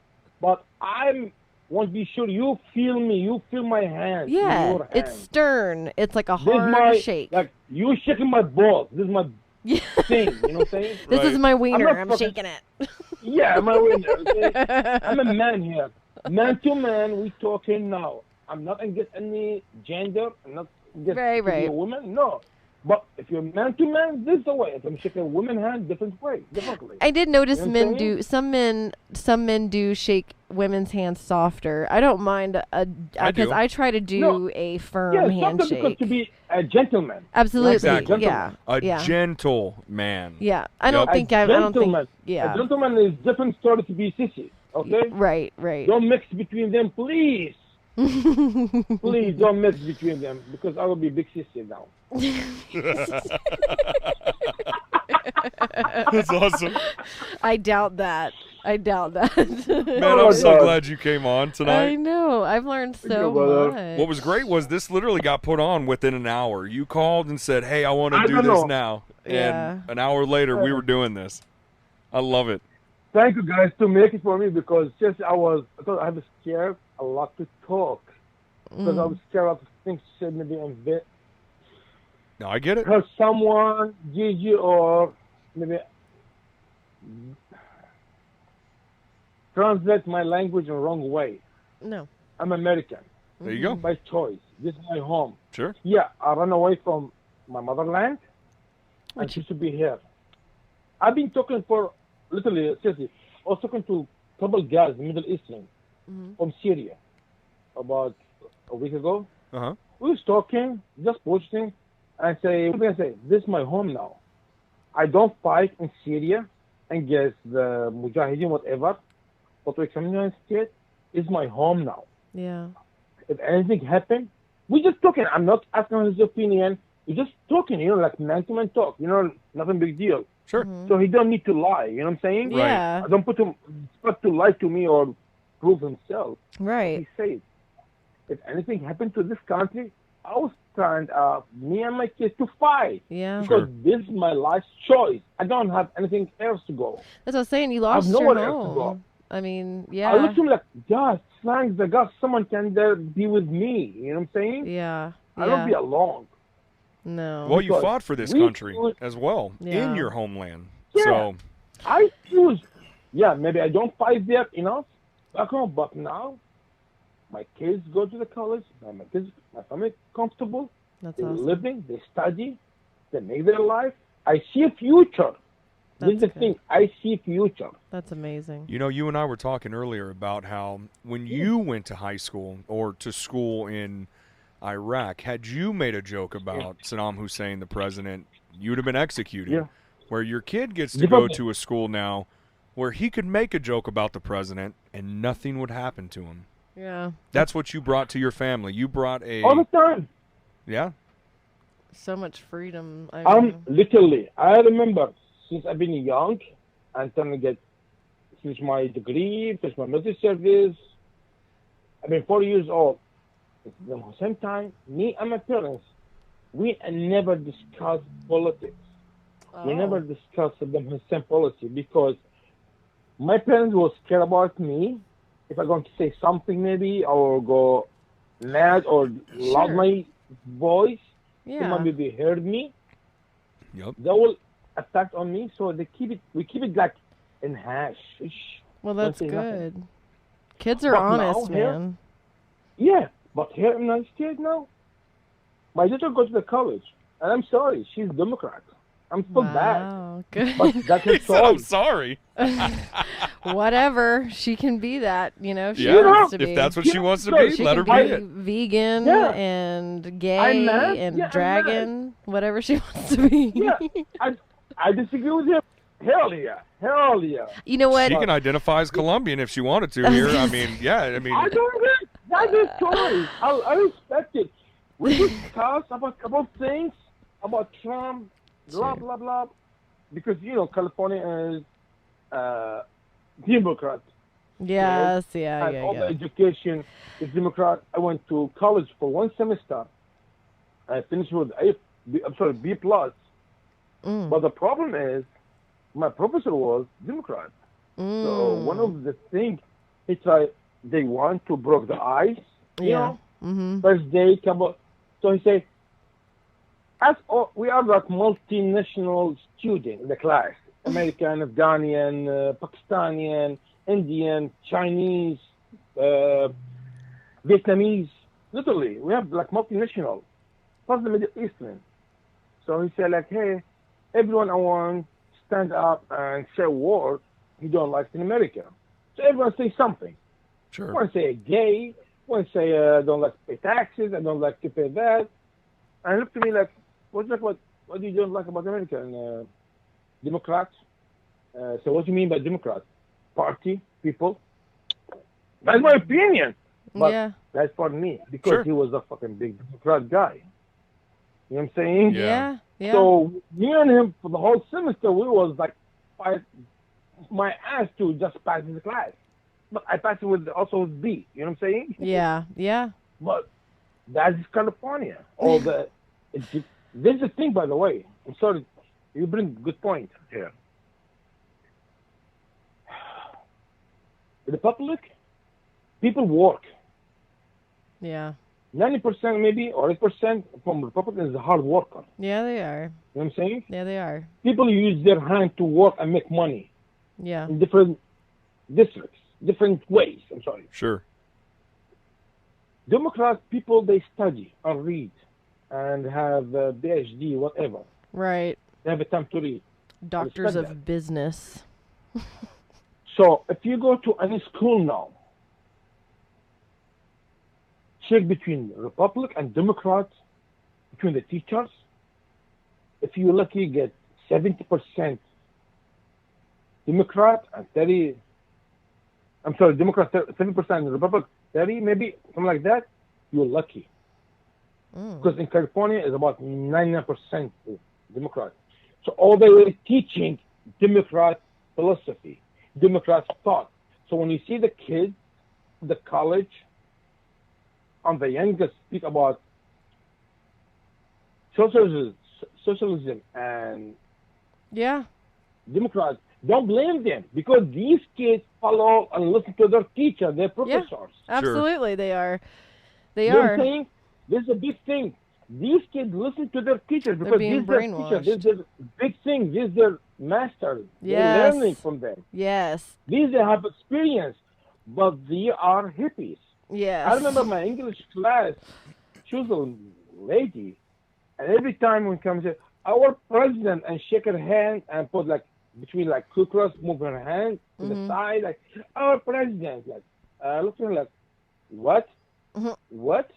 but I want to be sure you feel me, you feel my hand. in Yeah, your it's hand. stern. It's like a This is hard my shake. like you shaking my balls. This is my Yeah. thing. You know what I'm saying? This is Right. my wiener. not I'm fucking- shaking it. Yeah, I'm a winner. Okay? I'm a man here. Man to man, we talking now. I'm not against any gender. I'm not against Right, to be right. a woman. No. But if you're man to man, this is the way. If I'm shaking a woman's hand, differently. I did notice You know what I'm men do some men do shake women's hands softer. I don't mind because do. I try to do No. a firm Yeah, something because handshake. to be a gentleman. Absolutely. Exactly. Yeah. A yeah. gentle man. Yeah. I don't Yep. think A I don't think gentleman. yeah. A gentleman is different story to be sissy. Okay? Right, right. Don't mix between them, please. Please don't mix between them because I will be big sister now. That's awesome. I doubt that. Man, Oh, I'm so God. glad you came on I tonight. know. I've learned so you, brother. much. What was great was this literally got put on within an hour. You called and said, hey, I want to I do don't this know. now. Yeah. And an hour later, we were doing this. I love it. Thank you guys to make it for me because just I thought I was scared a lot to talk because I was scared of things to say maybe No, I get it. hurt someone, Gigi, or maybe translate my language in the wrong way. No. I'm American There you go. by choice. This is my home. Sure. Yeah, I run away from my motherland and she should be here. I've been talking for literally, seriously, I was talking to a couple guys, Middle Eastern, from Syria, about a week ago. Uh-huh. We was talking, just posting, and this is my home now. I don't fight in Syria against the Mujahideen, whatever, but we come to the United States. It's my home now. Yeah. If anything happened, we just talking. I'm not asking his opinion. We're just talking, like man-to-man talk, nothing big deal. Sure. So he don't need to lie, you know what I'm saying? Right. Yeah. I don't put him to lie to me or prove himself. Right. He said, if anything happened to this country, I was trying, me and my kids to fight. Yeah. Because this is my life's choice. I don't have anything else to go. That's what I was saying. You I have lost your nowhere else to go. home. I mean, I yeah. looked at him like, God, thanks the God, someone can there be with me. You know what I'm saying? Yeah. I don't be alone. No. Well, you Because fought for this we country choose- as well Yeah. in your homeland. Yeah. So, I choose, maybe I don't fight there enough back home, but now my kids go to the college, my family comfortable, That's they're awesome. living, they study, they make their life. I see a future. This is the That's good. thing, I see future. That's amazing. you and I were talking earlier about how when you went to high school or to school in Iraq, had you made a joke about Saddam Hussein, the president, you'd have been executed. Yeah. Where your kid gets to Yeah, go but- to a school now where he could make a joke about the president and nothing would happen to him. Yeah. That's what you brought to your family. You brought All the time. yeah. So much freedom. Literally, I remember since I've been young, until I finish my degree, finish my military service. I've been 4 years old. At the same time, me and my parents, we never discussed politics. We never discussed the Hussein policy because my parents were scared about me. If I'm going to say something maybe or go mad or loud Sure. my voice, Yeah. someone maybe heard me. Yep. They will attack on me, so we keep it like in hash. Well, Don't that's say nothing. good. Kids are But now honest, here- man. Yeah, but here in the United States now, my daughter goes to the college, and I'm sorry, she's a Democrat. I'm so bad, Wow. Good. but that's her He said, I'm choice. sorry. Whatever. She can be that, if she Yeah. wants to be. If that's what she wants to So be, She let her can be be it. vegan Yeah. and gay I'm mad. and Yeah, I'm dragon, whatever she wants to be. Yeah, I disagree with him. Hell yeah, hell yeah. You know what? She can identify as Colombian if she wanted to here. I mean, yeah, I mean, I don't get that's his choice. I respect it. We discuss about a couple of things about Trump, blah Sure. blah blah, because California is Democrat. Yes, yeah, And yeah, all the yeah. education is Democrat. I went to college for one semester. I finished with B plus. Mm. But the problem is, my professor was Democrat. So one of the things they want to break the ice. You Yeah. know, Mm-hmm. first day come up. So he said, we are like multinational student in the class. American, Afghanian, Pakistani, Indian, Chinese, Vietnamese. Literally, we have like multinational, plus the Middle Eastern. So he said like, hey, everyone I want stand up and say a word he don't like in America. So everyone say something. sure. One say gay, one say I don't like to pay taxes, I don't like to pay that. And look to me like, what do you don't like about American Democrats? So what do you mean by Democrats? Party, people? That's my opinion. But Yeah. That's for me because Sure. he was a fucking big Democrat guy. You know what I'm saying? Yeah. Yeah. So me and him for the whole semester, we was like fight my ass to just pass his class. But I passed it with also with B. You know what I'm saying? Yeah. Yeah. But that's California. This is the thing, by the way. I'm sorry, you bring a good point here. The public, people work. Yeah. 90% maybe or 8% from Republicans is a hard worker. Yeah, they are. You know what I'm saying? Yeah, they are. People use their hand to work and make money Yeah. in different districts, different ways. I'm sorry. Sure. Democrat people, they study and read and have a PhD, whatever. Right. They have a time to read. Doctors respect of that. business. So if you go to any school now, check between Republican and Democrat, between the teachers. If you're lucky, get 70% Democrat and 30. I'm sorry, Democrat 70% Republican 30, maybe something like that. You're lucky because in California it's about 99% Democrat. So all they were teaching Democrat philosophy, Democrat thought. So when you see the kids, the college, and the youngest speak about socialism and Yeah. Democrats, don't blame them because these kids follow and listen to their teacher, their professors. Absolutely, they are. They You know what are. I'm saying? This is a big thing. These kids listen to their teachers because being these are their brainwashed. teachers. This is their big thing. These are their masters. Yes. They're learning from them. Yes. These they have experience, but they are hippies. Yes. I remember my English class, she was a lady, and every time when comes here, our president and shake her hand and put like between like two cross, move her hand to the side, like our president, like looking like what? What?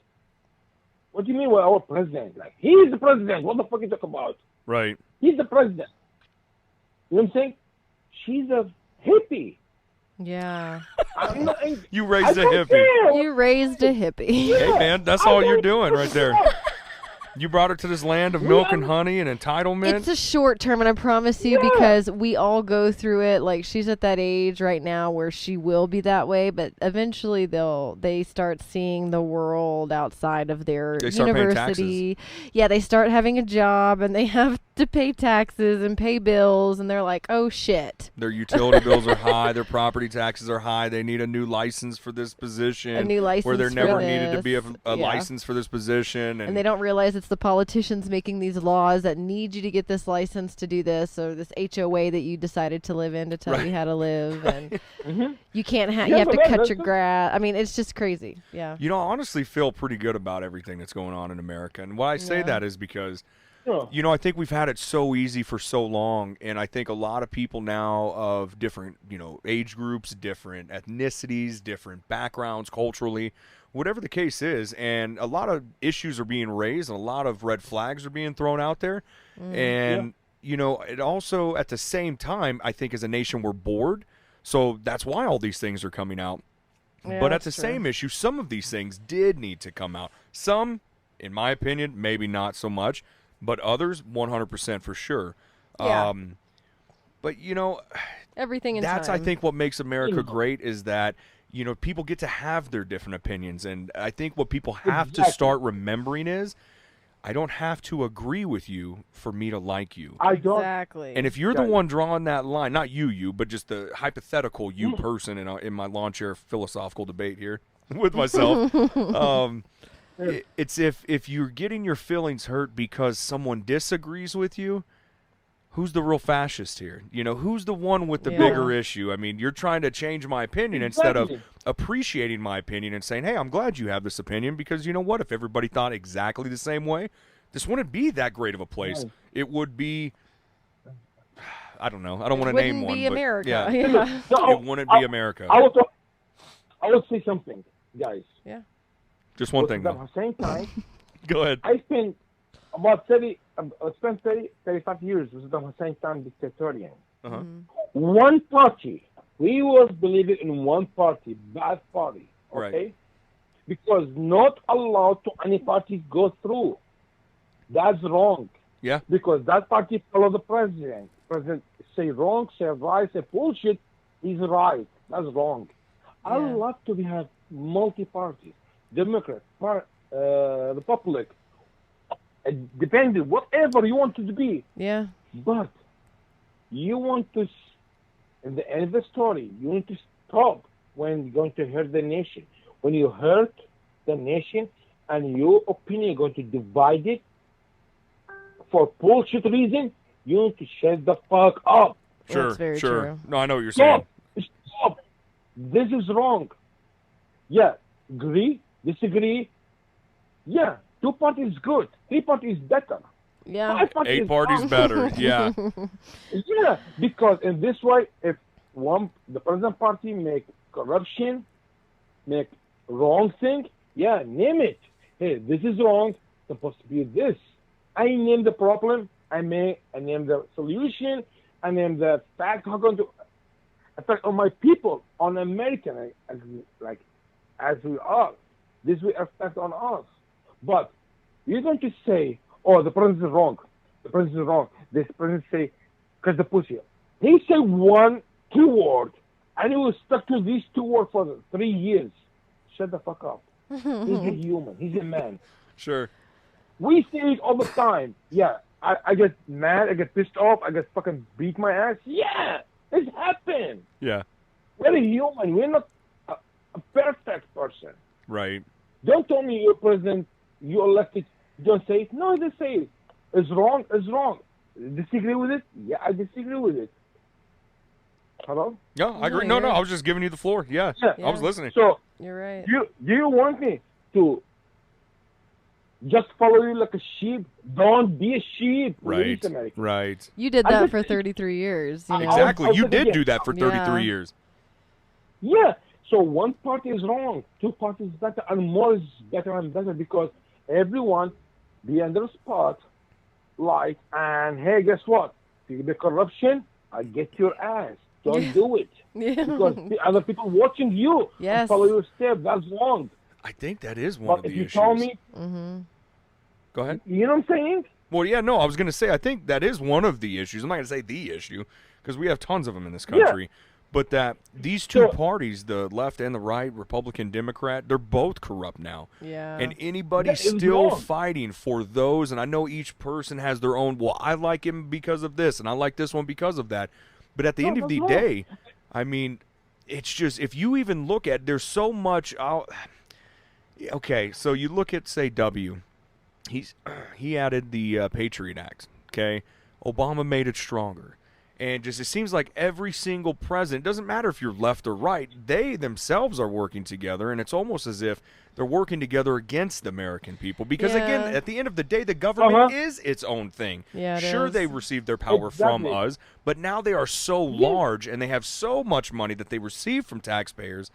What do you mean by our president? Like he's the president. What the fuck you talk about? Right. He's the president. You know what I'm saying? She's a hippie. Yeah. I'm not, You I raised a don't hippie. care. You raised a hippie. Hey, man, that's I all you're don't doing right there. care. You brought her to this land of milk and honey and entitlement. It's a short term, and I promise you, because we all go through it. Like she's at that age right now where she will be that way, but eventually they start seeing the world outside of their They start paying university. Yeah, they start having a job, and they have to pay taxes and pay bills, and they're like, oh shit. Their utility bills are high. Their property taxes are high. They need a new license for this position. A new license where there for never needed to be a this. license for this position. And they don't realize it's the politicians making these laws that need you to get this license to do this, or this HOA that you decided to live in to tell you how to live, and you can't have. You have to cut your grass. I mean, it's just crazy. Yeah. You know, I honestly feel pretty good about everything that's going on in America. And why I say that is because, you know, I think we've had it so easy for so long. And I think a lot of people now of different, you know, age groups, different ethnicities, different backgrounds, culturally, whatever the case is. And a lot of issues are being raised and a lot of red flags are being thrown out there. And, you know, it also at the same time, I think as a nation, we're bored. So that's why all these things are coming out. Yeah, but at the that's true. same issue, some of these things did need to come out. Some, in my opinion, maybe not so much, but others, 100% for sure. Yeah. But, you know, Everything in that's, time. I think, what makes America great is that, you know, people get to have their different opinions. And I think what people have to start remembering is, I don't have to agree with you for me to like you. I don't. Exactly. And if you're the one drawing that line, not you, but just the hypothetical you person in my lawn chair philosophical debate here with myself, it's if you're getting your feelings hurt because someone disagrees with you, who's the real fascist here? You know, who's the one with the bigger issue? I mean, you're trying to change my opinion instead of appreciating my opinion and saying, hey, I'm glad you have this opinion because you know what? If everybody thought exactly the same way, this wouldn't be that great of a place. Right. It would be, I don't know. I don't want to name one. Wouldn't be but America. Yeah, Yeah. it wouldn't be America. I will say something, guys. Yeah. Just one With thing, Saddam though. Hussein time, Go ahead. I spent about 35 years with Saddam Hussein time dictatorial. Uh-huh. One party. We was believing in one party, bad party. Okay? Right. because not allowed to any party go through. That's wrong. Yeah. Because that party follow the president. President say wrong, say right, say bullshit. He's right. That's wrong. I Yeah. love to have multi-parties, Democrat, Republic, depending whatever you want it to be. Yeah. But you want to, in the end of the story, you need to stop when you're going to hurt the nation. When you hurt the nation and your opinion is going to divide it for bullshit reason, you need to shut the fuck up. Sure, That's very sure. true. No, I know what you're saying. Stop. This is wrong. Yeah, agree, disagree. Yeah, 2 parties is good. 3 parties is better. Yeah. 5 parties 8 is parties awesome. better. Yeah. Yeah, because in this way, if the president party make corruption, make wrong thing, yeah, name it. Hey, this is wrong. Supposed to be this. I name the problem. I name the solution. I name the fact how going to affect on my people, on American, like as we are. This will affect on us. But you're going to say, oh, the president is wrong. The president is wrong. This president say, because the pussy. He say 1, 2 words, and he was stuck to these 2 words for 3 years. Shut the fuck up. He's a human. He's a man. Sure. We see it all the time. Yeah, I get mad. I get pissed off. I get fucking beat my ass. Yeah, it's happened. Yeah. We're a human. We're not a perfect person. Right. Don't tell me you're president, you elected. Don't say it. No, just say it. It's wrong. It's wrong. Disagree with it? Yeah, I disagree with it. Hello? Yeah, I agree. No, I was just giving you the floor. Yeah. Yeah. I was listening. So, You're right. do you want me to just follow you like a sheep? Don't be a sheep. Right. Please, America. Right. You did I that just- for 33 years. You know? Exactly. I'll You say it did again. do that for 33 Yeah. years. Yeah. So 1 party is wrong, 2 parties is better, and more is better and better because everyone be under the spotlight. And hey, guess what? If you be corruption, I get your ass. Don't Yeah. do it Yeah. because the other people watching you Yes. and follow your step. That's wrong. I think that is one But of if the you issues. tell me, Go ahead. you know what I'm saying? Well, yeah, no, I was going to say, I think that is one of the issues. I'm not going to say the issue, because we have tons of them in this country. But that these 2 Sure. parties, the left and the right, Republican, Democrat, they're both corrupt now. Yeah. And anybody That is still wrong. fighting for those, and I know each person has their own, well, I like him because of this, and I like this one because of that. But at the end of the that's wrong. day, I mean, it's just, if you even look at, there's so much, okay, so you look at, say, W. He added the Patriot Act, okay? Obama made it stronger. And just it seems like every single president, doesn't matter if you're left or right, they themselves are working together, and it's almost as if they're working together against the American people. Because, again, Yeah. at the end of the day, the government Uh-huh. is its own thing. Yeah, it sure, is. they received their power from Exactly. us, but now they are so large, and they have so much money that they receive from taxpayers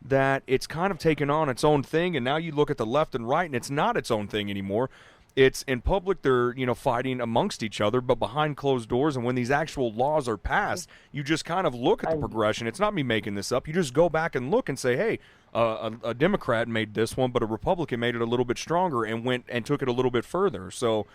that it's kind of taken on its own thing. And now you look at the left and right, and it's not its own thing anymore. It's in public, they're, fighting amongst each other, but behind closed doors. And when these actual laws are passed, you just kind of look at the progression. It's not me making this up. You just go back and look and say, hey, a Democrat made this one, but a Republican made it a little bit stronger and went and took it a little bit further. So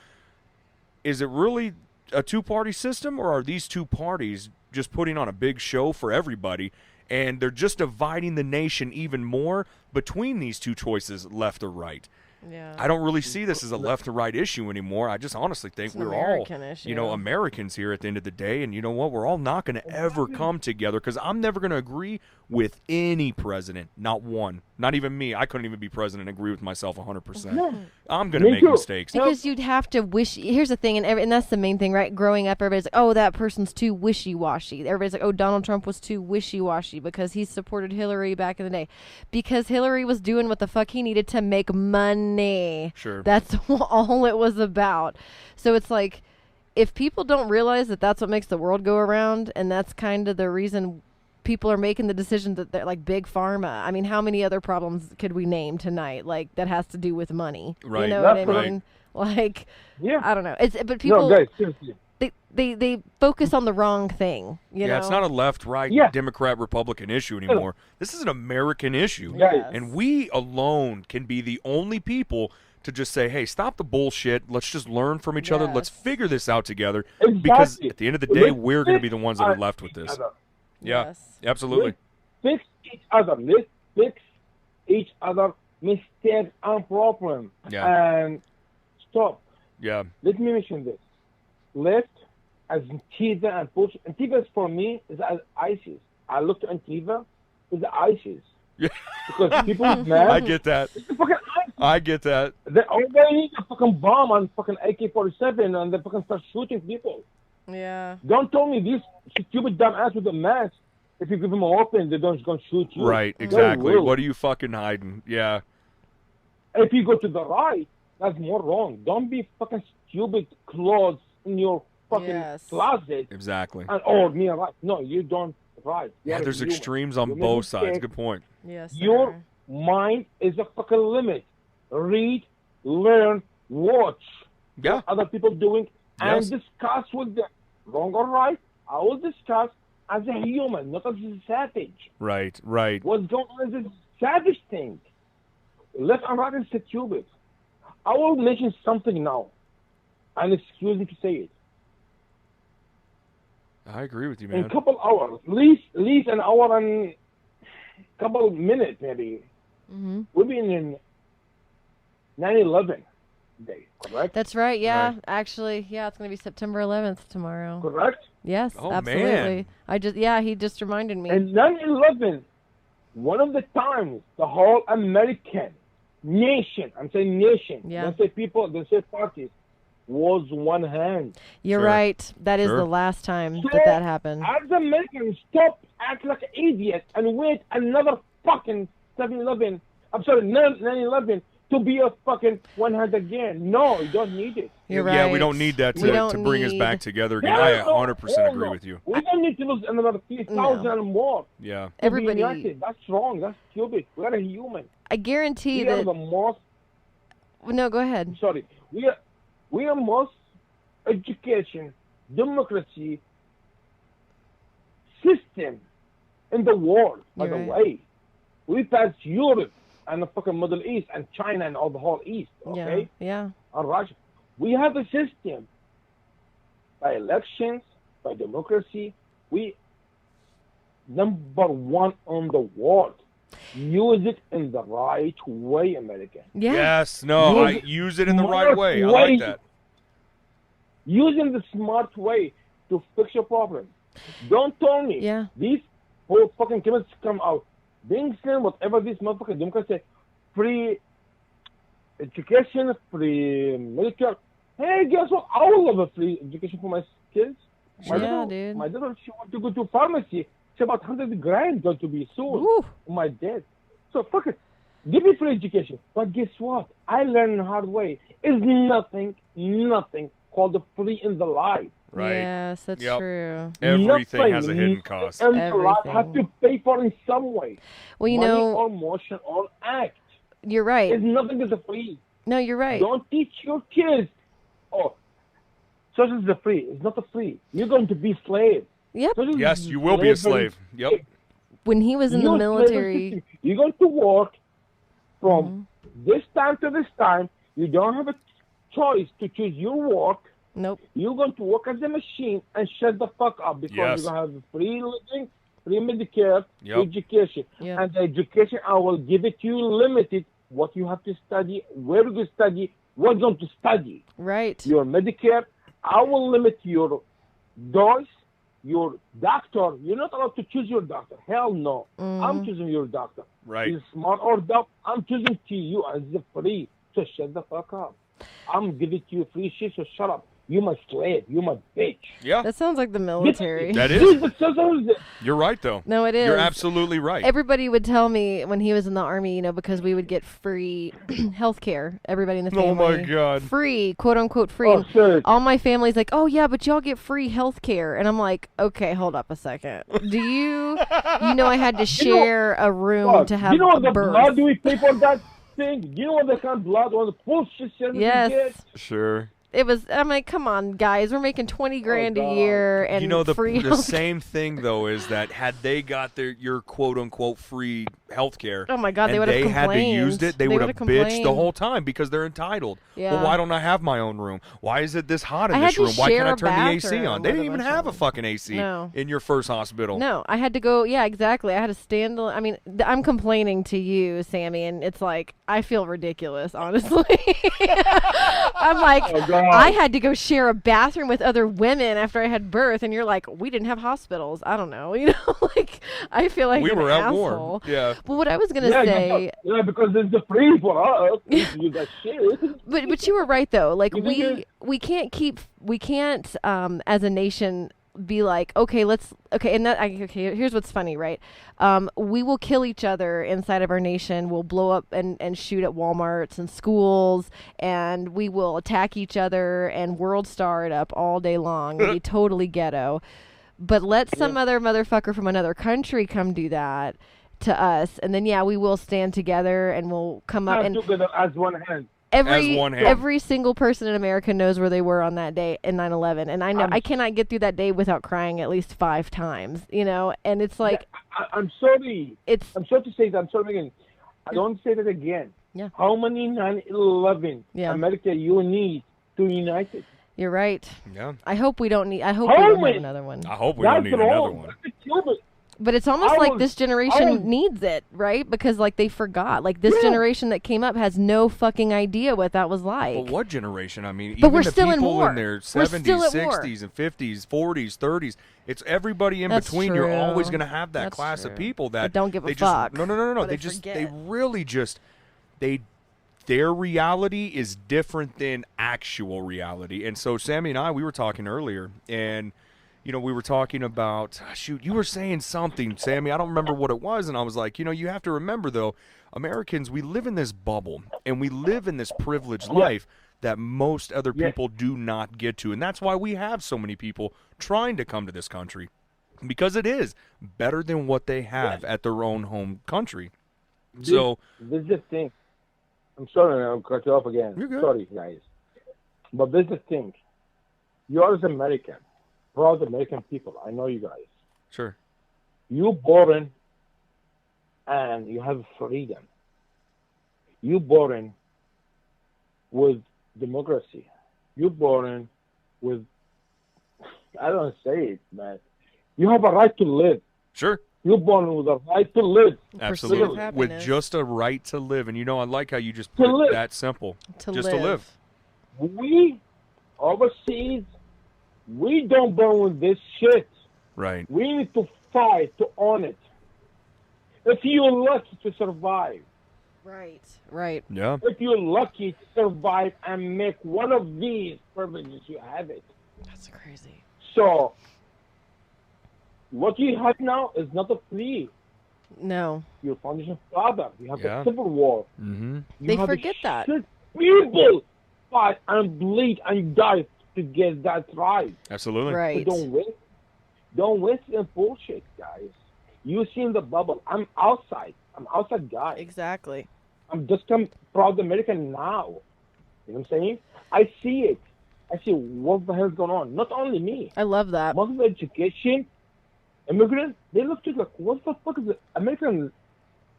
is it really a 2-party system, or are these 2 parties just putting on a big show for everybody? And they're just dividing the nation even more between these 2 choices, left or right. Yeah. I don't really see this as a left or right issue anymore. I just honestly think It's an we're all, American issue. Americans here at the end of the day. And you know what? We're all not going to ever come together, because I'm never going to agree with any president. Not one. Not even me. I couldn't even be president and agree with myself 100%. I'm going to Me make too. mistakes. Because you'd have to wish. Here's the thing, and that's the main thing, right? Growing up, everybody's like, "Oh, that person's too wishy-washy." Everybody's like, "Oh, Donald Trump was too wishy-washy because he supported Hillary back in the day," because Hillary was doing what the fuck he needed to make money. Sure. That's all it was about. So it's like, if people don't realize that that's what makes the world go around, and that's kind of the reason people are making the decision that they're like big pharma. I mean, how many other problems could we name tonight, like that has to do with money? Right. You know what I That's mean? Like, Yeah. I don't know. But people No, guys, seriously. they focus on the wrong thing. You know? It's not a left-right Yeah. Democrat-Republican issue anymore. This is an American issue. Yes. And we alone can be the only people to just say, hey, stop the bullshit. Let's just learn from each other. Let's Yes. figure this out together. Exactly. Because at the end of the day, Let's we're going to be fix the ones that are our- left with this. other. Yeah, Yes. absolutely. Let's fix each other. Let's fix each other mistakes and problem. Yeah. And stop. Yeah. Let me mention this. Left as Antiva and Bush. Antiva is for me is as ISIS. I look to Antiva is ISIS. Yeah. Because people is mad. I get that. It's fucking ISIS. I get that. All they need is a fucking bomb and fucking AK-47 and they fucking start shooting people. Yeah. Don't tell me these stupid dumb ass with a mask. If you give them a weapon, they don't gonna shoot you. Right, They exactly. will. What are you fucking hiding? Yeah. If you go to the right, that's more wrong. Don't be fucking stupid clothes in your fucking Yes. closet Exactly. and me right. No, you don't right. Yeah, You're there's human. extremes on You make both sides. mistakes. Good point. Yes. Your sir. mind is a fucking limit. Read, learn, watch Yeah. what other people doing and Yes. discuss with them. Wrong or right, I will discuss as a human, not as a savage. Right, right. What's going on is a savage thing. Left and right is stupid. I will mention something now, and excuse me to say it. I agree with you, In a man. couple hours, least an hour and couple minutes maybe, Mm-hmm. we'll be in 9/11 day, correct? That's right. Yeah. Right. Actually, yeah, it's gonna be September 11th tomorrow. Correct? Yes, Oh, absolutely. man. He just reminded me. And 9/11, one of the times the whole American nation, I'm saying nation, Yeah. don't say people, don't say parties, was one hand. You're Sure. right. That is Sure. the last time So, that happened. As Americans, stop acting like idiots and wait another fucking 7/11. I'm sorry, 9/11 to be a fucking one hand again. No, you don't need it. You're right. Yeah, we don't need that We to don't bring us back need- together again. Hell I no, 100% hell agree no. with you. We don't need to lose another 3,000 No. and more. Yeah. To be Everybody, united. That's wrong. That's stupid. We are a human. I guarantee We are that. the most. No, go ahead. Sorry. We are most education, democracy system in the world. By You're the right. way, we passed Europe and the fucking Middle East and China and all the whole East. Okay. Yeah. And Russia. We have a system by elections, by democracy. We number one on the world. Use it in the right way, America. Yeah. Yes, no, I Use it use it in the right smart way. I way. like that. Using the smart way to fix your problem. Don't tell me Yeah. these whole fucking chemists come out. Being said whatever these motherfuckers Democrats say, free education, free Medicare. Hey, guess what? I will have a free education for my kids. My Yeah, daughter, dude. My daughter, she wants to go to pharmacy. It's about 100 grand going to be soon. Woo. My dad. So fuck it. Give me free education. But guess what? I learned the hard way. Is nothing called free in the life. Right. Yes, that's Yep. true. Everything has a Nothing hidden cost. in the life have Everything. to pay for in some way. Well, you Money know, or motion or act. you're right. Is nothing is free. No, you're right. Don't teach your kids. Oh, social is free. It's not a free. You're going to be slave. Yep. Social Yes, is you will be a slavery. slave. Yep. When he was in the You're military, slave. You're going to work from Mm-hmm. this time to this time. You don't have a choice to choose your work. nope. You're going to work as a machine and shut the fuck up because Yes. you're going to have free living, free Medicare, Yep. free education. Yep. And the education, I will give it to you limited. What you have to study, where to study, what going to study. Right. Your Medicare, I will limit your dose, your doctor. You're not allowed to choose your doctor. Hell no. I'm choosing your doctor. Right. He's smart or dumb. I'm choosing to you as a free. So shut the fuck up. I'm giving you free shit, so shut up. You my slave. You my bitch. Yeah. That sounds like the military. That This is. the system. You're right, though. No, it is. You're absolutely right. Everybody would tell me when he was in the army, you know, because we would get free health care. Everybody in the family. Oh, my God. Free, quote unquote free. Oh, And sure. all my family's like, oh, yeah, but y'all get free health care. And I'm like, okay, hold up a second. Do you know I had to share a room Fuck. to have You know a what the birth? blood we pay for that thing? You know what the kind of blood or the bullshit shit we Yes. get? Sure. I'm like, come on, guys, we're making 20 grand a year and you know, free the healthcare. same thing though is that had they got your quote unquote free healthcare, Oh my God, they and would have they complained. had to use it, they would have would've bitched the complained. whole time because they're entitled. Yeah. Well, why don't I have my own room? Why is it this hot in I had this to room? Why share can't I a turn the AC bathroom on? They with didn't a even bunch have a of them. fucking AC No. in your first hospital. No, I had to go. Yeah, exactly. I had to stand. I mean, I'm complaining to you, Sammy, and it's like I feel ridiculous, honestly. I'm like, I had to go share a bathroom with other women after I had birth, and you're like, we didn't have hospitals. I don't know, like I feel like We an were at asshole. war. Yeah. But what I was gonna say, because it's the free for us. You got shit. but you were right though. Like You think we can't as a nation be like, okay, here's what's funny, right? We will kill each other inside of our nation. We'll blow up and shoot at Walmarts and schools, and we will attack each other and world star it up all day long and be totally ghetto. But let some other motherfucker from another country come do that to us, and then we will stand together and we'll come up and together as one hand. Every single person in America knows where they were on that day in 9/11, and I know I cannot get through that day without crying at least 5 times, and it's like I'm sorry. I'm sorry to say that. I'm sorry again. I don't say that again. Yeah. How many 9/11 America you need to unite it? You're right. Yeah. I hope we don't have another one. I hope we don't need another one. But it's almost like this generation needs it, right? Because like they forgot. Like this generation that came up has no fucking idea what that was like. Well, what generation? I mean, but even we're the still people in war. in their We're still 70s, at war. 60s, and 50s, 40s, 30s. It's everybody in That's between. true. You're always going to have that That's class true. of people that That don't give a they fuck, Just, no. or They forget. really just their reality is different than actual reality. And so Sammy and I, we were talking earlier, and we were talking about, you were saying something, Sammy. I don't remember what it was. And I was like, you have to remember, though, Americans, we live in this bubble, and we live in this privileged life that most other people do not get to. And that's why we have so many people trying to come to this country, because it is better than what they have at their own home country. This is the thing. I'm sorry, I'll cut you off again. You're good. Sorry, guys. But this is the thing. You're as American. Proud American people. I know you guys. Sure. You born and you have freedom. You born with democracy. You born with, I don't say it, man. You have a right to live. Sure. You're born with a right to live. Absolutely. With just a right to live. And I like how you just put it that simple. To live. We, overseas, we don't born with this shit. Right. We need to fight to own it. If you're lucky to survive. Right. Yeah. If you're lucky to survive and make one of these privileges, you have it. That's crazy. So, what you have now is not a free. No. Your foundation father. You have the Civil War. Mm-hmm. They forget that. People fight and bleed and die to get that right. Absolutely. Right. So don't waste in bullshit, guys. You see in the bubble. I'm outside guy. Exactly. I'm just a proud American now. You know what I'm saying? I see it. I see what the hell's going on. Not only me. I love that. Most of the education, immigrants, they look to like, what the fuck is the Americans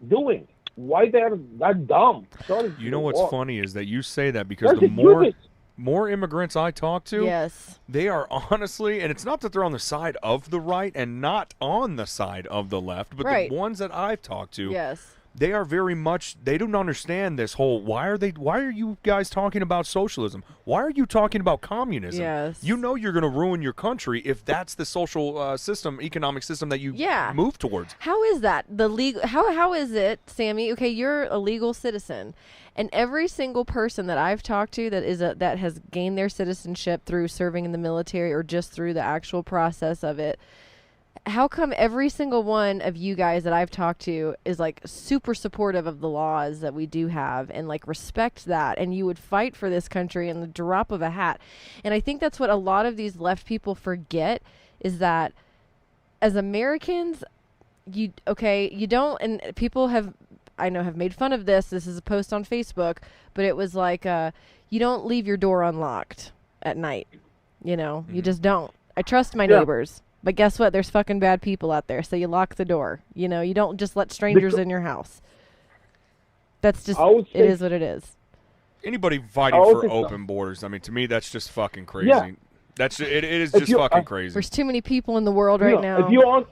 doing? Why they're that dumb? Sorry. You know what's funny is that you say that because the more immigrants I talk to, they are honestly, and it's not that they're on the side of the right and not on the side of the left, but the ones that I've talked to, they are very much, they don't understand this whole, why are you guys talking about socialism? Why are you talking about communism? Yes. You know you're going to ruin your country if that's the social system, economic system that you move towards. How is that? How is it, Sammy? Okay, you're a legal citizen. And every single person that I've talked to that has gained their citizenship through serving in the military or just through the actual process of it, how come every single one of you guys that I've talked to is like super supportive of the laws that we do have and like respect that, and you would fight for this country in the drop of a hat? And I think that's what a lot of these left people forget, is that as Americans, you don't, and people have made fun of this. This is a post on Facebook, but it was like, you don't leave your door unlocked. at night. You just don't. I trust my neighbors. But guess what? There's fucking bad people out there, so you lock the door. You don't just let strangers in your house. That's just, it is what it is. Anybody fighting for open borders, I mean, to me, that's just fucking crazy. Yeah. It is just fucking crazy. There's too many people in the world right now. If you want,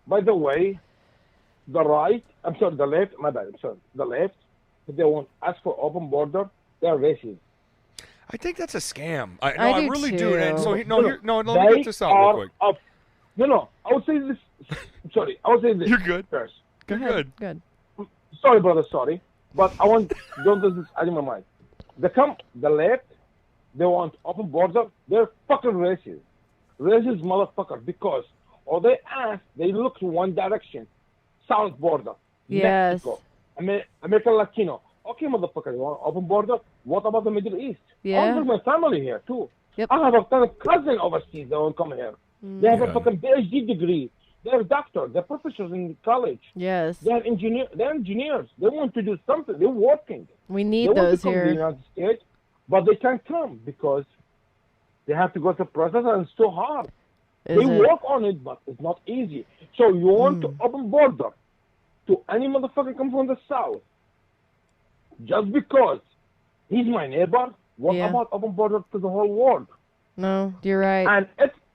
by the way, the left, my bad, the left, if they want ask for open border, they're racist. I think that's a scam. I really do. And so, let me get this out real quick. I would say this. Sorry, I would say this. You're good. First. Good. Sorry, brother, sorry. But I want, don't do this out of my mind. The left, they want open border. They're fucking racist. Racist motherfucker. Because all they ask, they look in one direction. South border. Yes. Mexico. American Latino. Okay, motherfucker, you want open border? What about the Middle East? Yeah. I have my family here, too. Yep. I have a ton of cousins overseas that won't come here. They have a fucking PhD degree. They're doctors. They're professors in college. Yes. They're engineers. They want to do something. They're working. We need they those want to come here. to the United States, but they can't come because they have to go through the process and it's so hard. They work on it, but it's not easy. So you want to open border to any motherfucker come from the South just because he's my neighbor? What about open border to the whole world? No, you're right. And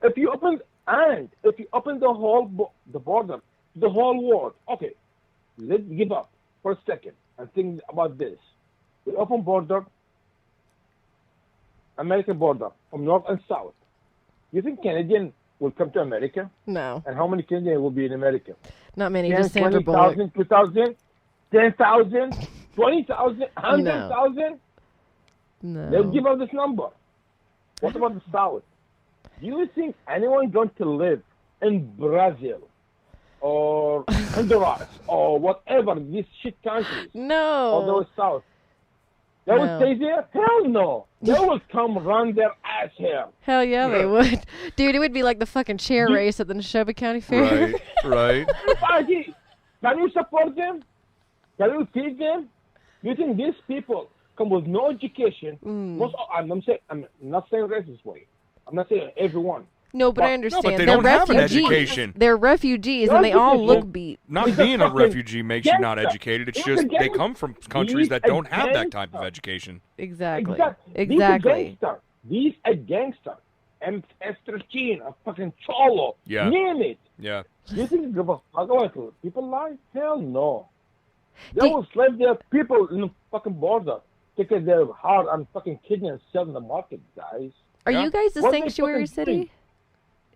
if you open the whole the border to the whole world, okay, let's give up for a second and think about this. The open border, American border from north and south. You think Canadian will come to America? No. And how many Canadians will be in America? Not many. 10, Just Sandra Bullock. 2,000, 10,000, 20,000, 100,000? No. They'll give us this number. What about the South? Do you think anyone going to live in Brazil or Honduras or whatever these shit countries? No. Or those South? They would stay there? Hell no. They will come run their ass here. Hell yeah, they would. Dude, it would be like the fucking chair race at the Neshoba County Fair. Right. Can you support them? Can you feed them? You think these people come with no education? I'm not saying racist way. I'm not saying everyone. No, but I understand. No, but they They're don't have an refugees. education. They're refugees, and they all look beat. Not being a refugee makes you not educated. It's just they come from countries that don't have that type of education. Exactly. These are gangsters. M13, a fucking cholo. Yeah. Name it. Yeah. You think they give a fuck about people life? Hell no. They will slave their people in the fucking border. Take their heart and fucking kidney and sell in the market, guys. Are you guys a sanctuary city?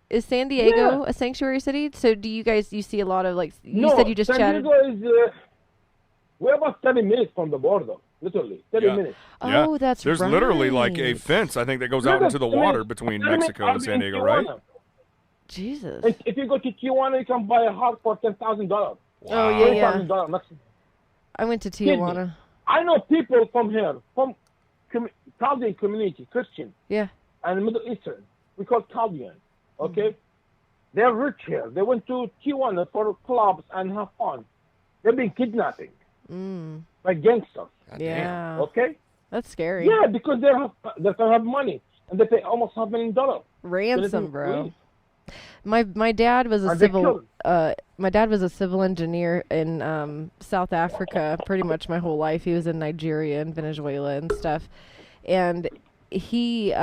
Is San Diego a sanctuary city? So do you guys, you see a lot of you said you just chatted. San Diego is, we're about 30 minutes from the border. Literally, 30 minutes. Oh, that's There's right. literally like a fence, I think, that goes out into the water between Mexico and San Diego, right? Jesus. And if you go to Tijuana, you can buy a heart for $10,000. Wow. Oh, yeah. $10,000. I went to Tijuana. I know people from here, from Chaldean community, Christian. Yeah. And Middle Eastern. We call Chaldean. Okay? They're rich here. They went to Tijuana for clubs and have fun. They've been kidnapping by gangsters. Yeah. Okay? That's scary. Yeah, because they can have money. And they pay almost $5 million. Ransom, bro. My dad was a civil engineer in South Africa pretty much my whole life. He was in Nigeria and Venezuela and stuff. And he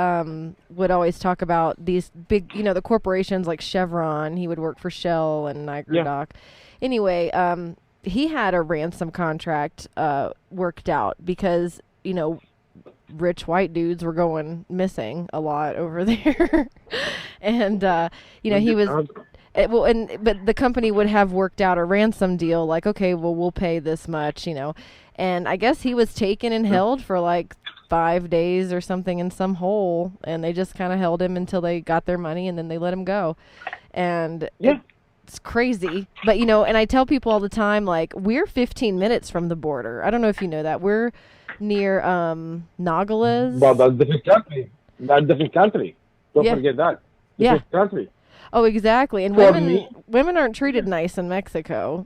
would always talk about these big, the corporations like Chevron. He would work for Shell and Niagara Dock. Anyway, he had a ransom contract worked out because, rich white dudes were going missing a lot over there. And, he was... but the company would have worked out a ransom deal, like, okay, well, we'll pay this much, And I guess he was taken and held for like 5 days or something in some hole, and they just kind of held him until they got their money, and then they let him go. And it's crazy. But, and I tell people all the time, like, we're 15 minutes from the border. I don't know if you know that. We're near Nogales. Well, that's a different country. Don't forget that. Different country. Oh, exactly. And women aren't treated nice in Mexico,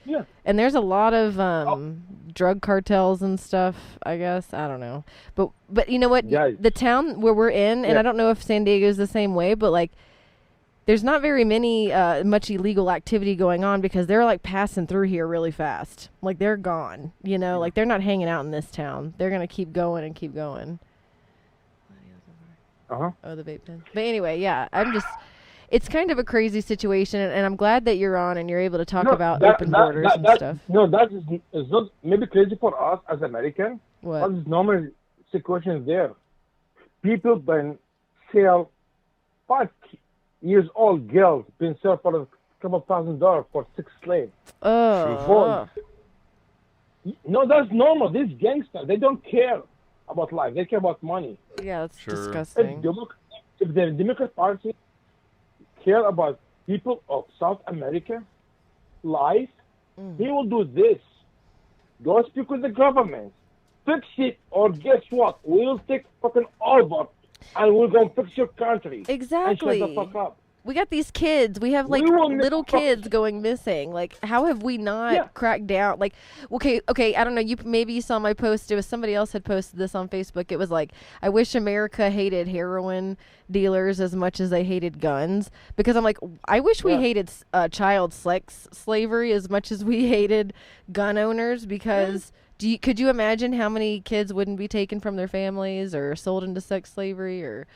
Yeah. And there's a lot of drug cartels and stuff, I guess. I don't know. But you know what? Guys. The town where we're in, and Yeah. I don't know if San Diego's the same way, but like there's not very much illegal activity going on because they're like passing through here really fast. Like they're gone, you know, like they're not hanging out in this town. They're going to keep going and keep going. Uh-huh. Oh, the vape pen. But anyway, yeah, it's kind of a crazy situation, and I'm glad that you're on and you're able to talk about open borders and stuff. No, that is not maybe crazy for us as Americans. What? That is normal situation there. People been sell 5-year-old girls been sold for a couple $1,000 for 6 slaves. Oh. No, that's normal. These gangsters, they don't care about life. They care about money. Yeah, that's Sure. disgusting. If the Democrat Party care about people of South America life, he will do this. Go speak with the government. Fix it, or guess what? We'll take fucking over and we're going to fix your country. Exactly. And shut the fuck up. We got these kids. We have like We will little never- kids going missing. Like, how have we not cracked down? Like, okay. I don't know. Maybe you saw my post. It was somebody else had posted this on Facebook. It was like, I wish America hated heroin dealers as much as they hated guns, because I'm like, I wish we hated child sex slavery as much as we hated gun owners, because. Could you imagine how many kids wouldn't be taken from their families or sold into sex slavery? Or,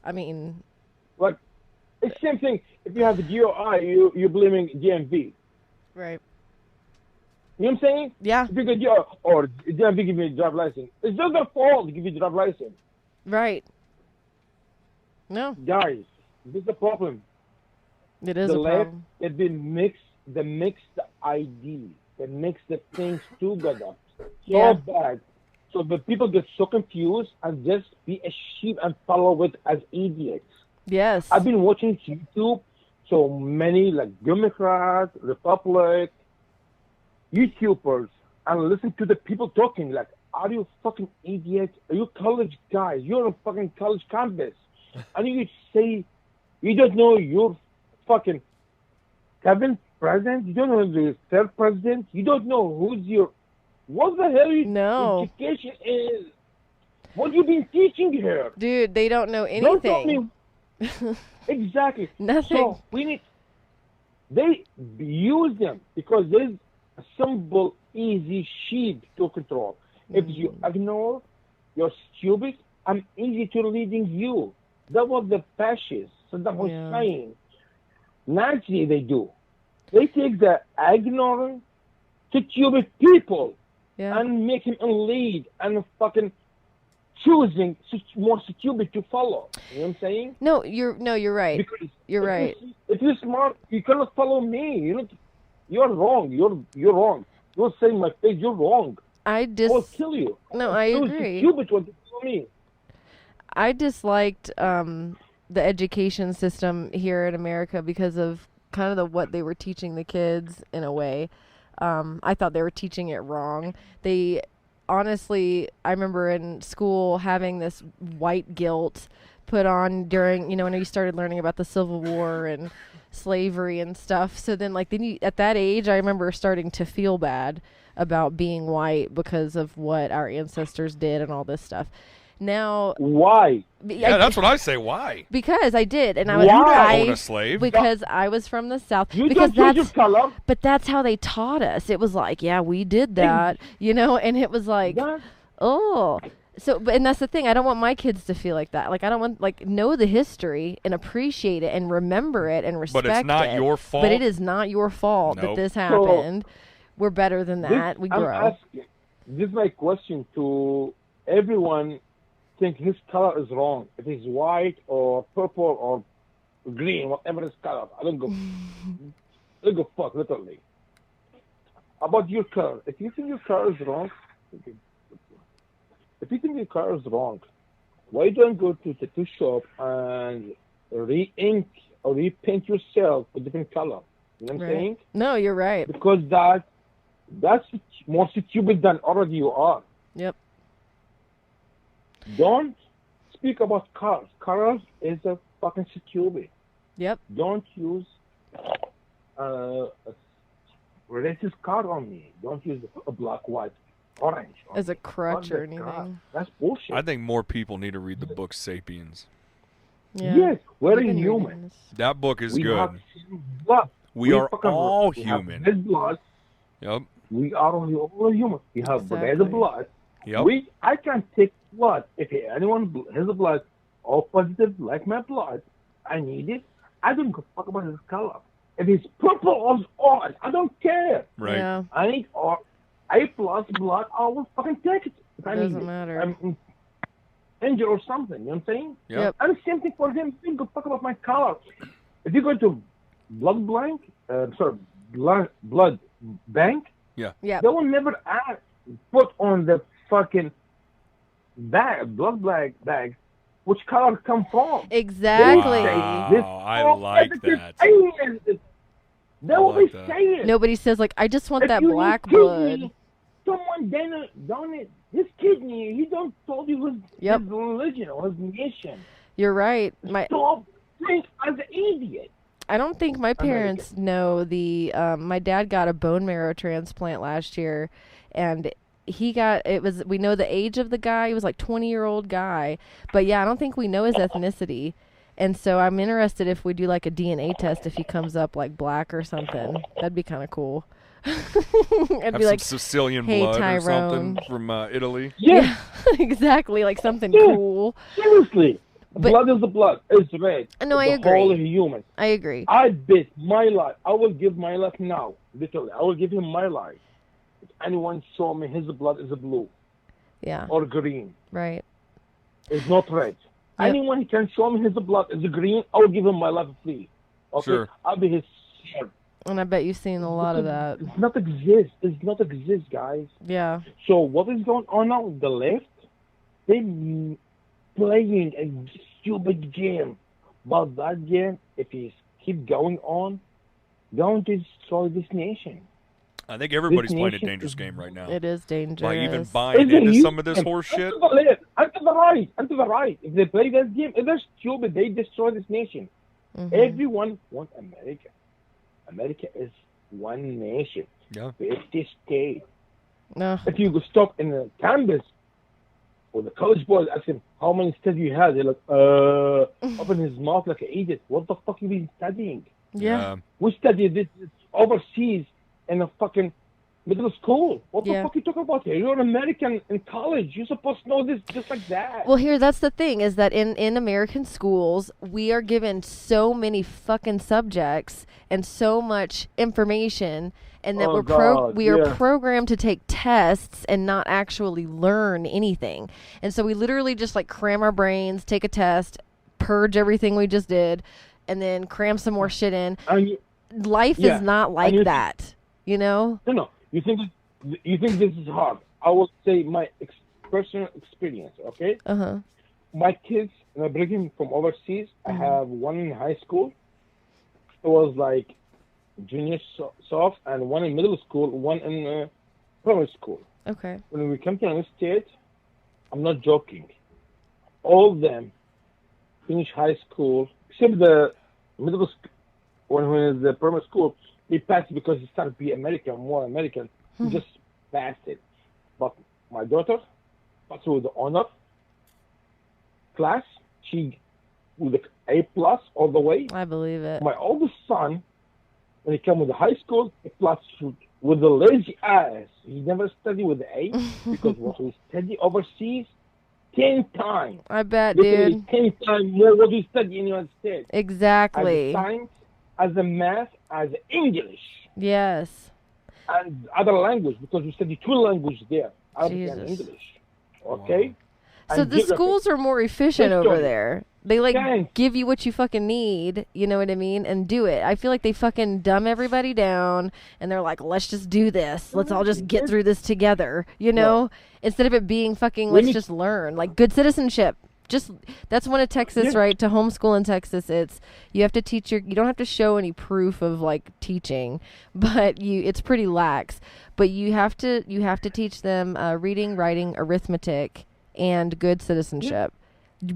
I mean, Like, it's the same thing. If you have a DOI, you're blaming DMV. right? You know what I'm saying? Yeah, If you get DOI, or DMV give you a driver's license, it's not their fault to give you a driver's license. right. No, Guys, this is the problem. it is The a left, problem. they mix the ID. They mix the things together. So Yeah. bad. So the people get so confused and just be a sheep and follow it as idiots. Yes. I've been watching YouTube, so many like Democrats, Republic, YouTubers, and listen to the people talking like, are you fucking idiots? Are you college guys? You're on fucking college campus. And you say, you don't know your fucking seventh president? You don't know the third president? You don't know who's your... What the hell No. education is? What you been teaching here? Dude, they don't know Don't tell anything. me. Exactly. Nothing. So we need... They use them because there's a simple, easy sheep to control. If you ignore, you're stupid, I'm easy to leading you. That was the fascists, Saddam Hussein. Nazi, they do. They take the ignorant, stupid people Yeah. and make him a lead and fucking choosing more stupid to follow. You know what I'm saying? No, you're right. Because You're if right. If you're smart, you cannot follow me. You're wrong. You're wrong. You're saying my face. You're wrong. I I will just kill you. No, I It was agree. Stupid what you tell me. I disliked the education system here in America because of kind of what they were teaching the kids in a way. I thought they were teaching it wrong. They honestly, I remember in school having this white guilt put on during, when you started learning about the Civil War and slavery and stuff. So then at that age, I remember starting to feel bad about being white because of what our ancestors did and all this stuff. Now, Why? Yeah, that's what I say. Why? because I did, and I was Why? Own a slave? because I was from the South. You Because don't choose your color. but that's how they taught us. It was like, yeah, we did that, and it was like, That- oh. So, and that's the thing. I don't want my kids to feel like that. Like, I don't want, know the history and appreciate it and remember it and respect it. But it's not your fault? But it is not your fault that Nope. this happened. We're better than that. We I'm grow. asking, this is my question to everyone. Think his color is wrong. If he's white or purple or green, whatever his color, I don't go fuck, literally. About your color, if you think your color is wrong, why don't go to the tattoo shop and re-ink or repaint yourself a different color? You know what I'm Right. saying? No, you're right. Because that's more stupid than already you are. Yep. Don't speak about cars. Cars is a fucking stupid. Yep. Don't use racist card on me. Don't use a black, white, orange. on As a me. crutch Fuck or that card. anything. That's bullshit. I think more people need to read the book Sapiens. Yeah. Yes, we're You've been reading human. this. That book is We good. have blood. We are fucking- all we have human. red blood. Yep. We are all human. We have red Exactly. blood. Yep. I can take blood. If anyone has a blood all positive like my blood, I need it. I don't give a fuck about his color. If it's purple or orange, I don't care. Right. Yeah. I need A plus blood. I will fucking take it. If I need Doesn't it. matter. I'm injured or something. You know what I'm saying? Yep. And the same thing for him. He don't give a fuck about my color. If you go to blood bank, Yeah. they will never put on the fucking blood bag which color come from. Exactly. Wow, I like that. They will like be that. saying. Nobody says like, I just want If that you black need blood. kidney, someone donate his kidney. He don't told you Yep. his religion or his nation. You're right. Stop think as an idiot. I don't think my parents know the. My dad got a bone marrow transplant last year, and we know the age of the guy. He was like 20-year-old guy, but yeah, I don't think we know his ethnicity. And so I'm interested if we do like a DNA test if he comes up like black or something. That'd be kind of cool. I'd Have be some like, Sicilian "Hey, blood or Tyrone." something from Italy. Yeah, exactly, like something Yeah. cool. seriously. But- Blood is the blood. It's red. No, I the agree. whole human. I agree. I bet my life. I will give my life now. Literally, I will give him my life. If anyone saw me, his blood is blue Yeah, or green. right. It's not red. Yep. Anyone who can show me his blood is green, I will give him my life free. Okay? Sure. I'll be his servant. And I bet you've seen a lot of that. It's not exist. It's not exist, guys. Yeah. So what is going on now with the left? They playing a stupid game. But that game, if he keep going on, going to destroy this nation. I think everybody's This playing a nation dangerous is- game right now. It is dangerous. By even buying It's a into huge some of this game. horse shit. And to the left, and to the right, and to the right. If they play that game, if they're stupid, they destroy this nation. Mhm. Everyone wants America. America is one nation. Yeah. 50 states. No. If you go stop in the campus or the college boys, ask him how many studies you had, they're like, open his mouth like an idiot. What the fuck you been studying? Yeah. We studied this overseas in a fucking middle school. What the Yeah. fuck you talking about here? You're an American in college. You're supposed to know this just like that. Well, here, that's the thing, is that in American schools, we are given so many fucking subjects and so much information, and that Oh, we are yeah. programmed to take tests and not actually learn anything. And so we literally just like cram our brains, take a test, purge everything we just did, and then cram some more shit in. And you, Life Yeah. is not like you- that, you know? no. You think this is hard? I will say my personal experience. Okay. Uh-huh. My kids, and I bring them from overseas. I have one in high school. It was like junior soft, and one in middle school, one in primary school. Okay. When we come to the state, I'm not joking. All of them finish high school, except the middle school. When the primary school, he passed because he started to be American, more American. He just passed it. But my daughter passed with the honor class. She with the A plus all the way. I believe it. My oldest son, when he came with the high school, A plus with the lazy ass. He never studied with the A because what we study overseas, 10 times. I bet, Literally dude. 10 times more what we study in the United States. As Exactly. a science, as a math, as English, Yes. and other language because we study two languages there, Arabic and Jesus. English. Okay? So And the geography. schools are more efficient over History. there. They like Thanks. give you what you fucking need, you know what I mean, and do it. I feel like they fucking dumb everybody down and they're like, let's just do this. Let's all just get through this together, you know? Instead of it being fucking We let's need- just learn. Like good citizenship. Just that's one of Texas, Yeah. right? To homeschool in Texas, it's you have to teach you don't have to show any proof of like teaching, but it's pretty lax. But you have to teach them reading, writing, arithmetic, and good citizenship.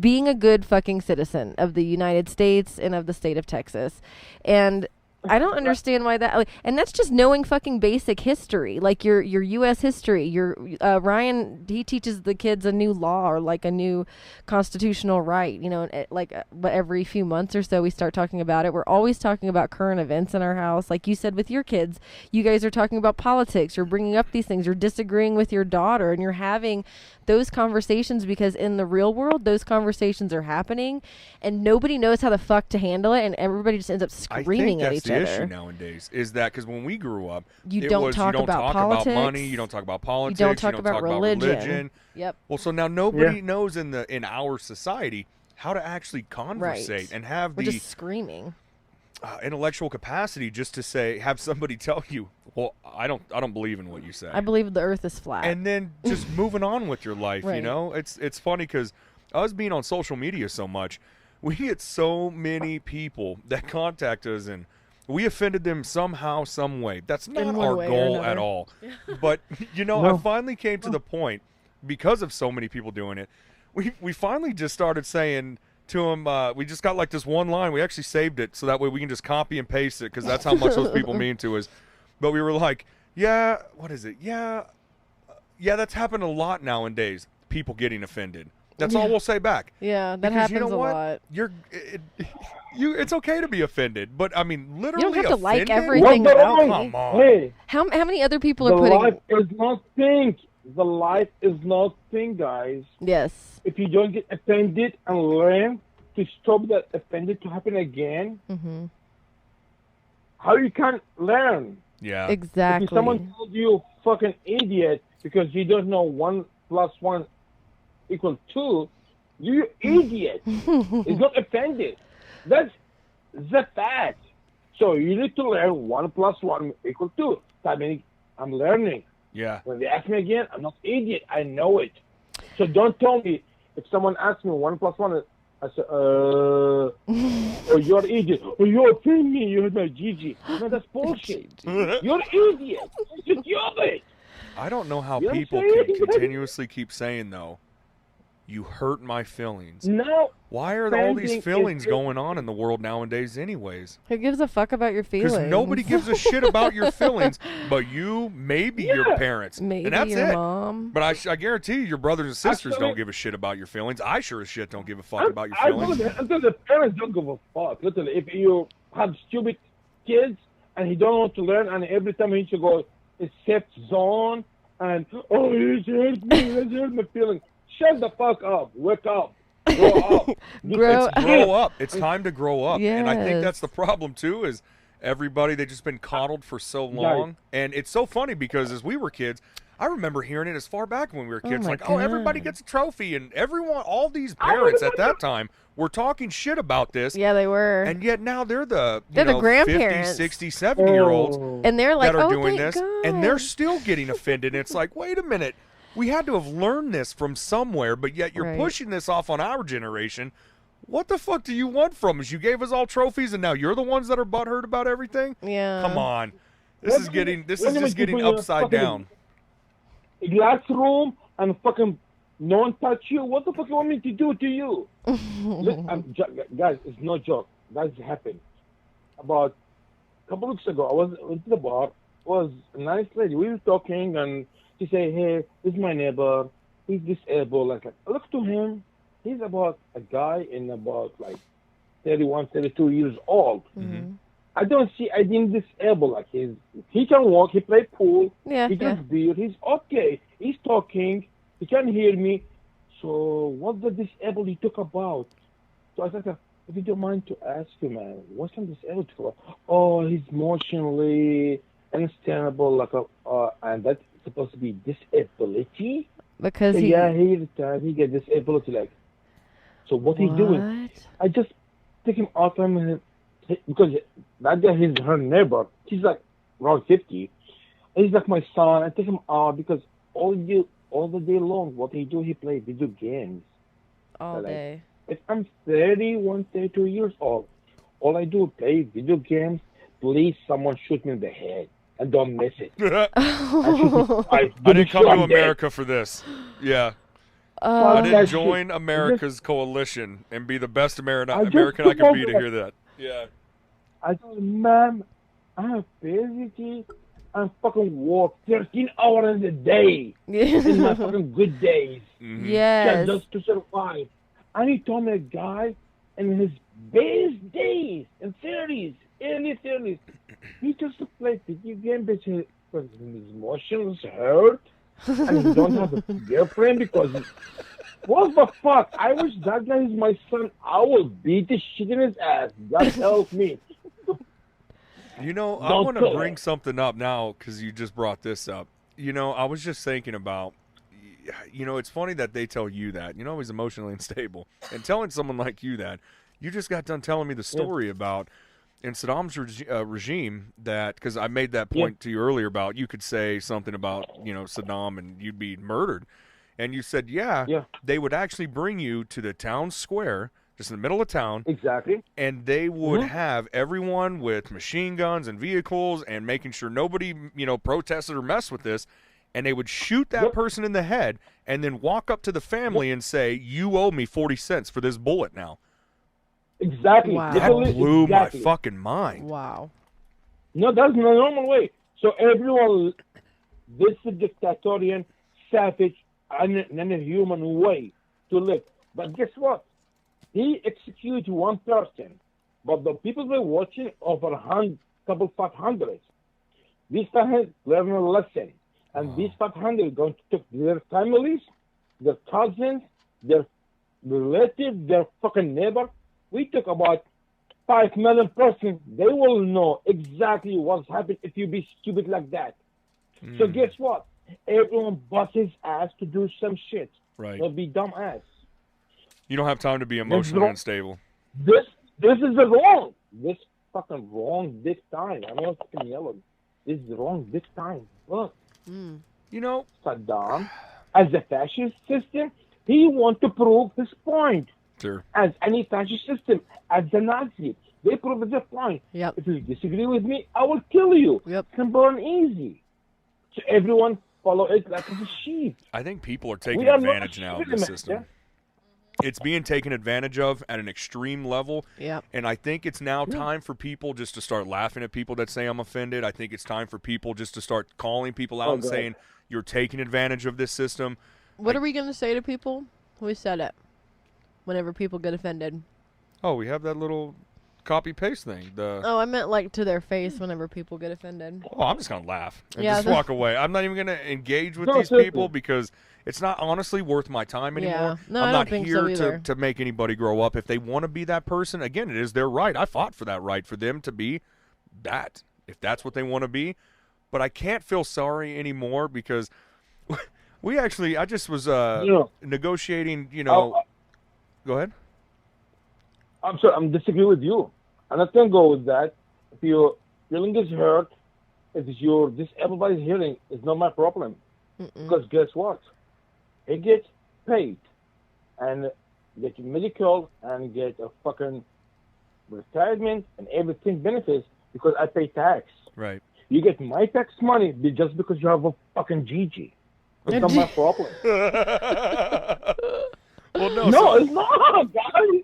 Being a good fucking citizen of the United States and of the state of Texas. And I don't understand why that, like, and that's just knowing fucking basic history, like your U.S. history. Ryan, he teaches the kids a new law or like a new constitutional right, you know, and but every few months or so we start talking about it. We're always talking about current events in our house, like you said with your kids. You guys are talking about politics. You're bringing up these things. You're disagreeing with your daughter, and you're having those conversations because in the real world, those conversations are happening, and nobody knows how the fuck to handle it, and everybody just ends up screaming at each other. The issue nowadays is that because when we grew up, you don't talk about politics, about money, you don't talk about politics, you don't talk about religion. Yep. Well, so now nobody knows in our society how to actually conversate and have We're just screaming. Intellectual capacity just to have somebody tell you, well, I don't believe in what you say. I believe the earth is flat. And then just moving on with your life, you know? It's funny because us being on social media so much, we get so many people that contact us and we offended them somehow, some way. That's not our goal at all. But, you know, I finally came to the point, because of so many people doing it, we finally just started saying to them, we just got like this one line. We actually saved it so that way we can just copy and paste it because that's how much those people mean to us. But we were like, yeah, what is it? Yeah, that's happened a lot nowadays, people getting offended. That's all we'll say back. Yeah, that happens you know a what? lot. It's okay to be offended, but I mean, literally, you don't have to like offended? everything about me. Come on. Hey, how many other people are putting? Life is not thing. The life is not thing, guys. Yes. If you don't get offended and learn to stop that offended to happen again, how you can learn? Yeah. Exactly. If someone told you fucking idiot because you don't know 1 + 1 = 2, you idiot. It's not offended. That's the fact. So you need to learn 1 + 1 = 2. That means I'm learning. Yeah. When they ask me again, I'm not idiot. I know it. So don't tell me if someone asks me 1 + 1, I say, oh, you're an idiot. Oh, you offend me. You heard my Gigi. No, that's bullshit. You're an idiot. You should yell it. I don't know how people can continuously keep saying, though, you hurt my feelings. No. Why are all these feelings going on in the world nowadays anyways? Who gives a fuck about your feelings? Because nobody gives a shit about your feelings but you, maybe your parents. Maybe and that's your it. mom. But I guarantee you your brothers and sisters don't give a shit about your feelings. I sure as shit don't give a fuck about your feelings. Until the parents don't give a fuck. Literally, if you have stupid kids and he don't want to learn and every time he should go, it's safe zone and, oh, he's hurt me, he's hurt my feelings. Shut the fuck up. Wake up. Grow up. Grow up. It's time to grow up. Yes. And I think that's the problem, too, is everybody, they've just been coddled for so long. And it's so funny because as we were kids, I remember hearing it as far back when we were kids. Everybody gets a trophy. And everyone, all these parents at that time were talking shit about this. Yeah, they were. And yet now they're the grandparents. 50, 60, 70-year-olds and they're like, that are doing thank this. God. And they're still getting offended. And it's like, wait a minute. We had to have learned this from somewhere, but yet you're pushing this off on our generation. What the fuck do you want from us? You gave us all trophies, and now you're the ones that are butthurt about everything? Yeah. Come on. This is just getting upside down. Glass room and fucking no one touch you. What the fuck you want me to do to you? Guys, it's no joke. That happened. About a couple weeks ago, I was into the bar. It was a nice lady. We were talking, and she said, hey, this is my neighbor. He's disabled. I look to him. He's about a guy in about 31, 32 years old. Mm-hmm. I don't see anything disabled. He can walk. He play pool. He drinks beer. He's okay. He's talking. He can hear me. So what's the disabled you talk about? So I said, if you don't mind to ask you, man, what's the disabled talk about? Oh, he's emotionally unstable. And that's supposed to be disability because so he get disability so what he doing? I just take him out from him because that guy is her neighbor. He's around 50. He's like my son. I take him out because all the day long what he do, he play video games all day. If I'm 31, 32 years old, all I do play video games. Please someone shoot me in the head and don't miss it. I didn't come to America for this. Yeah. I didn't join America's coalition and be the best American I could be to hear that. Yeah. I told him, ma'am, I'm busy. I'm fucking work 13 hours a day in my fucking good days. Yes. Just to survive. And he told me a guy in his best days, in 30s, early 30s, he just played video game because his emotions hurt and he don't have a girlfriend because what the fuck? I wish that guy is my son. I will beat the shit in his ass. God help me. You know, I Don't want kill to bring it. something up now because you just brought this up. You know, I was just thinking about, you know, it's funny that they tell you that. You know, he's emotionally unstable. And telling someone like you that, you just got done telling me the story about in Saddam's regime that, because I made that point to you earlier about you could say something about, you know, Saddam and you'd be murdered. And you said, yeah, they would actually bring you to the town square, just in the middle of town. Exactly. And they would have everyone with machine guns and vehicles and making sure nobody, you know, protested or messed with this. And they would shoot that person in the head and then walk up to the family and say, you owe me 40 cents for this bullet now. Exactly. Wow. That blew exactly. my fucking mind. Wow. No, that's the normal way. So everyone, this is a dictatorial, savage, non-human way to live. But guess what? He executed one person, but the people were watching over couple 500. These 500 learn a lesson, and these 500 going to take their families, their cousins, their relatives, their fucking neighbor. We talk about 5 million persons. They will know exactly what's happened if you be stupid like that. So guess what? Everyone busts his ass to do some shit. Right. Not be dumb ass. You don't have time to be emotionally unstable. This is the wrong. This fucking wrong big time. I'm not fucking yelling. This is wrong big time. Look. You know, Saddam, as a fascist system, he want to prove his point. Sure. As any fascist system, as the Nazi, they prove their point. Yep. If you disagree with me, I will kill you. Yep. Simple and easy. So everyone follow it like a sheep. I think people are taking We are not advantage now of the legitimate, system. yeah? It's being taken advantage of at an extreme level. Yep. And I think it's now time for people just to start laughing at people that say I'm offended. I think it's time for people just to start calling people out and God. saying, you're taking advantage of this system. What are we going to say to people? We said it. Whenever people get offended. Oh, we have that little copy-paste thing. Oh, I meant like to their face whenever people get offended. Oh, I'm just going to laugh and Yeah, just walk away. I'm not even going to engage with No, these seriously. people because it's not honestly worth my time anymore. Yeah. No, I'm I not don't think so here either. to make anybody grow up. If they want to be that person, again, it is their right. I fought for that right, for them to be that, if that's what they want to be. But I can't feel sorry anymore because we actually, I just was negotiating, you know. Go ahead. I'm sorry, I'm disagree with you. And I can go with that. If your feeling is hurt, if your everybody's hearing, it's not my problem. Because guess what? He gets paid and get medical and get a fucking retirement and everything benefits because I pay tax. Right. You get my tax money just because you have a fucking GG. It's not my problem. Well, no. No, it's not, guys.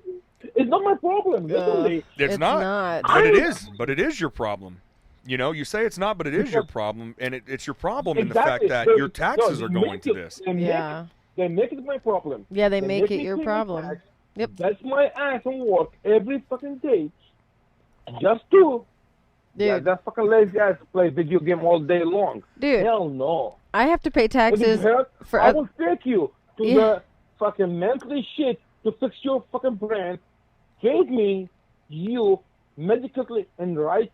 It's not my problem, literally. It's not. But it is. But it is your problem. You know, you say it's not, but it is your problem, and it's your problem in the fact that your taxes are going to this. They make it my problem. Yeah, they make it your problem. Tax. Yep. That's my ass on work every fucking day. Just to that fucking lazy ass play video game all day long. Dude. Hell no. I have to pay taxes for. I will take you to the fucking mentally shit to fix your fucking brain. Give me you medically in the right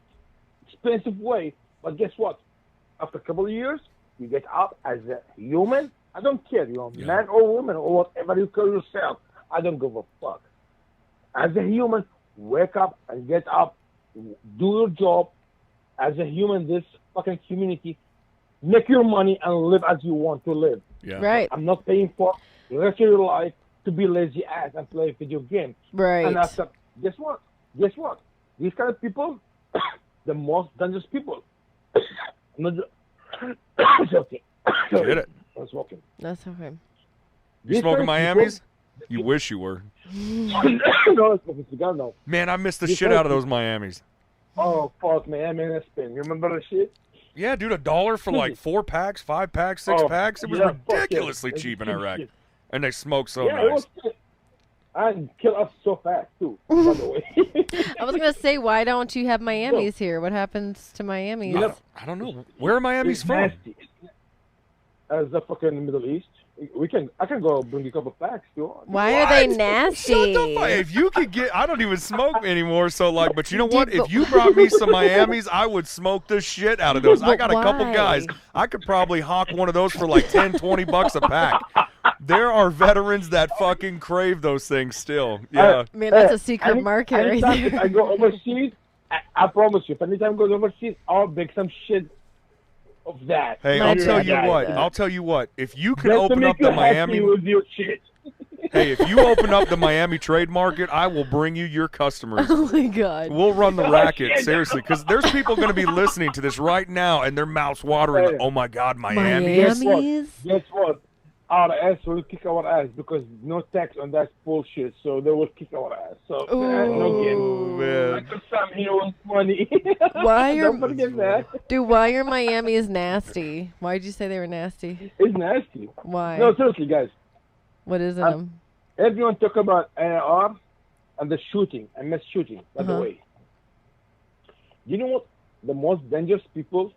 expensive way. But guess what? After a couple of years, you get up as a human. I don't care, you're a man or woman or whatever you call yourself. I don't give a fuck. As a human, wake up and get up, do your job. As a human, this fucking community, make your money and live as you want to live. Yeah. Right. I'm not paying for the rest of your life to be lazy ass and play video games. Right. And after, guess what? These kind of people, the most dangerous people. I'm not joking. Get it. I was smoking. That's okay. You smoking Miamis? You wish you were. No, I'm smoking cigar now. Man, I missed the shit out of those Miamis. Oh, fuck, man. Man, spin. You remember the shit? Yeah, dude, $1 for like 4 packs, 5 packs, 6 packs. It was yeah, fuck ridiculously yeah. cheap in It's Iraq. shit. And they smoke so Yeah, it nice. was shit. And kill us so fast, too, by the way. I was gonna say, why don't you have Miamis here? What happens to Miamis? I don't know. Where are Miami's It's from? nasty. As the fucking Middle East. I can go bring you a couple packs if you want. Why are they nasty? Shut the fuck. If you could get, I don't even smoke anymore. So like, but you know what? Dude, If you brought me some Miamis, I would smoke the shit out of those. I But got a couple why? guys. I could probably hawk one of those for like 10, 20 bucks a pack. There are veterans that fucking crave those things still. Yeah. Man, that's a secret market right anytime there. I go overseas, I promise you, if anytime I go overseas, I'll bake some shit of that. Hey, My I'll tell you dad what. does. I'll tell you what. If you can Just to open make up you the happy Miami, with your shit. hey, if you open up the Miami trade market, I will bring you your customers. Oh my god. We'll run the Oh, racket, shit. seriously, because there's people going to be listening to this right now, and their mouths watering. Like, oh my God, Miami! Guess what? Miamis? Guess what? Our ass will kick our ass because no tax on that bullshit, so they will kick our ass. So no game. Oh man! Uncle Sam here wants money. Why are Don't forget that. dude? Why are Miamis nasty? Why did you say they were nasty? It's nasty. Why? No, seriously, guys. What is in them? Everyone talk about AR and the shooting and mass shooting, by the way. You know what? The most dangerous people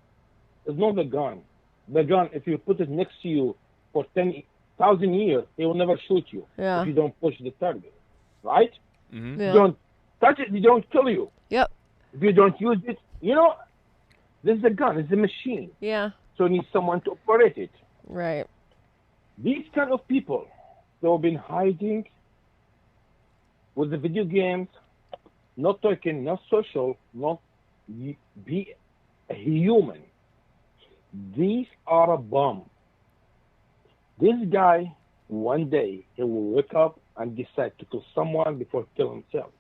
is not the gun. The gun, if you put it next to you for 10,000 years, it will never shoot you Yeah. if you don't push the target. Right? Mm-hmm. Yeah. You don't touch it, it don't kill you. Yep. If you don't use it, you know, this is a gun, it's a machine. Yeah. So you need someone to operate it. Right. These kind of people, they've been hiding with the video games, not talking, not social, not be a human. These are a bomb. This guy, one day, he will wake up and decide to kill someone before killing himself.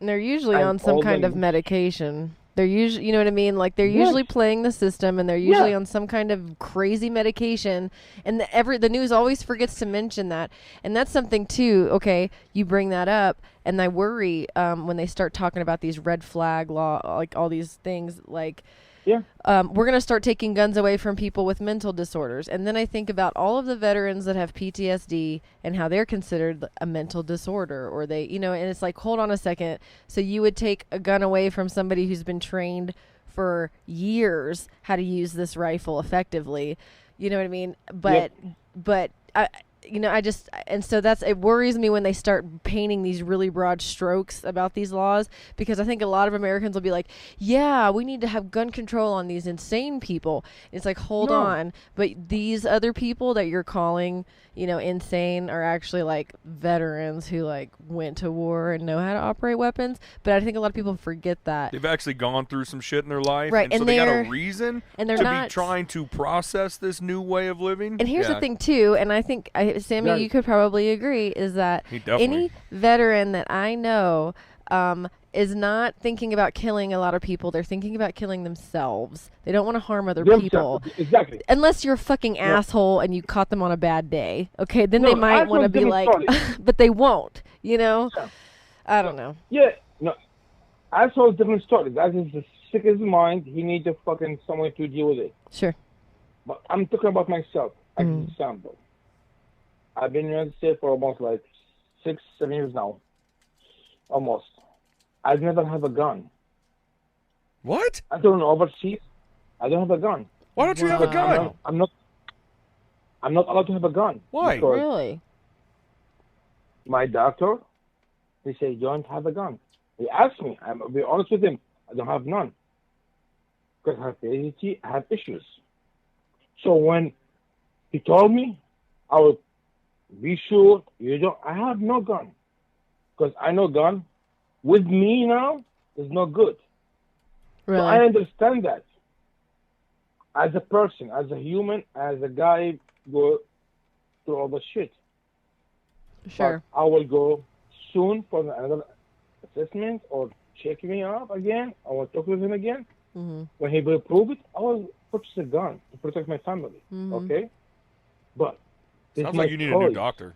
And they're usually And on some all kind the- of medication. They're usually, you know what I mean? Like they're Yes. usually playing the system, and they're usually Yeah. on some kind of crazy medication. And the news always forgets to mention that. And that's something too. Okay, you bring that up, and I worry when they start talking about these red flag law, like all these things, like. Yeah. We're going to start taking guns away from people with mental disorders. And then I think about all of the veterans that have PTSD and how they're considered a mental disorder, or they, you know, and it's like, hold on a second. So you would take a gun away from somebody who's been trained for years how to use this rifle effectively. You know what I mean? But you know, and so it worries me when they start painting these really broad strokes about these laws, because I think a lot of Americans will be like, yeah, we need to have gun control on these insane people. It's like, hold on. But these other people that you're calling, you know, insane are actually like veterans who like went to war and know how to operate weapons. But I think a lot of people forget that. They've actually gone through some shit in their life, Right, and so and they got they're- a reason and they're to not- be trying to process this new way of living. And here's Yeah. the thing too, and I think Sammy, Yeah. you could probably agree, is that He definitely- any veteran that I know is not thinking about killing a lot of people. They're thinking about killing themselves. They don't want to harm other people. Exactly. Unless you're a fucking asshole and you caught them on a bad day. Okay, then they No, might I want to don't be think like, it's but they won't, you know? Yeah. I don't know. Yeah, no. I saw different stories. That is the sick of his mind. He needs a fucking someone to deal with it. Sure. But I'm talking about myself as Mm. an example. I've been in the United States for almost like 6-7 years now. Almost. I've never had a gun. What? I don't know, overseas. I don't have a gun. Why don't you have a Wow. gun? I'm not allowed to have a gun. Why? Because Really? my doctor, he said, you don't have a gun. He asked me, I'll be honest with him, I don't have none. Because I have PTSD, I have issues. So when he told me, I will be sure I have no gun. Because I know gun with me now is not good. Really? So I understand that. As a person, as a human, as a guy, go through all the shit. Sure. But I will go soon for another assessment or check me up again. I will talk with him again. Mm-hmm. When he will prove it, I will purchase a gun to protect my family. Mhm. Okay? But this Sounds my like you need a new choice. doctor.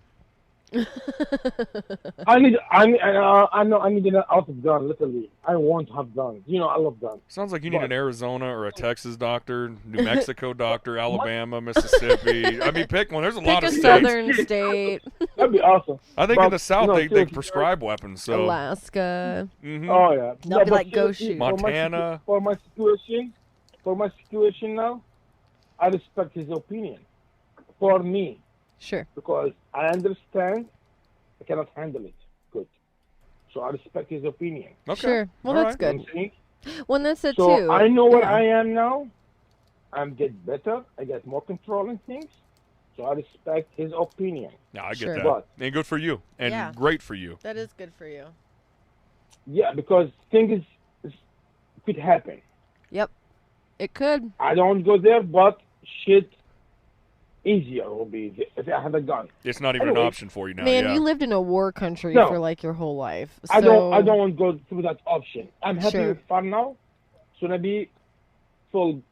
I need an out of gun. Literally, I want to have guns. You know, I love guns. Sounds like you need But- an Arizona or a Texas doctor, New Mexico doctor, Alabama, Mississippi. I mean, pick one. There's a Pick lot a of states. southern state. That'd be awesome. I think But, in the South no, they seriously, prescribe weapons. So Alaska. Mhm. Oh yeah. They'll Yeah, be but like, go seriously, shoot. Montana. For my situation now, I respect his opinion. For me, Sure. because I understand, I cannot handle it. Good. So I respect his opinion. Okay. Sure. Well, All that's right. You know what I'm saying? good. Well, that's it So too. I know where Yeah. I am now. I'm get better. I get more control in things. So I respect his opinion. Yeah, I get Sure. that. But- And good for you, and Yeah. great for you. That is good for you. Yeah, because things could happen. Yep. It could. I don't go there, but shit easier will be if I had a gun. It's not even an Anyway. option for you now. Man, yeah. you lived in a war country No. for like your whole life. So I don't want to go through that option. I'm happy Sure. with far now. Soon I be feel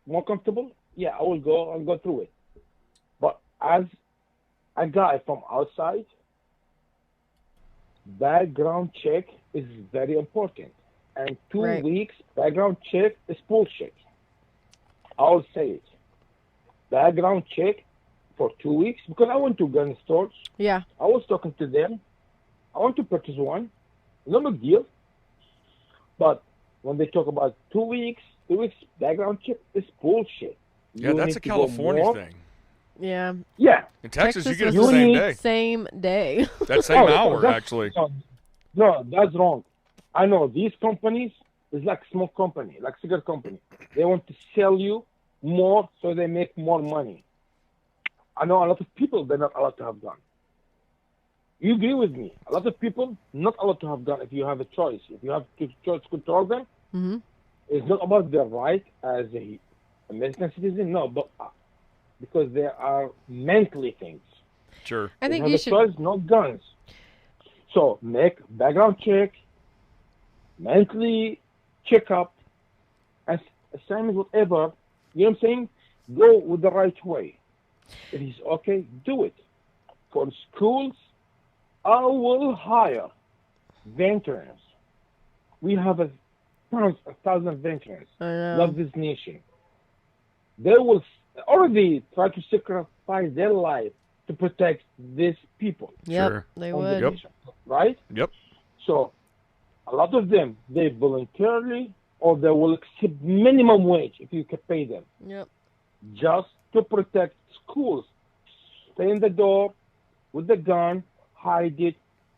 more comfortable. Yeah, I'll go through it. But as a guy from outside, background check is very important. And 2 Right. weeks background check is bullshit. I'll say it. Background check for 2 weeks because I went to gun stores. Yeah. I was talking to them. I want to purchase one. No big deal. But when they talk about 2 weeks background check is bullshit. Yeah, You that's need a to go California more. thing. Yeah. Yeah. In Texas, you get it was the same unique. day. Same day. That same Oh, hour, that's- actually. No, that's wrong. I know these companies is like smoke company, like cigarette company. They want to sell you more so they make more money. I know a lot of people they're not allowed to have gun. You agree with me? A lot of people not allowed to have gun if you have a choice. If you have to choice to control them, Mm-hmm. it's not about their right as a American citizen. No, but because there are mentally things. Sure. I They think have you a should. choice, no guns. So make background check, mentally check up, and assignment whatever. You know what I'm saying? Go with the right way. If it's okay, do it. For schools, I will hire veterans. We have a thousand veterans. I know. Love this nation. They will already try to sacrifice their life to protect these people. Yep. Sure. They on the would. Yep. nation, right? Yep. So a lot of them, they voluntarily or they will accept minimum wage if you can pay them Yep. just to protect schools. Stay in the door with the gun, hide it,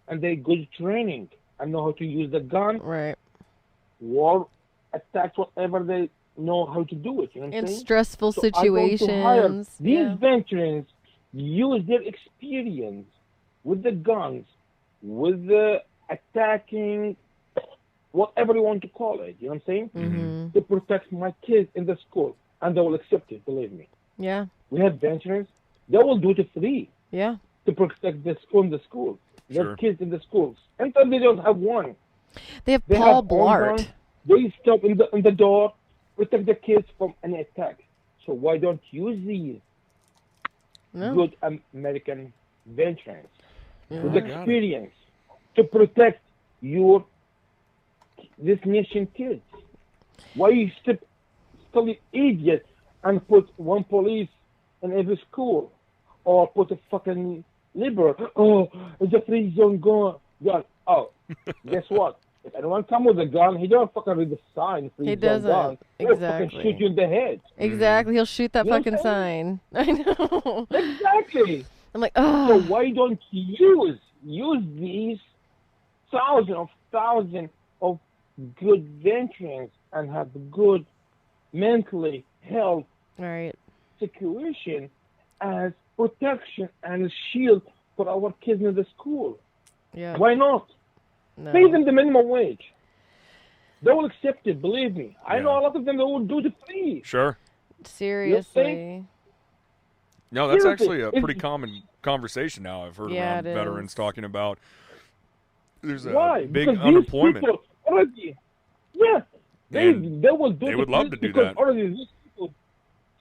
and they good training and know how to use the gun, Right. war attacks, whatever they know how to do it. You know what I'm In saying? stressful So I want to hire situations. these Yeah. veterans use their experience with the guns, with the attacking, whatever you want to call it. You know what I'm saying? Mm-hmm. To protect my kids in the school, and they will accept it. Believe me. Yeah. We have veterans. They will do it free Yeah. to protect the school in the schools, their Sure. kids in the schools. Until they don't have one. They have They Paul have own Blart. guns. They stop in the door, protect the kids from any attack. So why don't you use these No. good American veterans Yeah. with got it. experience to protect this nation kids? Why you still idiot and put one police in every school or put a fucking liberal? Oh, it's a free zone gun. Oh, guess what? If anyone come with a gun, he don't fucking read the sign. Free He zone doesn't. gun. He'll fucking Exactly. shoot you in the head. Exactly. He'll shoot that You know what fucking I'm sign. I know. Exactly. I'm like, So oh. why don't you use these thousands of good veterans and have good mentally health All right. situation as protection and a shield for our kids in the school? Yeah. Why not? No. Pay them the minimum wage. They will accept it, believe me. I Yeah. know a lot of them, they will do it free. Sure. Seriously. No, that's Seriously, actually a it's- pretty common conversation now. I've heard Yeah, around it veterans is. talking about there's a Why? big Because these unemployment. people already, yeah, they And will do they it would love to do because that. already these people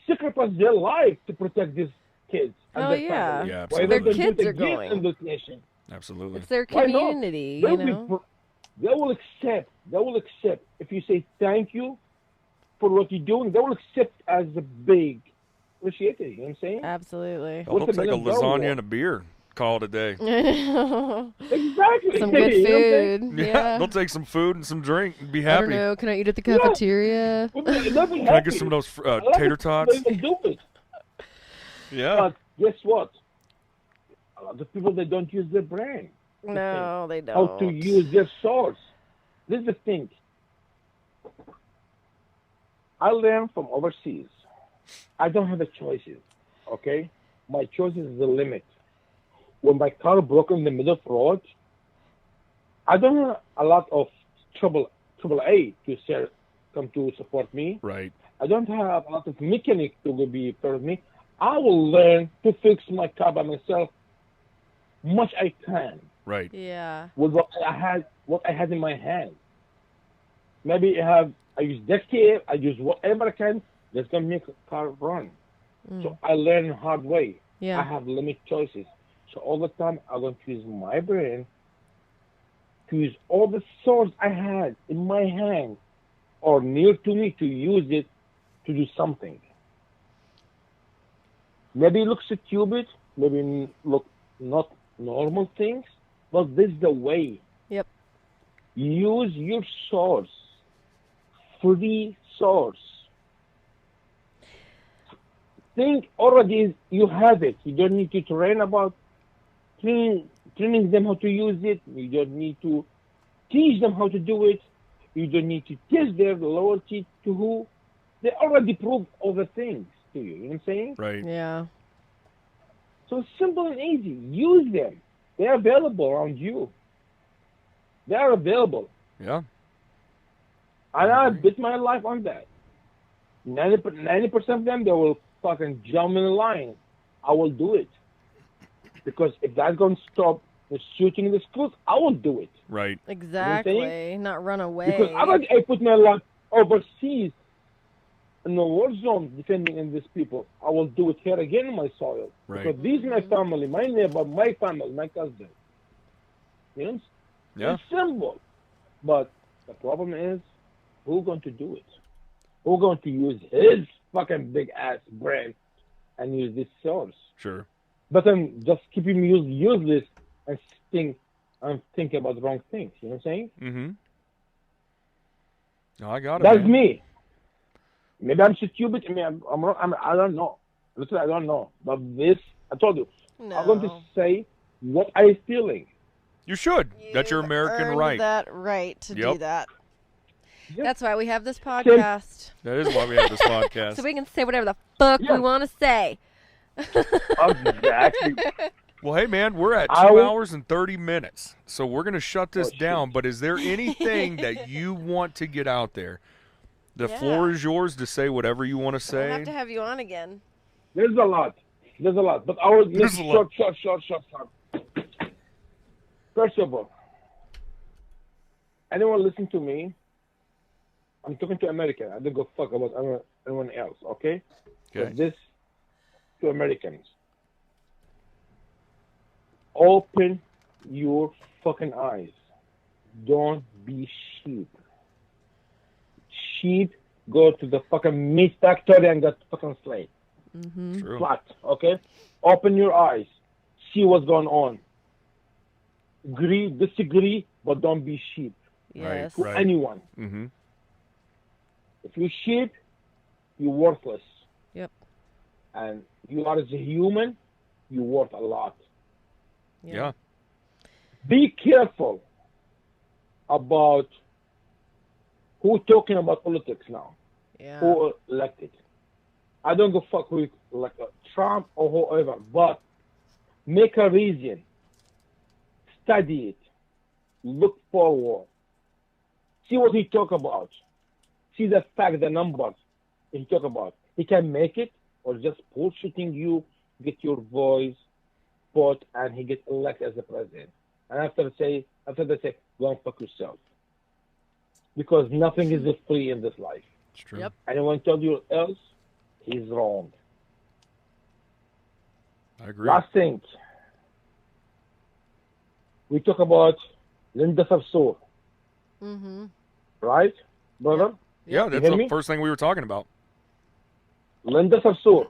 sacrifice their life to protect this kids and Oh, their yeah. family. Yeah, Why absolutely. don't they do Their it kids are again going. in this nation? Absolutely. It's their Why not? community, They you will be know. They will accept. They will accept if you say thank you for what you're doing. They will accept as a big appreciate it. You know what I'm saying? Absolutely. They'll What's take a $1 million lasagna war? and a beer. Call it a day. Exactly. Some good You know what I'm saying? food. Yeah, Yeah. they'll take some food and some drink and be I don't happy. know. Can I eat at the Yeah. cafeteria? Well, they'll be Can I get happy. some of those I like tater it. tots? They will do it. Yeah. But guess what? A lot of people, they don't use their brain. No, they don't. How to use their source. This is the thing. I learned from overseas. I don't have a choices. Okay? My choice is the limit. When my car broke in the middle of the road, I don't have a lot of AAA to come to support me. Right. I don't have a lot of mechanic to be part of me. I will learn to fix my car by myself much I can Right. Yeah. with what I had in my hand. Maybe I use deck tape, I use whatever I can that's gonna make a car run. So I learn hard way. Yeah. I have limited choices. So all the time I'm going to use my brain to use all the source I had in my hand or near to me to use it to do something. Maybe it looks stupid, maybe look not normal things, but this is the way. Yep. Use your source, free source. Think already you have it. You don't need to train about training them how to use it. You don't need to teach them how to do it. You don't need to test their loyalty to who. They already proved all the things to you. You know what I'm saying? Right. Yeah. So it's simple and easy. Use them. They're available around you. They are available. Yeah. And I bet my life on that. 90% of them, they will fucking jump in the line. I will do it. Because if that's going to stop the shooting in the schools, I will do it. Right. Exactly. Not run away. Because I put my life overseas in the war zone defending in these people. I will do it here again in my soil. Right. Because these are my family, my neighbor, my family, my cousin. You know? Yeah. It's simple. But the problem is, who's going to do it? Who's going to use his fucking big ass brain and use this source? Sure. But then just keep him useless and think about the wrong things. You know what I'm saying? Mm-hmm. No, I got it. That's man. me. Maybe I'm stupid. I mean, I'm wrong. I don't know. Literally, I don't know. But this, I told you, No. I'm going to say what I'm feeling. You should. That's your You've American earned right. that right to do Yep. that. Yep. That's why we have this podcast. That is why we have this podcast. So we can say whatever the fuck Yeah. we want to say. Exactly. Well, hey, man, we're at 2 I will- hours and 30 minutes, so we're going to shut this Oh, down. But is there anything that you want to get out there? The Yeah. floor is yours to say whatever you want to We'll say. have to have you on again. There's a lot. But I will make There's a lot. short. First of all, anyone listen to me, I'm talking to American. I don't go fuck about anyone else, okay? Okay. But this to Americans. Open your fucking eyes. Don't be sheep. Sheep go to the fucking meat factory and get fucking slave. True. Flat, okay? Open your eyes. See what's going on. Agree, disagree, but don't be sheep Yes. to anyone. Mm-hmm. If you're sheep, you're worthless. Yep. And you are as a human, you're worth a lot. Yeah. Be careful about who talking about politics now. Yeah. Who elected. I don't go fuck who like Trump or whoever, but make a reason. Study it. Look forward. See what he talk about. See the fact, the numbers he talk about. He can make it or just bullshitting you, get your voice, vote, and he gets elected as the president. And after they say, go and fuck yourself. Because nothing is free in this life. It's true. Yep. Anyone tell you else, he's wrong. I agree. Last thing, we talk about Linda Sarsour, Mm-hmm. right, brother? Yeah, You that's hear the me? first thing we were talking about. Linda Sarsour.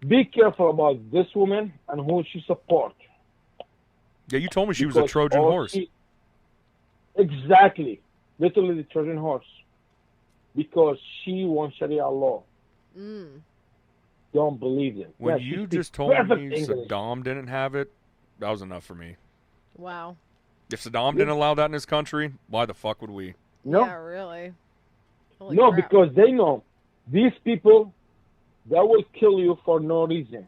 Be careful about this woman and who she supports. Yeah, you told me she was a Because Trojan all horse. Exactly. Literally the Trojan horse. Because she wants Sharia law. Mm. Don't believe them. When Yeah, she you speaks just told perfect me English. Saddam didn't have it, that was enough for me. Wow. If Saddam didn't allow that in his country, why the fuck would we? No, Yeah, really. Holy no, crap. because they know these people, they will kill you for no reason.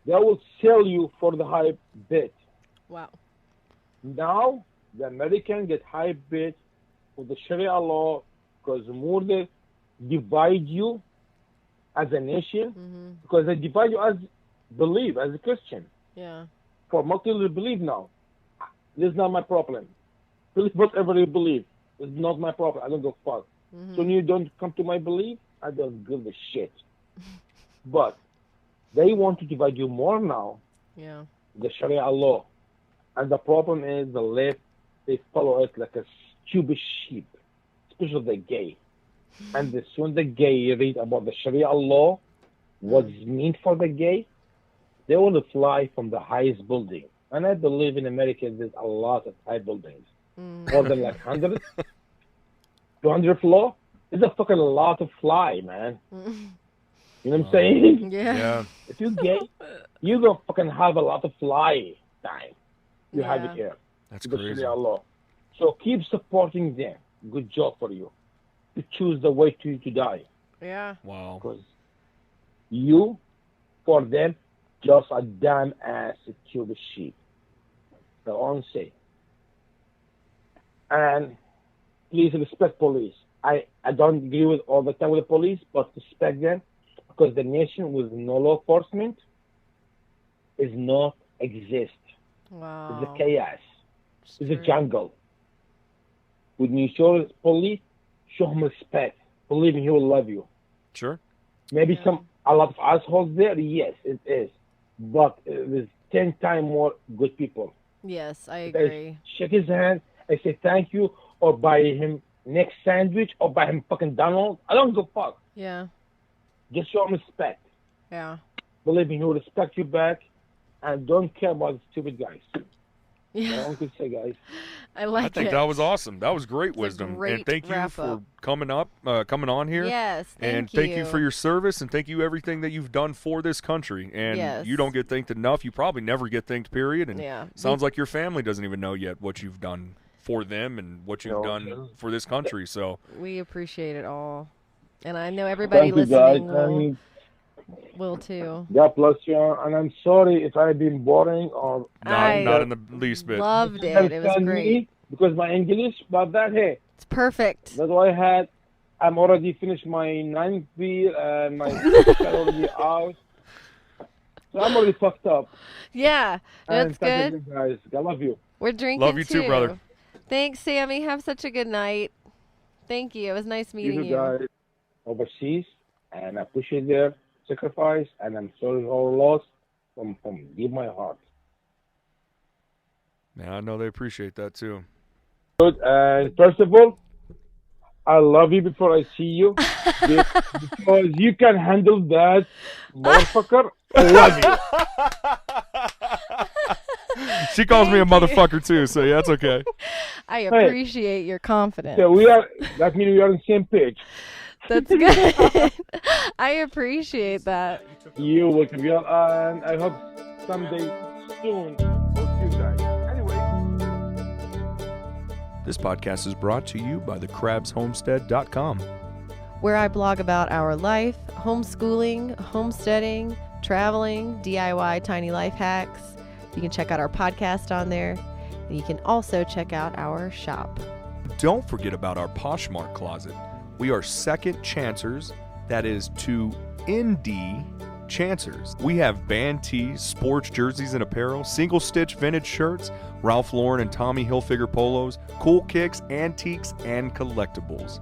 They will sell you for the high bid. Wow. Now, the American get high bid with the Sharia law because more they divide you as a nation, Mm-hmm. because they divide you as believe, as a Christian. Yeah. For multiple believe now. This is not my problem. Believe whatever you believe. It's not my problem. I don't go fuck. Mm-hmm. So when you don't come to my belief, I don't give a shit. But they want to divide you more now, Yeah. the Sharia law. And the problem is the left, they follow it like a stupid sheep, especially the gay. And as soon as the gay read about the Sharia law, what's meant for the gay, they want to fly from the highest building. And I believe in America there's a lot of high buildings. More than like 100, 200 floor. It's a fucking lot of fly, man. You know what I'm saying? Yeah. Yeah. If you're gay, you're going to fucking have a lot of fly time. You have Yeah. it here. That's The crazy. Sharia law. So keep supporting them. Good job for you. To choose the way to die. Yeah. Wow. Because you, for them, just a damn ass stupid sheep. Their own say. And please respect police. I don't agree with all the time with the police, but respect them, because the nation with no law enforcement is not exist. Wow. It's a chaos. It's a true. jungle. When you show police, show them respect. Believe me, he will love you. Sure. Maybe Yeah. a lot of assholes there, yes, it is. But there's 10 times more good people. Yes, I If I agree. shake his hand, I say thank you, or buy him next sandwich, or buy him fucking Donald. I don't give a fuck. Yeah. Just show him respect. Yeah. Believe me, he will respect you back, and don't care about the stupid guys. That's all Yeah. I can say, guys. I like I think it. that was awesome. That was great It's a wisdom. great And thank you wrap for up. coming on here. Yes. And thank you for your service, and thank you everything that you've done for this country. And Yes. you don't get thanked enough. You probably never get thanked, period. And Yeah. sounds like your family doesn't even know yet what you've done for them and what you've No, done no. for this country. So We appreciate it all. And I know everybody Thank you, guys. listening will too. God bless you, and I'm sorry if I've been boring or not in the least bit. Loved it. It was understand great. me, because my English, but that, hey, It's perfect. that's what I had. I'm already finished my 9th beer, and my is already out. So I'm already fucked up. Yeah. And That's thank good. you, guys. I love you. We're drinking Love you too, brother. Thanks, Sammy. Have such a good night. Thank you. It was nice meeting You you. guys overseas, and I appreciate their sacrifice, and I'm sorry for our loss from deep my heart. Man, I know they appreciate that too. Good. And first of all, I love you before I see you, because you can handle that, motherfucker. I love you. She calls me a Thank you. motherfucker too, so yeah, that's okay. I appreciate your confidence. So that means we are on the same page. That's good. I appreciate that. You will be on, and I hope someday soon we'll see you guys. Anyway. This podcast is brought to you by thecrabshomestead.com. Where I blog about our life, homeschooling, homesteading, traveling, DIY tiny life hacks. You can check out our podcast on there. And you can also check out our shop. Don't forget about our Poshmark closet. We are second chancers, that is to indie chancers. We have band tees, sports jerseys and apparel, single stitch vintage shirts, Ralph Lauren and Tommy Hilfiger polos, cool kicks, antiques, and collectibles.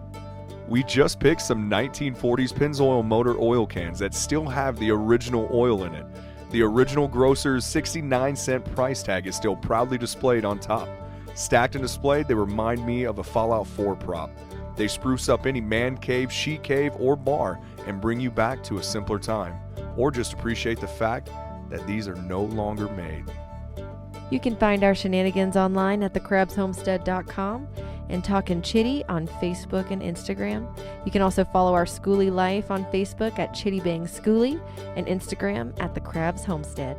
We just picked some 1940s Pennzoil motor oil cans that still have the original oil in it. The original grocer's 69-cent price tag is still proudly displayed on top. Stacked and displayed, they remind me of a Fallout 4 prop. They spruce up any man cave, she cave, or bar and bring you back to a simpler time. Or just appreciate the fact that these are no longer made. You can find our shenanigans online at thecrabshomestead.com and Talkin' Chitty on Facebook and Instagram. You can also follow our Schooly Life on Facebook at Chitty Bang Schooly and Instagram at The Crabs Homestead.